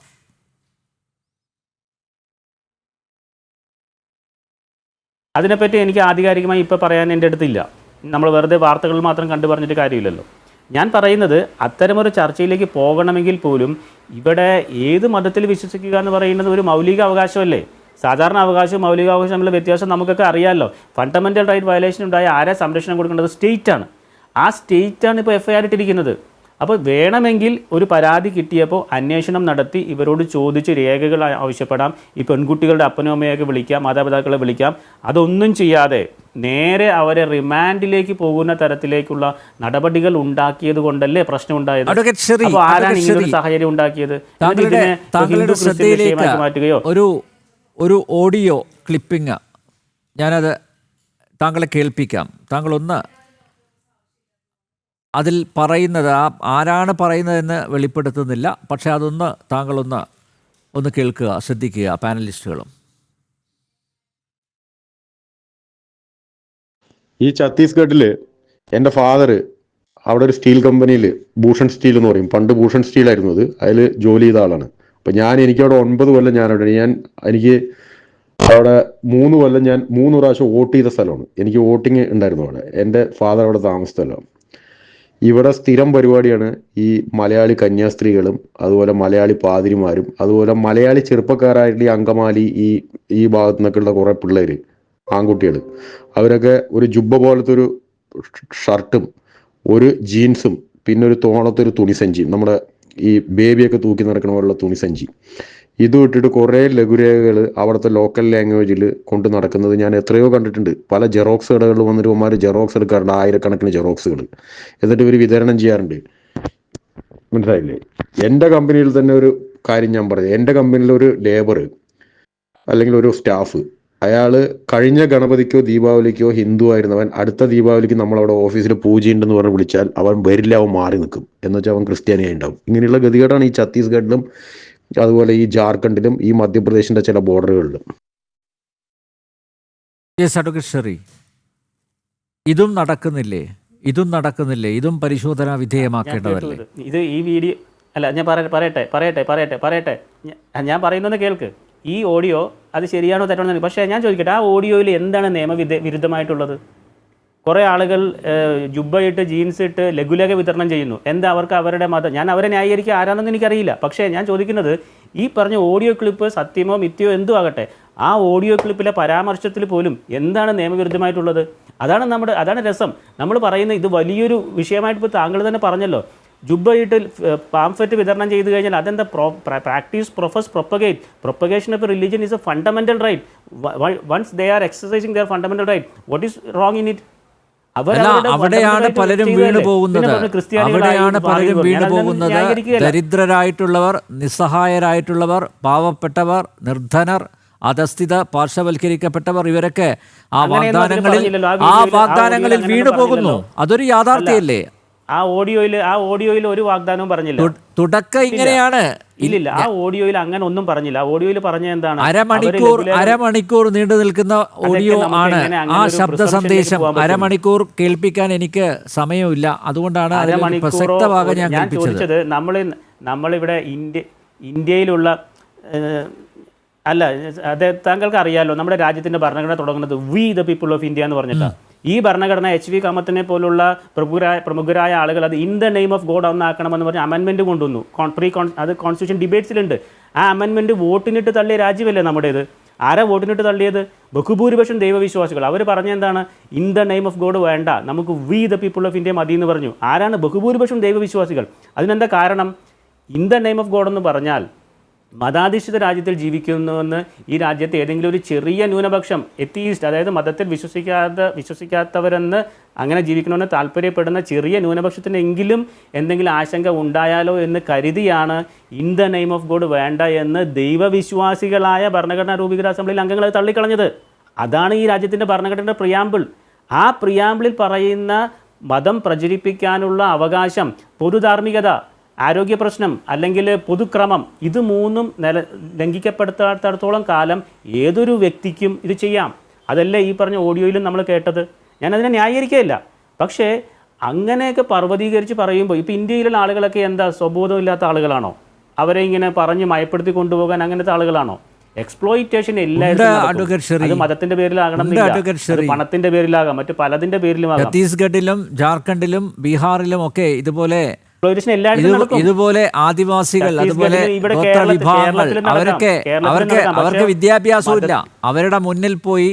അതിനെപ്പറ്റി എനിക്ക് ആധികാരികമായി ഇപ്പോൾ പറയാൻ എൻ്റെ അടുത്തില്ല. നമ്മൾ വെറുതെ വാർത്തകളിൽ മാത്രം കണ്ടു പറഞ്ഞിട്ട് കാര്യമില്ലല്ലോ. ഞാൻ പറയുന്നത് അത്തരമൊരു ചർച്ചയിലേക്ക് പോകണമെങ്കിൽ പോലും ഇവിടെ ഏത് മതത്തിൽ വിശ്വസിക്കുക എന്ന് പറയുന്നത് ഒരു മൗലിക അവകാശമല്ലേ? സാധാരണ അവകാശവും മൗലികാവകാശവും തമ്മിലുള്ള വ്യത്യാസം നമുക്കൊക്കെ അറിയാമല്ലോ. ഫണ്ടമെൻ്റൽ റൈറ്റ് വയലേഷൻ ഉണ്ടായ ആരെ സംരക്ഷണം കൊടുക്കേണ്ടത്? സ്റ്റേറ്റാണ്. ആ സ്റ്റേറ്റാണ് ഇപ്പോൾ FIR ഇട്ടിരിക്കുന്നത്. അപ്പോൾ വേണമെങ്കിൽ ഒരു പരാതി കിട്ടിയപ്പോൾ അന്വേഷണം നടത്തി ഇവരോട് ചോദിച്ച് രേഖകൾ ആവശ്യപ്പെടാം. ഈ പെൺകുട്ടികളുടെ അപ്പനും അമ്മയൊക്കെ വിളിക്കാം, മാതാപിതാക്കളെ വിളിക്കാം. അതൊന്നും ചെയ്യാതെ നേരെ അവരെ റിമാൻഡിലേക്ക് പോകുന്ന തരത്തിലേക്കുള്ള നടപടികൾ ഉണ്ടാക്കിയത് കൊണ്ടല്ലേ പ്രശ്നം ഉണ്ടായത്. അപ്പോൾ ആരാണ് ഇങ്ങനൊരു സാഹചര്യം ഉണ്ടാക്കിയത്? താങ്കളുടെ ശ്രദ്ധയിലേക്ക് മാറ്റുകയോ ഒരു ഓഡിയോ ക്ലിപ്പിംഗ് ഞാനത് താങ്കളെ കേൾപ്പിക്കാം. താങ്കളൊന്ന് അതിൽ പറയുന്നത് ആരാണ് പറയുന്നതെന്ന് വെളിപ്പെടുത്തുന്നില്ല, പക്ഷെ അതൊന്ന് താങ്കളൊന്ന് കേൾക്കുക, ശ്രദ്ധിക്കുക പാനലിസ്റ്റുകളും. ഈ ഛത്തീസ്ഗഡിൽ എൻ്റെ ഫാദർ അവിടെ ഒരു സ്റ്റീൽ കമ്പനിയിൽ ഭൂഷൺ സ്റ്റീൽ എന്ന് പറയും, പണ്ട് ഭൂഷൺ സ്റ്റീലായിരുന്നു അത്, അതിൽ ജോലി ചെയ്ത ആളാണ്. അപ്പം എനിക്കവിടെ 9 കൊല്ലം എനിക്ക് അവിടെ 3 കൊല്ലം ഞാൻ 3 പ്രാവശ്യം വോട്ട് ചെയ്ത സ്ഥലമാണ്. എനിക്ക് വോട്ടിങ് ഉണ്ടായിരുന്നു അവിടെ. എൻ്റെ ഫാദർ അവിടെ താമസിച്ചല്ലോ. ഇവിടെ സ്ഥിരം പരിപാടിയാണ് ഈ മലയാളി കന്യാസ്ത്രീകളും അതുപോലെ മലയാളി പാതിരിമാരും അതുപോലെ മലയാളി ചെറുപ്പക്കാരായിട്ടുള്ള ഈ അങ്കമാലി ഈ ഭാഗത്തു നിന്നൊക്കെയുള്ള കുറേ പിള്ളേർ, ആൺകുട്ടികൾ, അവരൊക്കെ ഒരു ജുബ്ബ പോലത്തെ ഒരു ഷർട്ടും ഒരു ജീൻസും പിന്നെ ഒരു തോളത്തൊരു തുണിസഞ്ചിയും, നമ്മുടെ ഈ ബേബിയൊക്കെ തൂക്കി നടക്കുന്ന പോലുള്ള തുണിസഞ്ചി, ഇത് വിട്ടിട്ട് കുറേ ലഘുരേഖകൾ അവിടുത്തെ ലോക്കൽ ലാംഗ്വേജിൽ കൊണ്ട് നടക്കുന്നത് ഞാൻ എത്രയോ കണ്ടിട്ടുണ്ട്. പല ജെറോക്സ് കടകളിൽ വന്നിട്ട് ഇവന്മാർ ജെറോക്സ് എടുക്കാറുണ്ട്, 1000-കണക്കിന് ജെറോക്സുകൾ, എന്നിട്ട് ഇവർ വിതരണം ചെയ്യാറുണ്ട്. മനസ്സിലായില്ലേ? എൻ്റെ കമ്പനിയിൽ തന്നെ ഒരു കാര്യം ഞാൻ പറഞ്ഞു. എൻ്റെ കമ്പനിയിൽ ഒരു ലേബർ അല്ലെങ്കിൽ ഒരു സ്റ്റാഫ്, അയാൾ കഴിഞ്ഞ ഗണപതിക്കോ ദീപാവലിക്കോ ഹിന്ദു ആയിരുന്നവൻ അടുത്ത ദീപാവലിക്ക് നമ്മളവിടെ ഓഫീസിൽ പൂജയുണ്ടെന്ന് പറഞ്ഞ് വിളിച്ചാൽ അവൻ വരില്ല, അവൻ മാറി നിൽക്കും. എന്ന് വെച്ചാൽ അവൻ ക്രിസ്ത്യാനിയായി ഉണ്ടാവും. ഇങ്ങനെയുള്ള ഗതികേടാണ് ഈ ഛത്തീസ്ഗഡിലും അതുപോലെ ഈ ജാർഖണ്ഡിലും ഈ മധ്യപ്രദേശിന്റെ ചില ബോർഡറുകളിലും. ഇതും നടക്കുന്നില്ലേ? ഇതും പരിശോധന വിധേയമാക്കേണ്ടതല്ലേ? ഇത് ഈ വീഡിയോ അല്ല, ഞാൻ പറയട്ടെ. ഞാൻ പറയുന്നത് കേൾക്ക്. ഈ ഓഡിയോ അത് ശരിയാണോ തെറ്റാണോ? പക്ഷേ ഞാൻ ചോദിക്കട്ടെ, ആ ഓഡിയോയിൽ എന്താണ് നിയമവിരുദ്ധമായിട്ടുള്ളത്? കുറേ ആളുകൾ ജുബ്ബയിട്ട് ജീൻസ് ഇട്ട് ലഘുലേഖ വിതരണം ചെയ്യുന്നു. എന്താ അവർക്ക് അവരുടെ മതം? ഞാൻ അവരെ ന്യായീകരിക്കുക ആരാണെന്ന് എനിക്കറിയില്ല. പക്ഷേ ഞാൻ ചോദിക്കുന്നത്, ഈ പറഞ്ഞ ഓഡിയോ ക്ലിപ്പ് സത്യമോ മിഥ്യയോ എന്തോ ആകട്ടെ, ആ ഓഡിയോ ക്ലിപ്പിലെ പരാമർശത്തിൽ പോലും എന്താണ് നിയമവിരുദ്ധമായിട്ടുള്ളത്? അതാണ് രസം. നമ്മൾ പറയുന്നത് ഇത് വലിയൊരു വിഷയമായിട്ട് ഇപ്പോൾ താങ്കൾ തന്നെ പറഞ്ഞല്ലോ. ജുബ്ബയിട്ട് പാംഫ്ലെറ്റ് വിതരണം ചെയ്തു കഴിഞ്ഞാൽ അതെന്താ? Practice profess propagation of religion is a fundamental right. Once they are exercising their fundamental right, what is wrong in it? അവിടെയാണ് പലരും വീണു പോകുന്നത്. ദരിദ്രരായിട്ടുള്ളവർ, നിസ്സഹായരായിട്ടുള്ളവർ, പാവപ്പെട്ടവർ, നിർധനർ, അധസ്ഥിത, പാർശ്വവൽക്കരിക്കപ്പെട്ടവർ, ഇവരൊക്കെ ആ വാഗ്ദാനങ്ങളിൽ വീണു പോകുന്നു. അതൊരു യാഥാർത്ഥ്യമല്ലേ? ആ ഓഡിയോയിൽ ഒരു വാഗ്ദാനവും പറഞ്ഞില്ല. തുടക്കം ഇങ്ങനെയാണ്. ഇല്ലില്ല, ആ ഓഡിയോയിൽ അങ്ങനെ ഒന്നും പറഞ്ഞില്ല. ആ ഓഡിയോയിൽ പറഞ്ഞ എന്താണ്? അരമണിക്കൂർ നീണ്ടു നിൽക്കുന്ന ഓഡിയോ ആണ് ആ ശബ്ദ സന്ദേശം. അരമണിക്കൂർ കേൾപ്പിക്കാൻ എനിക്ക് സമയമില്ല, അതുകൊണ്ടാണ് പ്രസക്ത ഭാഗം ഞാൻ ചോദിച്ചത്. നമ്മളിവിടെ ഇന്ത്യയിലുള്ള അല്ല, അത് താങ്കൾക്ക് അറിയാലോ, നമ്മുടെ രാജ്യത്തിന്റെ ഭരണഘടന തുടങ്ങുന്നത് we the people of India എന്ന് പറഞ്ഞിട്ടാണ്. ഈ ഭരണഘടന HV കാമത്തിനെ പോലുള്ള പ്രമുഖരായ ആളുകൾ അത് in the name of God ഒന്നാക്കണമെന്ന് പറഞ്ഞ് അമെൻമെൻറ്റ് കൊണ്ടുവന്നു. അത് കോൺസ്റ്റിറ്റ്യൂഷൻ ഡിബേറ്റ്സിലുണ്ട്. ആ അമെൻമെൻറ്റ് വോട്ടിനിട്ട് തള്ളിയ രാജ്യമല്ലേ നമ്മുടേത്? ആരാ വോട്ടിനിട്ട് തള്ളിയത്? ബഹുഭൂരിപക്ഷം ദൈവവിശ്വാസികൾ. അവർ പറഞ്ഞ എന്താണ്? In the name of God വേണ്ട, നമുക്ക് we the people of India മതി എന്ന് പറഞ്ഞു. ആരാണ് ബഹുഭൂരിപക്ഷം ദൈവവിശ്വാസികൾ? അതിനെന്താ കാരണം? In the name of God എന്ന് പറഞ്ഞാൽ മതാധിഷ്ഠിത രാജ്യത്തിൽ ജീവിക്കുന്നുവെന്ന് ഈ രാജ്യത്തെ ഏതെങ്കിലും ഒരു ചെറിയ ന്യൂനപക്ഷം, എത്തീസ്റ്റ്, അതായത് മതത്തിൽ വിശ്വസിക്കാത്തവരെന്ന് അങ്ങനെ ജീവിക്കണമെന്ന് താല്പര്യപ്പെടുന്ന ചെറിയ ന്യൂനപക്ഷത്തിനെങ്കിലും എന്തെങ്കിലും ആശങ്ക ഉണ്ടായാലോ എന്ന് കരുതിയാണ് in the name of God വേണ്ട എന്ന് ദൈവവിശ്വാസികളായ ഭരണഘടനാ രൂപീകരണ അസംബ്ലിയിൽ അംഗങ്ങൾ തള്ളിക്കളഞ്ഞത്. അതാണ് ഈ രാജ്യത്തിൻ്റെ ഭരണഘടനയുടെ പ്രിയാമ്പിൾ. ആ പ്രിയാമ്പിളിൽ പറയുന്ന മതം പ്രചരിപ്പിക്കാനുള്ള അവകാശം, പൊതുധാർമ്മികത, ആരോഗ്യ പ്രശ്നം അല്ലെങ്കിൽ പൊതുക്രമം, ഇത് മൂന്നും ലംഘിക്കപ്പെടുത്താത്തടത്തോളം കാലം ഏതൊരു വ്യക്തിക്കും ഇത് ചെയ്യാം. അതല്ലേ ഈ പറഞ്ഞ ഓഡിയോയിലും നമ്മൾ കേട്ടത്. ഞാനതിനെ ന്യായീകരിക്കുകയില്ല. പക്ഷേ അങ്ങനെയൊക്കെ പർവ്വതീകരിച്ച് പറയുമ്പോൾ ഇപ്പോൾ ഇന്ത്യയിലുള്ള ആളുകളൊക്കെ എന്താ സ്വബോധമില്ലാത്ത ആളുകളാണോ? അവരെ ഇങ്ങനെ പറഞ്ഞ് മയപ്പെടുത്തി കൊണ്ടുപോകാൻ അങ്ങനത്തെ ആളുകളാണോ? എക്സ്പ്ലോയിറ്റേഷൻ എല്ലാവരും അത് മതത്തിന്റെ പേരിലാകണം, പണത്തിന്റെ പേരിലാകാം, മറ്റു പലതിന്റെ പേരിലുമാകാം. ഛത്തീസ്ഗഡിലും ജാർഖണ്ഡിലും ബീഹാറിലും ഒക്കെ ഇതുപോലെ എല്ലായിടത്തും നടക്കും. ഇതുപോലെ ആദിവാസികൾ, അതുപോലെ ഇവിടെ ഗോത്ര കേരളത്തിൽ വിഭാഗങ്ങൾ, നടക്കാം. അവർക്ക് വിദ്യാഭ്യാസവും ഇല്ല. അവരുടെ മുന്നിൽ പോയി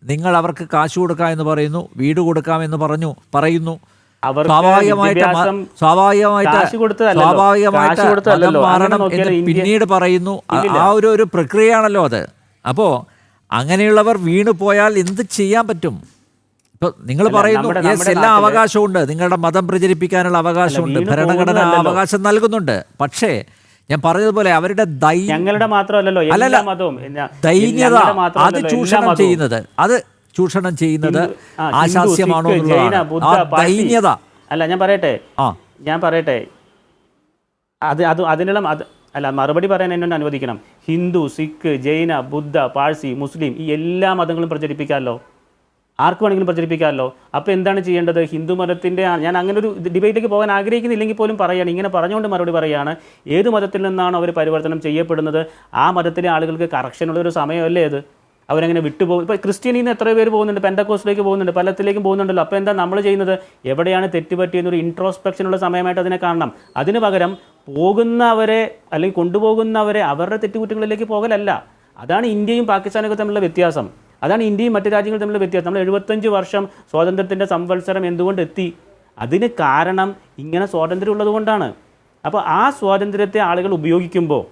നിങ്ങൾ അവർക്ക് കാശ് കൊടുക്കാം എന്ന് പറയുന്നു, വീട് കൊടുക്കാമെന്ന് പറയുന്നു. സ്വാഭാവികമായിട്ട് മതം മാറണം എന്ന് പിന്നീട് പറയുന്നു. ആ ഒരു പ്രക്രിയയാണല്ലോ അത്. അപ്പോൾ അങ്ങനെയുള്ളവർ വീണു പോയാൽ എന്ത് ചെയ്യാൻ പറ്റും? ഇപ്പൊ നിങ്ങൾ പറയുന്നു എല്ലാ അവകാശമുണ്ട്, നിങ്ങളുടെ മതം പ്രചരിപ്പിക്കാനുള്ള അവകാശമുണ്ട്, ഭരണഘടന അവകാശം നൽകുന്നുണ്ട്. പക്ഷേ ഞാൻ പറഞ്ഞതുപോലെ അവരുടെ ഞങ്ങളുടെ മാത്രമല്ലല്ലോ, ദൈന്യത, അത് ചൂഷണം ചെയ്യുന്നത് ആശാസ്യമാണോ എന്നുള്ളതാണ് ദൈന്യത. അല്ല ഞാൻ പറയട്ടെ അതിനുള്ള അല്ല മറുപടി പറയാൻ എന്നോട് അനുവദിക്കണം. ഹിന്ദു, സിഖ്, ജൈന, ബുദ്ധ, പാഴ്സി, മുസ്ലിം ഈ എല്ലാ മതങ്ങളും പ്രചരിപ്പിക്കാമല്ലോ, ആർക്ക് വേണമെങ്കിലും പ്രചരിപ്പിക്കാമല്ലോ. അപ്പോൾ എന്താണ് ചെയ്യേണ്ടത്? ഹിന്ദു മതത്തിൻ്റെ, ഞാൻ അങ്ങനെ ഒരു ഡിബേറ്റിലേക്ക് പോകാൻ ആഗ്രഹിക്കുന്നില്ലെങ്കിൽ പോലും പറയുകയാണ്, ഇങ്ങനെ പറഞ്ഞുകൊണ്ട് മറുപടി പറയുകയാണ്. ഏത് മതത്തിൽ നിന്നാണ് അവർ പരിവർത്തനം ചെയ്യപ്പെടുന്നത് ആ മതത്തിലെ ആളുകൾക്ക് കറക്ഷനുള്ളൊരു സമയമല്ലേ അത്? അവരങ്ങനെ വിട്ടുപോകും. ഇപ്പോൾ ക്രിസ്ത്യനിൽ നിന്ന് എത്ര പേര് പോകുന്നുണ്ട്, പെന്തക്കോസ്റ്റിലേക്ക് പോകുന്നുണ്ട്, പലത്തിലേക്കും പോകുന്നുണ്ടല്ലോ. അപ്പോൾ എന്താ നമ്മൾ ചെയ്യുന്നത്? എവിടെയാണ് തെറ്റുപറ്റിയെന്നൊരു ഇൻട്രോസ്പെക്ഷനുള്ള സമയമായിട്ട് അതിനെ കാണണം. അതിന് പകരം പോകുന്നവരെ അല്ലെങ്കിൽ കൊണ്ടുപോകുന്നവരെ അവരുടെ തെറ്റുകുറ്റങ്ങളിലേക്ക് പോകലല്ല. അതാണ് ഇന്ത്യയും പാകിസ്ഥാനൊക്കെ തമ്മിലുള്ള വ്യത്യാസം. അതാണ് ഇന്ത്യയും മറ്റു രാജ്യങ്ങളും തമ്മിലുള്ള വ്യത്യാസം. നമ്മൾ 75 വർഷം സ്വാതന്ത്ര്യത്തിൻ്റെ സംവത്സരം എന്തുകൊണ്ട് എത്തി? അതിന് കാരണം ഇങ്ങനെ സ്വാതന്ത്ര്യം ഉള്ളത് കൊണ്ടാണ്. അപ്പോൾ ആ സ്വാതന്ത്ര്യത്തെ ആളുകൾ ഉപയോഗിക്കുമ്പോൾ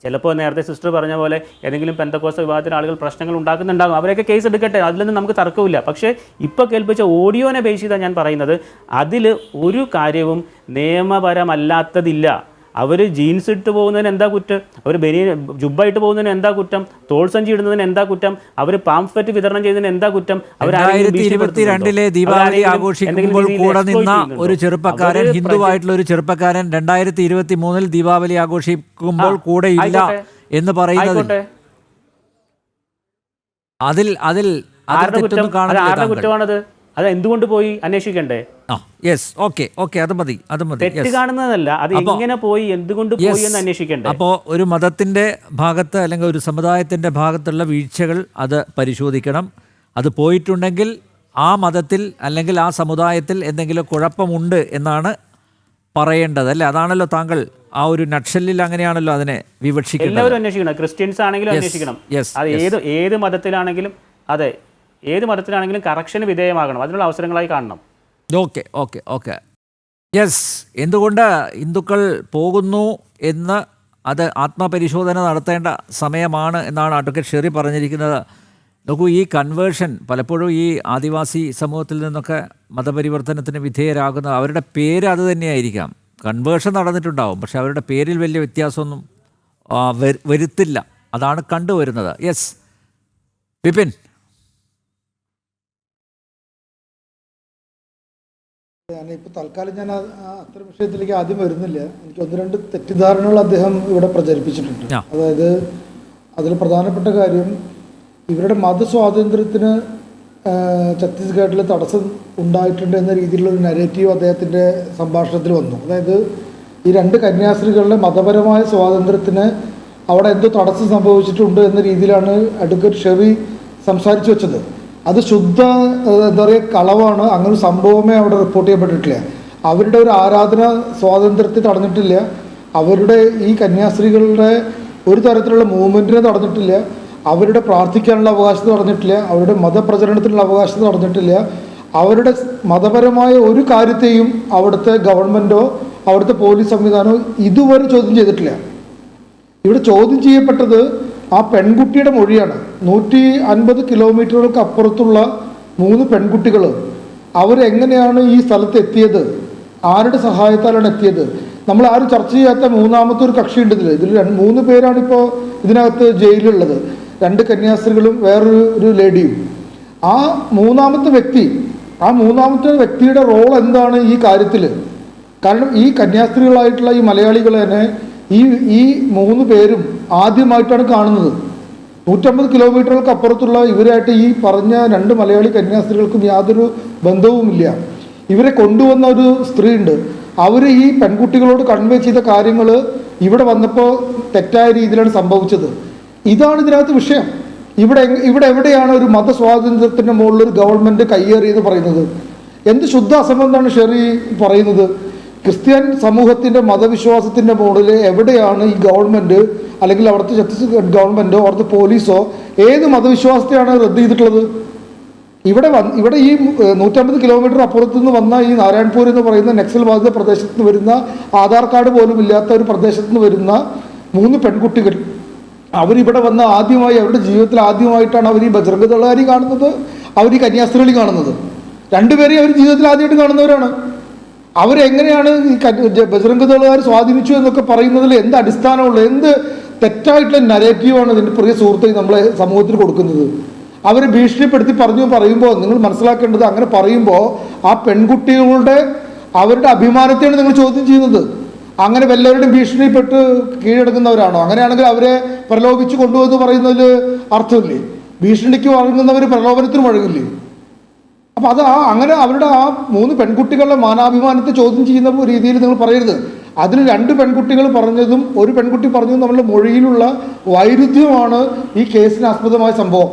ചിലപ്പോൾ നേരത്തെ സിസ്റ്റർ പറഞ്ഞ പോലെ ഏതെങ്കിലും പെന്തക്കോസ്ത വിഭാഗത്തിന് ആളുകൾ പ്രശ്നങ്ങൾ ഉണ്ടാക്കുന്നുണ്ടാകും. അവരൊക്കെ കേസ് എടുക്കട്ടെ, അതിലൊന്നും നമുക്ക് തർക്കമില്ല. പക്ഷേ ഇപ്പോൾ കേൾപ്പിച്ച ഓഡിയോനെ ബേസ് ചെയ്താണ് ഞാൻ പറയുന്നത്. അതിൽ ഒരു കാര്യവും നിയമപരമല്ലാത്തതില്ല. അവർ ജീൻസ് ഇട്ട് പോകുന്നതിന് എന്താ കുറ്റം? അവർ ജുബ്ബായിട്ട് പോകുന്നതിന് എന്താ കുറ്റം? തോൾസഞ്ചി ഇടുന്നതിന് എന്താ കുറ്റം? അവർ പാംഫ്ലെറ്റ് വിതരണം ചെയ്യുന്നതിന് എന്താ കുറ്റം? 2022 ദീപാവലി ആഘോഷിക്കുമ്പോൾ കൂടെ നിന്ന ഒരു ചെറുപ്പക്കാരൻ, ഹിന്ദുവായിട്ടുള്ള ഒരു ചെറുപ്പക്കാരൻ 2023 ദീപാവലി ആഘോഷിക്കുമ്പോൾ കൂടെ ഇല്ല എന്ന് പറയുന്നത് അതിൽ കുറ്റമാണത്? അത് എന്തുകൊണ്ട് പോയി അന്വേഷിക്കണ്ടേ? അത് മതി. തെറ്റ് കാണുന്നതല്ല, അത് എങ്ങനെ പോയി, എന്തുകൊണ്ട് പോയി എന്ന് അന്വേഷിക്കണ്ടേ? അപ്പോൾ ഒരു മതത്തിൻ്റെ ഭാഗത്ത് അല്ലെങ്കിൽ ഒരു സമുദായത്തിൻ്റെ ഭാഗത്തുള്ള വീഴ്ചകൾ അത് പരിശോധിക്കണം. അത് പോയിട്ടുണ്ടെങ്കിൽ ആ മതത്തിൽ അല്ലെങ്കിൽ ആ സമുദായത്തിൽ എന്തെങ്കിലും കുഴപ്പമുണ്ട് എന്നാണ് പറയേണ്ടത്, അല്ലേ? അതാണല്ലോ താങ്കൾ ആ ഒരു നട്ഷല്ലിൽ അങ്ങനെയാണല്ലോ അതിനെ വിവക്ഷിക്കുന്നത്. എല്ലാവരും അന്വേഷിക്കണം. ക്രിസ്ത്യൻസ് ആണെങ്കിലും അന്വേഷിക്കണം. അത് ഏത് മതത്തിലാണെങ്കിലും, അതെ, ഏത് മതത്തിലാണെങ്കിലും കറക്ഷന് വിധേയമാകണം. അതിനുള്ള അവസരങ്ങളായി കാണണം. ഓക്കെ എന്തുകൊണ്ട് ഹിന്ദുക്കൾ പോകുന്നു എന്ന് അത് ആത്മപരിശോധന നടത്തേണ്ട സമയമാണ് എന്നാണ് അഡ്വക്കേറ്റ് ഷെറി പറഞ്ഞിരിക്കുന്നത്. നോക്കൂ, ഈ കൺവേർഷൻ പലപ്പോഴും ഈ ആദിവാസി സമൂഹത്തിൽ നിന്നൊക്കെ മതപരിവർത്തനത്തിന് വിധേയരാകുന്ന അവരുടെ പേര് അത് തന്നെയായിരിക്കാം. കൺവേർഷൻ നടന്നിട്ടുണ്ടാവും, പക്ഷെ അവരുടെ പേരിൽ വലിയ വ്യത്യാസമൊന്നും വരുത്തില്ല. അതാണ് കണ്ടുവരുന്നത്. വിപിൻ. ഇപ്പോൾ തൽക്കാലം ഞാൻ അത്തരം വിഷയത്തിലേക്ക് ആദ്യം വരുന്നില്ല. എനിക്ക് 1-2 തെറ്റിദ്ധാരണകൾ അദ്ദേഹം ഇവിടെ പ്രചരിപ്പിച്ചിട്ടുണ്ട്. അതായത് അതിൽ പ്രധാനപ്പെട്ട കാര്യം, ഇവരുടെ മതസ്വാതന്ത്ര്യത്തിന് ഛത്തീസ്ഗഡിൽ തടസ്സം ഉണ്ടായിട്ടുണ്ട് എന്ന രീതിയിലുള്ള ഒരു നരേറ്റീവ് അദ്ദേഹത്തിൻ്റെ സംഭാഷണത്തിൽ വന്നു. അതായത് ഈ 2 കന്യാസ്ത്രീകളുടെ മതപരമായ സ്വാതന്ത്ര്യത്തിന് അവിടെ എന്തോ തടസ്സം സംഭവിച്ചിട്ടുണ്ട് എന്ന രീതിയിലാണ് അഡ്വക്കേറ്റ് ഷെറി സംസാരിച്ചു വെച്ചത്. അത് ശുദ്ധ എന്താ പറയുക കളവാണ്. അങ്ങനെ ഒരു സംഭവമേ അവിടെ റിപ്പോർട്ട് ചെയ്യപ്പെട്ടിട്ടില്ല. അവരുടെ ഒരു ആരാധന സ്വാതന്ത്ര്യത്തെ തടഞ്ഞിട്ടില്ല. അവരുടെ ഈ കന്യാസ്ത്രീകളുടെ ഒരു തരത്തിലുള്ള മൂവ്മെൻറ്റിനെ തടഞ്ഞിട്ടില്ല. അവരുടെ പ്രാർത്ഥിക്കാനുള്ള അവകാശത്തെ തടഞ്ഞിട്ടില്ല. അവരുടെ മതപ്രചരണത്തിനുള്ള അവകാശത്തെ തടഞ്ഞിട്ടില്ല. അവരുടെ മതപരമായ ഒരു കാര്യത്തെയും അവിടുത്തെ ഗവൺമെൻറ്റോ അവിടുത്തെ പോലീസ് സംവിധാനമോ ഇതുവരെ ചോദ്യം ചെയ്തിട്ടില്ല. ഇവിടെ ചോദ്യം ചെയ്യപ്പെട്ടത് ആ പെൺകുട്ടിയുടെ മൊഴിയാണ്. 150 കിലോമീറ്ററുകൾക്ക് അപ്പുറത്തുള്ള 3 പെൺകുട്ടികൾ അവരെങ്ങനെയാണ് ഈ സ്ഥലത്ത് എത്തിയത്, ആരുടെ സഹായത്താലാണ് എത്തിയത്? നമ്മൾ ആരും ചർച്ച ചെയ്യാത്ത മൂന്നാമത്തെ ഒരു കക്ഷിയുണ്ട് ഇതിൽ 3 പേരാണ് ഇപ്പോൾ ഇതിനകത്ത് ജയിലിലുള്ളത്. 2 കന്യാസ്ത്രീകളും വേറൊരു ലേഡിയും. ആ മൂന്നാമത്തെ വ്യക്തിയുടെ റോൾ എന്താണ് ഈ കാര്യത്തിൽ? കാരണം ഈ കന്യാസ്ത്രീകളായിട്ടുള്ള ഈ മലയാളികൾ തന്നെ ഈ 3 പേരും ആദ്യമായിട്ടാണ് കാണുന്നത്. 150 കിലോമീറ്ററുകൾക്ക് അപ്പുറത്തുള്ള ഇവരായിട്ട് ഈ പറഞ്ഞ 2 മലയാളി കന്യാസ്ത്രീകൾക്കും യാതൊരു ബന്ധവുമില്ല. ഇവരെ കൊണ്ടുവന്ന ഒരു സ്ത്രീ ഉണ്ട്. അവർ ഈ പെൺകുട്ടികളോട് കൺവേ ചെയ്ത കാര്യങ്ങൾ ഇവിടെ വന്നപ്പോൾ തെറ്റായ രീതിയിലാണ് സംഭവിച്ചത്. ഇതാണ് ഇതിനകത്ത് വിഷയം. ഇവിടെ എവിടെയാണ് ഒരു മതസ്വാതന്ത്ര്യത്തിൻ്റെ മുകളിലൊരു ഗവൺമെൻറ് കയ്യേറിയെന്ന് പറയുന്നത്? എന്ത് ശുദ്ധ അസംബന്ധമാണ് ഷെറി പറയുന്നത്? ക്രിസ്ത്യൻ സമൂഹത്തിൻ്റെ മതവിശ്വാസത്തിൻ്റെ മോഡല് എവിടെയാണ് ഈ ഗവൺമെൻറ് അല്ലെങ്കിൽ അവിടുത്തെ ഛത്തീസ്ഗഡ് ഗവൺമെൻറ്റോ അവിടുത്തെ പോലീസോ ഏത് മതവിശ്വാസത്തെയാണ് റദ്ദ് ചെയ്തിട്ടുള്ളത്? ഇവിടെ ഈ 150 കിലോമീറ്റർ അപ്പുറത്തു നിന്ന് വന്ന ഈ നാരായൺപൂർ എന്ന് പറയുന്ന നക്സൽ ബാധിത പ്രദേശത്ത് നിന്ന് വരുന്ന ആധാർ കാർഡ് പോലും ഇല്ലാത്ത ഒരു പ്രദേശത്ത് നിന്ന് വരുന്ന 3 പെൺകുട്ടികൾ അവരിവിടെ വന്ന് ആദ്യമായി അവരുടെ ജീവിതത്തിൽ ആദ്യമായിട്ടാണ് അവർ ഈ ബജ്രംഗ് ദളാരി കാണുന്നത്, അവർ ഈ കന്യാസ്ത്രീകളി കാണുന്നത്. രണ്ടുപേരെയും അവർ ജീവിതത്തിൽ ആദ്യമായിട്ട് കാണുന്നവരാണ്. അവരെങ്ങനെയാണ് ഈ ബജ്രംഗ് ദളുകാർ സ്വാധീനിച്ചു എന്നൊക്കെ പറയുന്നതിൽ എന്ത് അടിസ്ഥാനമുള്ള എന്ത് തെറ്റായിട്ടുള്ള നരേറ്റീവാണ് ഇതിൻ്റെ പ്രിയ സുഹൃത്തെ നമ്മളെ സമൂഹത്തിൽ കൊടുക്കുന്നത്? അവരെ ഭീഷണിപ്പെടുത്തി പറയുമ്പോൾ നിങ്ങൾ മനസ്സിലാക്കേണ്ടത്, അങ്ങനെ പറയുമ്പോൾ ആ പെൺകുട്ടികളുടെ അവരുടെ അഭിമാനത്തെയാണ് നിങ്ങൾ ചോദ്യം ചെയ്യുന്നത്. അങ്ങനെ വല്ലവരുടെയും ഭീഷണിപ്പെട്ട് കീഴടങ്ങുന്നവരാണോ? അങ്ങനെയാണെങ്കിൽ അവരെ പ്രലോഭിച്ച് കൊണ്ടുവന്ന് പറയുന്നതിൽ അർത്ഥമില്ലേ? ഭീഷണിക്ക് വഴങ്ങുന്നവർ പ്രലോഭനത്തിന് വഴങ്ങില്ലേ? അപ്പം അത് അങ്ങനെ അവരുടെ ആ 3 പെൺകുട്ടികളുടെ മാനാഭിമാനത്തെ ചോദ്യം ചെയ്യുന്ന രീതിയിൽ നിങ്ങൾ പറയരുത്. അതിൽ 2 പെൺകുട്ടികൾ പറഞ്ഞതും 1 പെൺകുട്ടി പറഞ്ഞതും നമ്മളുടെ മൊഴിയിലുള്ള വൈരുദ്ധ്യമാണ് ഈ കേസിന് ആസ്പദമായ സംഭവം.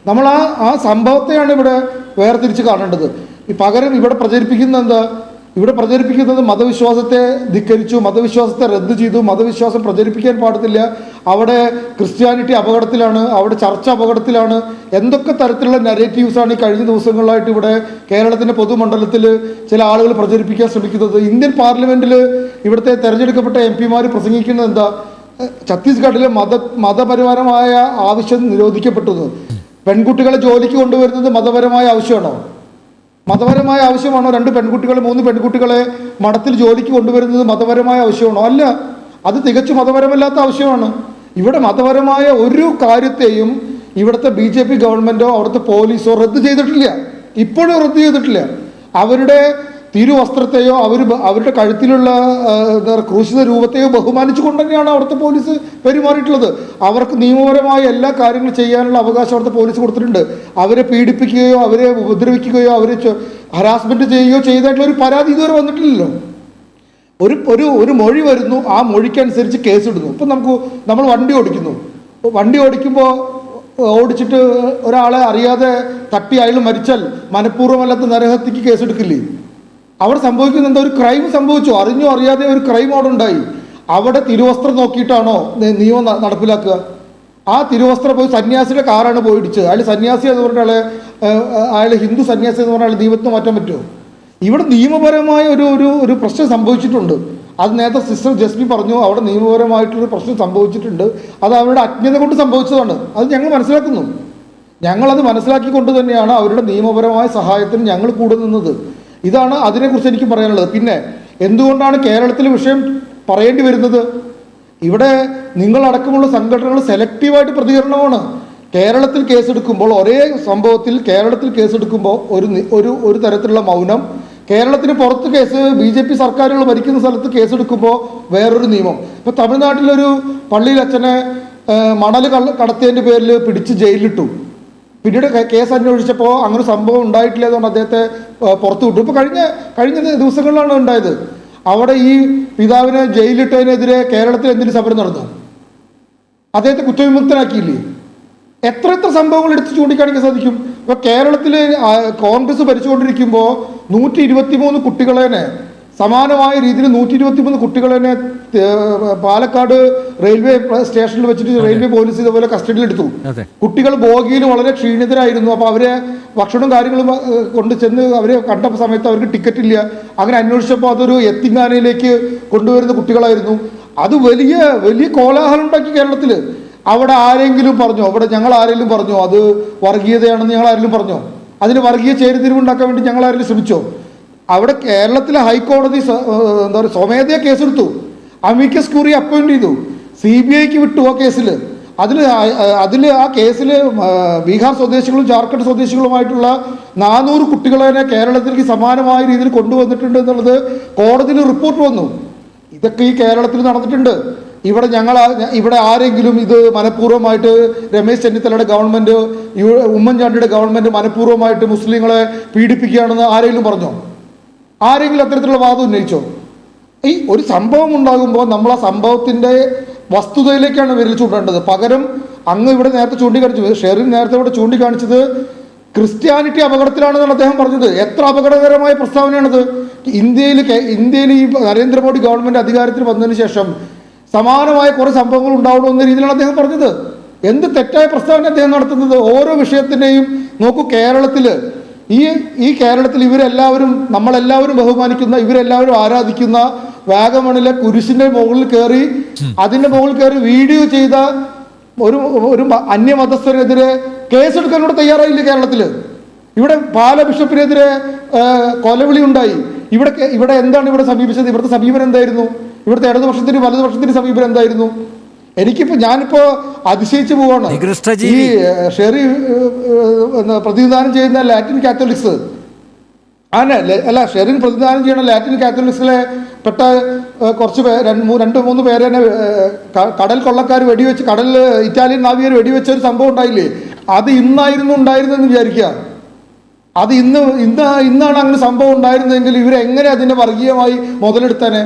നമ്മൾ ആ സംഭവത്തെയാണ് ഇവിടെ വേർതിരിച്ച് കാണേണ്ടത്. പകരം ഇവിടെ പ്രചരിപ്പിക്കുന്നത് എന്താ? ഇവിടെ പ്രചരിപ്പിക്കുന്നത് മതവിശ്വാസത്തെ ധിക്കരിച്ചു, മതവിശ്വാസത്തെ റദ്ദ് ചെയ്തു, മതവിശ്വാസം പ്രചരിപ്പിക്കാൻ പാടില്ല, അവിടെ ക്രിസ്ത്യാനിറ്റി അപകടത്തിലാണ്, അവിടെ ചർച്ച അപകടത്തിലാണ്, എന്തൊക്കെ തരത്തിലുള്ള നരേറ്റീവ്സാണ് ഈ കഴിഞ്ഞ ദിവസങ്ങളിലായിട്ട് ഇവിടെ കേരളത്തിൻ്റെ പൊതുമണ്ഡലത്തിൽ ചില ആളുകൾ പ്രചരിപ്പിക്കാൻ ശ്രമിക്കുന്നത്. ഇന്ത്യൻ പാർലമെൻറ്റിൽ ഇവിടുത്തെ തെരഞ്ഞെടുക്കപ്പെട്ട MP-മാർ പ്രസംഗിക്കുന്നത് എന്താ? ഛത്തീസ്ഗഡിലെ മതപരമായ ആവശ്യം നിരോധിക്കപ്പെട്ടു. പെൺകുട്ടികളെ ജോലിക്ക് കൊണ്ടുവരുന്നത് മതപരമായ ആവശ്യമാണോ? മതപരമായ ആവശ്യമാണോ? 2 പെൺകുട്ടികളെ 3 പെൺകുട്ടികളെ മഠത്തിൽ ജോലിക്ക് കൊണ്ടുവരുന്നത് മതപരമായ ആവശ്യമാണോ? അല്ല, അത് തികച്ചും മതപരമല്ലാത്ത ആവശ്യമാണ്. ഇവിടെ മതപരമായ ഒരു കാര്യത്തെയും ഇവിടുത്തെ BJP ഗവൺമെൻറ്റോ അവിടുത്തെ പോലീസോ റദ്ദ് ചെയ്തിട്ടില്ല, ഇപ്പോഴും റദ്ദ് ചെയ്തിട്ടില്ല. അവരുടെ തിരുവസ്ത്രത്തെയോ അവരുടെ കഴുത്തിലുള്ള ക്രൂശിത രൂപത്തെയോ ബഹുമാനിച്ചുകൊണ്ട് തന്നെയാണ് അവിടുത്തെ പോലീസ് പെരുമാറിയിട്ടുള്ളത്. അവർക്ക് നിയമപരമായ എല്ലാ കാര്യങ്ങളും ചെയ്യാനുള്ള അവകാശം അവിടുത്തെ പോലീസ് കൊടുത്തിട്ടുണ്ട്. അവരെ പീഡിപ്പിക്കുകയോ അവരെ ഉപദ്രവിക്കുകയോ അവരെ ഹരാസ്മെൻറ്റ് ചെയ്യുകയോ ചെയ്തായിട്ടുള്ള ഒരു പരാതി ഇതുവരെ വന്നിട്ടില്ലല്ലോ. ഒരു മൊഴി വരുന്നു, ആ മൊഴിക്കനുസരിച്ച് കേസിടുന്നു. ഇപ്പം നമ്മൾ വണ്ടി ഓടിക്കുമ്പോൾ ഓടിച്ചിട്ട് ഒരാളെ അറിയാതെ തട്ടി അയാൾ മരിച്ചാൽ മനഃപൂർവ്വമല്ലാത്ത നരഹത്യക്ക് കേസെടുക്കില്ലേ? അവിടെ സംഭവിക്കുന്ന എന്താ? ഒരു ക്രൈം സംഭവിച്ചു, അറിഞ്ഞോ അറിയാതെ ഒരു ക്രൈം അവിടെ ഉണ്ടായി. അവിടെ തിരുവസ്ത്രം നോക്കിയിട്ടാണോ നിയമം നടപ്പിലാക്കുക? ആ തിരുവസ്ത്രം പോയി സന്യാസിയുടെ കാറാണ് പോയിടിച്ചത്, അയാൾ സന്യാസി എന്ന് പറഞ്ഞാൽ അയാൾ ഹിന്ദു സന്യാസി എന്ന് പറഞ്ഞാൽ ദൈവത്തിന് മാറ്റാൻ പറ്റുമോ? ഇവിടെ നിയമപരമായ ഒരു പ്രശ്നം സംഭവിച്ചിട്ടുണ്ട്. അത് നേരത്തെ സിസ്റ്റർ ജസ്മി പറഞ്ഞു, അവിടെ നിയമപരമായിട്ടൊരു പ്രശ്നം സംഭവിച്ചിട്ടുണ്ട്. അത് അവരുടെ അജ്ഞത കൊണ്ട് സംഭവിച്ചതാണ്. അത് ഞങ്ങൾ മനസ്സിലാക്കുന്നു. ഞങ്ങളത് മനസ്സിലാക്കിക്കൊണ്ട് തന്നെയാണ് അവരുടെ നിയമപരമായ സഹായത്തിന് ഞങ്ങൾ കൂടെ നിന്നത്. ഇതാണ് അതിനെക്കുറിച്ച് എനിക്ക് പറയാനുള്ളത്. പിന്നെ എന്തുകൊണ്ടാണ് കേരളത്തിലെ വിഷയം പറയേണ്ടി വരുന്നത്? ഇവിടെ നിങ്ങളടക്കമുള്ള സംഘടനകൾ സെലക്റ്റീവായിട്ട് പ്രതികരണമാണ്. കേരളത്തിൽ കേസെടുക്കുമ്പോൾ ഒരേ സംഭവത്തിൽ കേരളത്തിൽ കേസെടുക്കുമ്പോൾ ഒരു തരത്തിലുള്ള മൗനം, കേരളത്തിന് പുറത്ത് കേസ് BJP സർക്കാരുകൾ ഭരിക്കുന്ന സ്ഥലത്ത് കേസെടുക്കുമ്പോൾ വേറൊരു നിയമം. ഇപ്പോൾ തമിഴ്നാട്ടിലൊരു പള്ളിയിൽ അച്ഛനെ മണൽ കടത്തിയതിൻ്റെ പേരിൽ പിടിച്ച് ജയിലിലിട്ടു. പിന്നീട് കേസ് അന്വേഷിച്ചപ്പോൾ അങ്ങനെ സംഭവം ഉണ്ടായിട്ടില്ല, അതുകൊണ്ട് അദ്ദേഹത്തെ പുറത്തു വിട്ടു. ഇപ്പോൾ കഴിഞ്ഞ ദിവസങ്ങളിലാണ് ഉണ്ടായത്. അവിടെ ഈ പിതാവിനെ ജയിലിട്ടതിനെതിരെ കേരളത്തിൽ എന്തിനു സമരം നടന്നു? അദ്ദേഹത്തെ കുറ്റവിമുക്തനാക്കിയില്ലേ? എത്ര സംഭവങ്ങൾ എടുത്ത് ചൂണ്ടിക്കാണിക്കാൻ സാധിക്കും. ഇപ്പോൾ കേരളത്തിൽ കോൺഗ്രസ് ഭരിച്ചുകൊണ്ടിരിക്കുമ്പോൾ 123 കുട്ടികളെ സമാനമായ രീതിയിൽ 123 കുട്ടികളെ പാലക്കാട് റെയിൽവേ സ്റ്റേഷനിൽ വെച്ചിട്ട് റെയിൽവേ പോലീസ് ഇതുപോലെ കസ്റ്റഡിയിലെടുത്തു. കുട്ടികൾ ബോഗിയിൽ വളരെ ക്ഷീണിതരായിരുന്നു. അപ്പോൾ അവരെ ഭക്ഷണവും കാര്യങ്ങളും കൊണ്ട് ചെന്ന് അവരെ കണ്ട സമയത്ത് അവർക്ക് ടിക്കറ്റ് ഇല്ല. അങ്ങനെ അന്വേഷിച്ചപ്പോൾ അതൊരു യത്തീംഖാനയിലേക്ക് കൊണ്ടുവരുന്ന കുട്ടികളായിരുന്നു. അത് വലിയ കോലാഹലം ഉണ്ടാക്കി കേരളത്തിൽ. അവിടെ ആരെങ്കിലും പറഞ്ഞോ? അവിടെ ഞങ്ങൾ ആരെങ്കിലും പറഞ്ഞോ അത് വർഗീയതയാണെന്ന്? ഞങ്ങൾ ആരെങ്കിലും പറഞ്ഞോ? അതിന് വർഗീയ ചേരിതിരിവുണ്ടാക്കാൻ വേണ്ടി ഞങ്ങൾ ആരെങ്കിലും ശ്രമിച്ചോ? അവിടെ കേരളത്തിലെ ഹൈക്കോടതി എന്താ പറയുക സ്വമേധയാ കേസെടുത്തു, അമിക്കസ് ക്യൂറി അപ്പോയിന്റ് ചെയ്തു, CBIക്ക് വിട്ടു ആ കേസിൽ. അതിൽ ആ കേസിൽ ബീഹാർ സ്വദേശികളും ജാർഖണ്ഡ് സ്വദേശികളുമായിട്ടുള്ള 400 കുട്ടികളെ കേരളത്തിലേക്ക് സമാനമായ രീതിയിൽ കൊണ്ടുവന്നിട്ടുണ്ട് എന്നുള്ളത് കോടതിയിൽ റിപ്പോർട്ട് വന്നു. ഇതൊക്കെ ഈ കേരളത്തിൽ നടന്നിട്ടുണ്ട്. ഇവിടെ ആരെങ്കിലും ഇത് മനഃപൂർവ്വമായിട്ട് രമേശ് ചെന്നിത്തലയുടെ ഗവൺമെൻറ്, ഉമ്മൻചാണ്ടിയുടെ ഗവൺമെൻറ് മനഃപൂർവ്വമായിട്ട് മുസ്ലിങ്ങളെ പീഡിപ്പിക്കുകയാണെന്ന് ആരെങ്കിലും പറഞ്ഞോ? ആരെങ്കിലും അത്തരത്തിലുള്ള വാദം ഉന്നയിച്ചോ? ഈ ഒരു സംഭവം ഉണ്ടാകുമ്പോൾ നമ്മൾ ആ സംഭവത്തിൻ്റെ വസ്തുതയിലേക്കാണ് വിരൽ ചൂണ്ടേണ്ടത്. പകരം അങ്ങ് ഇവിടെ നേരത്തെ ചൂണ്ടിക്കാണിച്ചത്, ഷെറിൻ നേരത്തെ ഇവിടെ ചൂണ്ടിക്കാണിച്ചത് ക്രിസ്ത്യാനിറ്റി അപകടത്തിലാണെന്നാണ് അദ്ദേഹം പറഞ്ഞത്. എത്ര അപകടകരമായ പ്രസ്താവനയാണത്. ഇന്ത്യയിൽ ഈ നരേന്ദ്രമോദി ഗവൺമെന്റ് അധികാരത്തിൽ വന്നതിന് ശേഷം സമാനമായ കുറേ സംഭവങ്ങൾ ഉണ്ടാവണമെന്ന രീതിയിലാണ് അദ്ദേഹം പറഞ്ഞത്. എന്ത് തെറ്റായ പ്രസ്താവന അദ്ദേഹം നടത്തുന്നത്. ഓരോ വിഷയത്തിൻ്റെയും നോക്കൂ, ഈ കേരളത്തിൽ ഇവരെല്ലാവരും, നമ്മളെല്ലാവരും ബഹുമാനിക്കുന്ന, ഇവരെല്ലാവരും ആരാധിക്കുന്ന വാഗമണിലെ കുരിശിന്റെ മുകളിൽ കയറി, അതിന്റെ മുകളിൽ കയറി വീഡിയോ ചെയ്ത ഒരു അന്യമതസ്ഥരെതിരെ കേസെടുക്കാൻ ഇവിടെ തയ്യാറായില്ല. കേരളത്തില് ഇവിടെ പാല ബിഷപ്പിനെതിരെ കൊലവിളി ഉണ്ടായി. ഇവിടെ എന്താണ് ഇവിടെ സമീപിച്ചത്? ഇവിടുത്തെ സമീപനം എന്തായിരുന്നു? ഇവിടുത്തെ ഇടതുപക്ഷത്തിന് വലതുപക്ഷത്തിന് സമീപനം എന്തായിരുന്നു? ഞാനിപ്പോ അതിശയിച്ചു പോവാണ്. ഈ ഷെറി പ്രതിനിധാനം ചെയ്യുന്ന ലാറ്റിൻ കാത്തലിക്സ് ഷെറിൻ പ്രതിനിധാനം ചെയ്യുന്ന ലാറ്റിൻ കാത്തലിക്സിലെ പെട്ട കുറച്ച് രണ്ട് മൂന്ന് പേരെ കടൽ കൊള്ളക്കാർ വെടിവെച്ച്, ഇറ്റാലിയൻ നാവികർ വെടിവെച്ച ഒരു സംഭവം ഉണ്ടായില്ലേ? അത് ഉണ്ടായിരുന്നെന്ന് വിചാരിക്കുക. അത് ഇന്നാണ് അങ്ങനെ സംഭവം ഉണ്ടായിരുന്നെങ്കിൽ ഇവരെങ്ങനെ അതിനെ വർഗീയമായി മുതലെടുത്താനെ?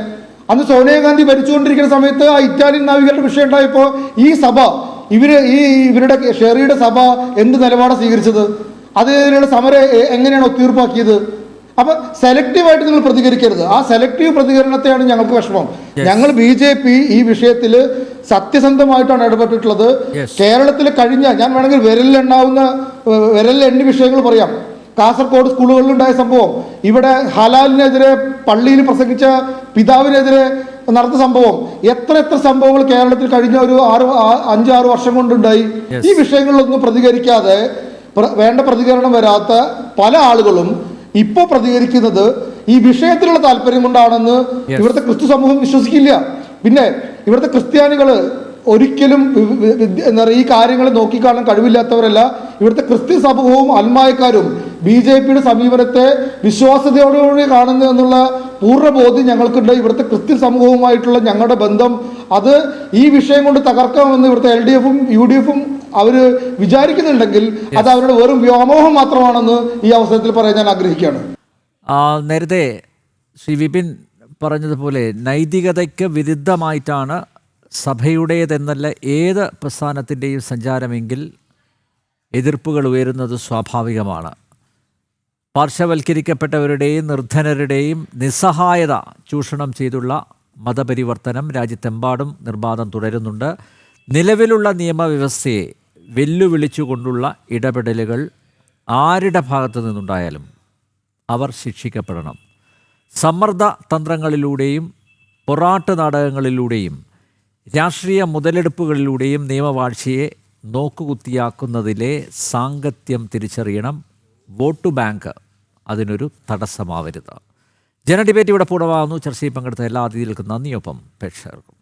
അന്ന് സോണിയാഗാന്ധി ഭരിച്ചുകൊണ്ടിരിക്കുന്ന സമയത്ത് ആ ഇറ്റാലിയൻ നാവികരുടെ വിഷയം ഉണ്ടായപ്പോൾ ഈ സഭ, ഇവരുടെ ഷെറിയുടെ സഭ എന്ത് നിലപാടാണ് സ്വീകരിച്ചത്? അതിനുള്ള സമരം എങ്ങനെയാണ് ഒത്തീർപ്പാക്കിയത്? അപ്പൊ സെലക്റ്റീവായിട്ട് നിങ്ങൾ പ്രതികരിക്കരുത്. ആ സെലക്റ്റീവ് പ്രതികരണത്തെയാണ് ഞങ്ങൾക്ക് വിഷമം. ഞങ്ങൾ BJP ഈ വിഷയത്തിൽ സത്യസന്ധമായിട്ടാണ് ഇടപെട്ടിട്ടുള്ളത്. കേരളത്തിൽ ഞാൻ വേണമെങ്കിൽ വിരലിലെണ്ണി വിഷയങ്ങൾ പറയാം. കാസർഗോഡ് സ്കൂളുകളിലുണ്ടായ സംഭവം, ഇവിടെ ഹലാലിനെതിരെ പള്ളിയിൽ പ്രസംഗിച്ച പിതാവിനെതിരെ നടന്ന സംഭവം, എത്ര സംഭവങ്ങൾ കേരളത്തിൽ കഴിഞ്ഞ ഒരു 5-6 വർഷം കൊണ്ടുണ്ടായി. ഈ വിഷയങ്ങളിലൊന്നും പ്രതികരിക്കാതെ, വേണ്ട പ്രതികരണം വരാത്ത പല ആളുകളും ഇപ്പോൾ പ്രതികരിക്കുന്നത് ഈ വിഷയത്തിലുള്ള താല്പര്യം കൊണ്ടാണെന്ന് ഇവിടുത്തെ ക്രിസ്തു സമൂഹം വിശ്വസിക്കില്ല. പിന്നെ ഇവിടുത്തെ ക്രിസ്ത്യാനികള് ഒരിക്കലും ഈ കാര്യങ്ങൾ നോക്കിക്കാണാൻ കഴിവില്ലാത്തവരല്ല. ഇവിടുത്തെ ക്രിസ്ത്യൻ സമൂഹവും അൽമായക്കാരും BJPയുടെ സമീപനത്തെ വിശ്വാസ്യതയോടുകൂടി കാണുന്നു എന്നുള്ള പൂർണ്ണ ബോധ്യം ഞങ്ങൾക്കുണ്ട്. ഇവിടുത്തെ ക്രിസ്ത്യൻ സമൂഹവുമായിട്ടുള്ള ഞങ്ങളുടെ ബന്ധം അത് ഈ വിഷയം കൊണ്ട് തകർക്കാമെന്ന് ഇവിടുത്തെ LDFും UDFും അവര് വിചാരിക്കുന്നുണ്ടെങ്കിൽ അത് അവരുടെ വെറും വ്യാമോഹം മാത്രമാണെന്ന് ഈ അവസരത്തിൽ പറയാൻ ഞാൻ ആഗ്രഹിക്കുകയാണ്. നേരത്തെ ശ്രീ വിപിൻ പറഞ്ഞതുപോലെ നൈതികതയ്ക്ക് വിരുദ്ധമായിട്ടാണ് സഭയുടേതെന്നല്ല ഏത് പ്രസ്ഥാനത്തിൻ്റെയും സഞ്ചാരമെങ്കിൽ എതിർപ്പുകൾ ഉയരുന്നത് സ്വാഭാവികമാണ്. പാർശ്വവൽക്കരിക്കപ്പെട്ടവരുടെയും നിർധനരുടെയും നിസ്സഹായത ചൂഷണം ചെയ്തുള്ള മതപരിവർത്തനം രാജ്യത്തെമ്പാടും നിർബാധം തുടരുന്നുണ്ട്. നിലവിലുള്ള നിയമവ്യവസ്ഥയെ വെല്ലുവിളിച്ചുകൊണ്ടുള്ള ഇടപെടലുകൾ ആരുടെ ഭാഗത്തു നിന്നുണ്ടായാലും അവർ ശിക്ഷിക്കപ്പെടണം. സമ്മർദ്ദ തന്ത്രങ്ങളിലൂടെയും പൊറാട്ട് നാടകങ്ങളിലൂടെയും രാഷ്ട്രീയ മുതലെടുപ്പുകളിലൂടെയും നിയമവാഴ്ചയെ നോക്കുകുത്തിയാക്കുന്നതിലെ സാങ്കത്യം തിരിച്ചറിയണം. വോട്ട് ബാങ്ക് അതിനൊരു തടസ്സമാവരുത്. ജനഡിബേറ്റ് ഇവിടെ പൂർണ്ണമാകുന്നു. ചർച്ചയിൽ പങ്കെടുത്ത എല്ലാ അതിഥികൾക്കും നന്ദിയൊപ്പം പ്രേക്ഷകർക്കും.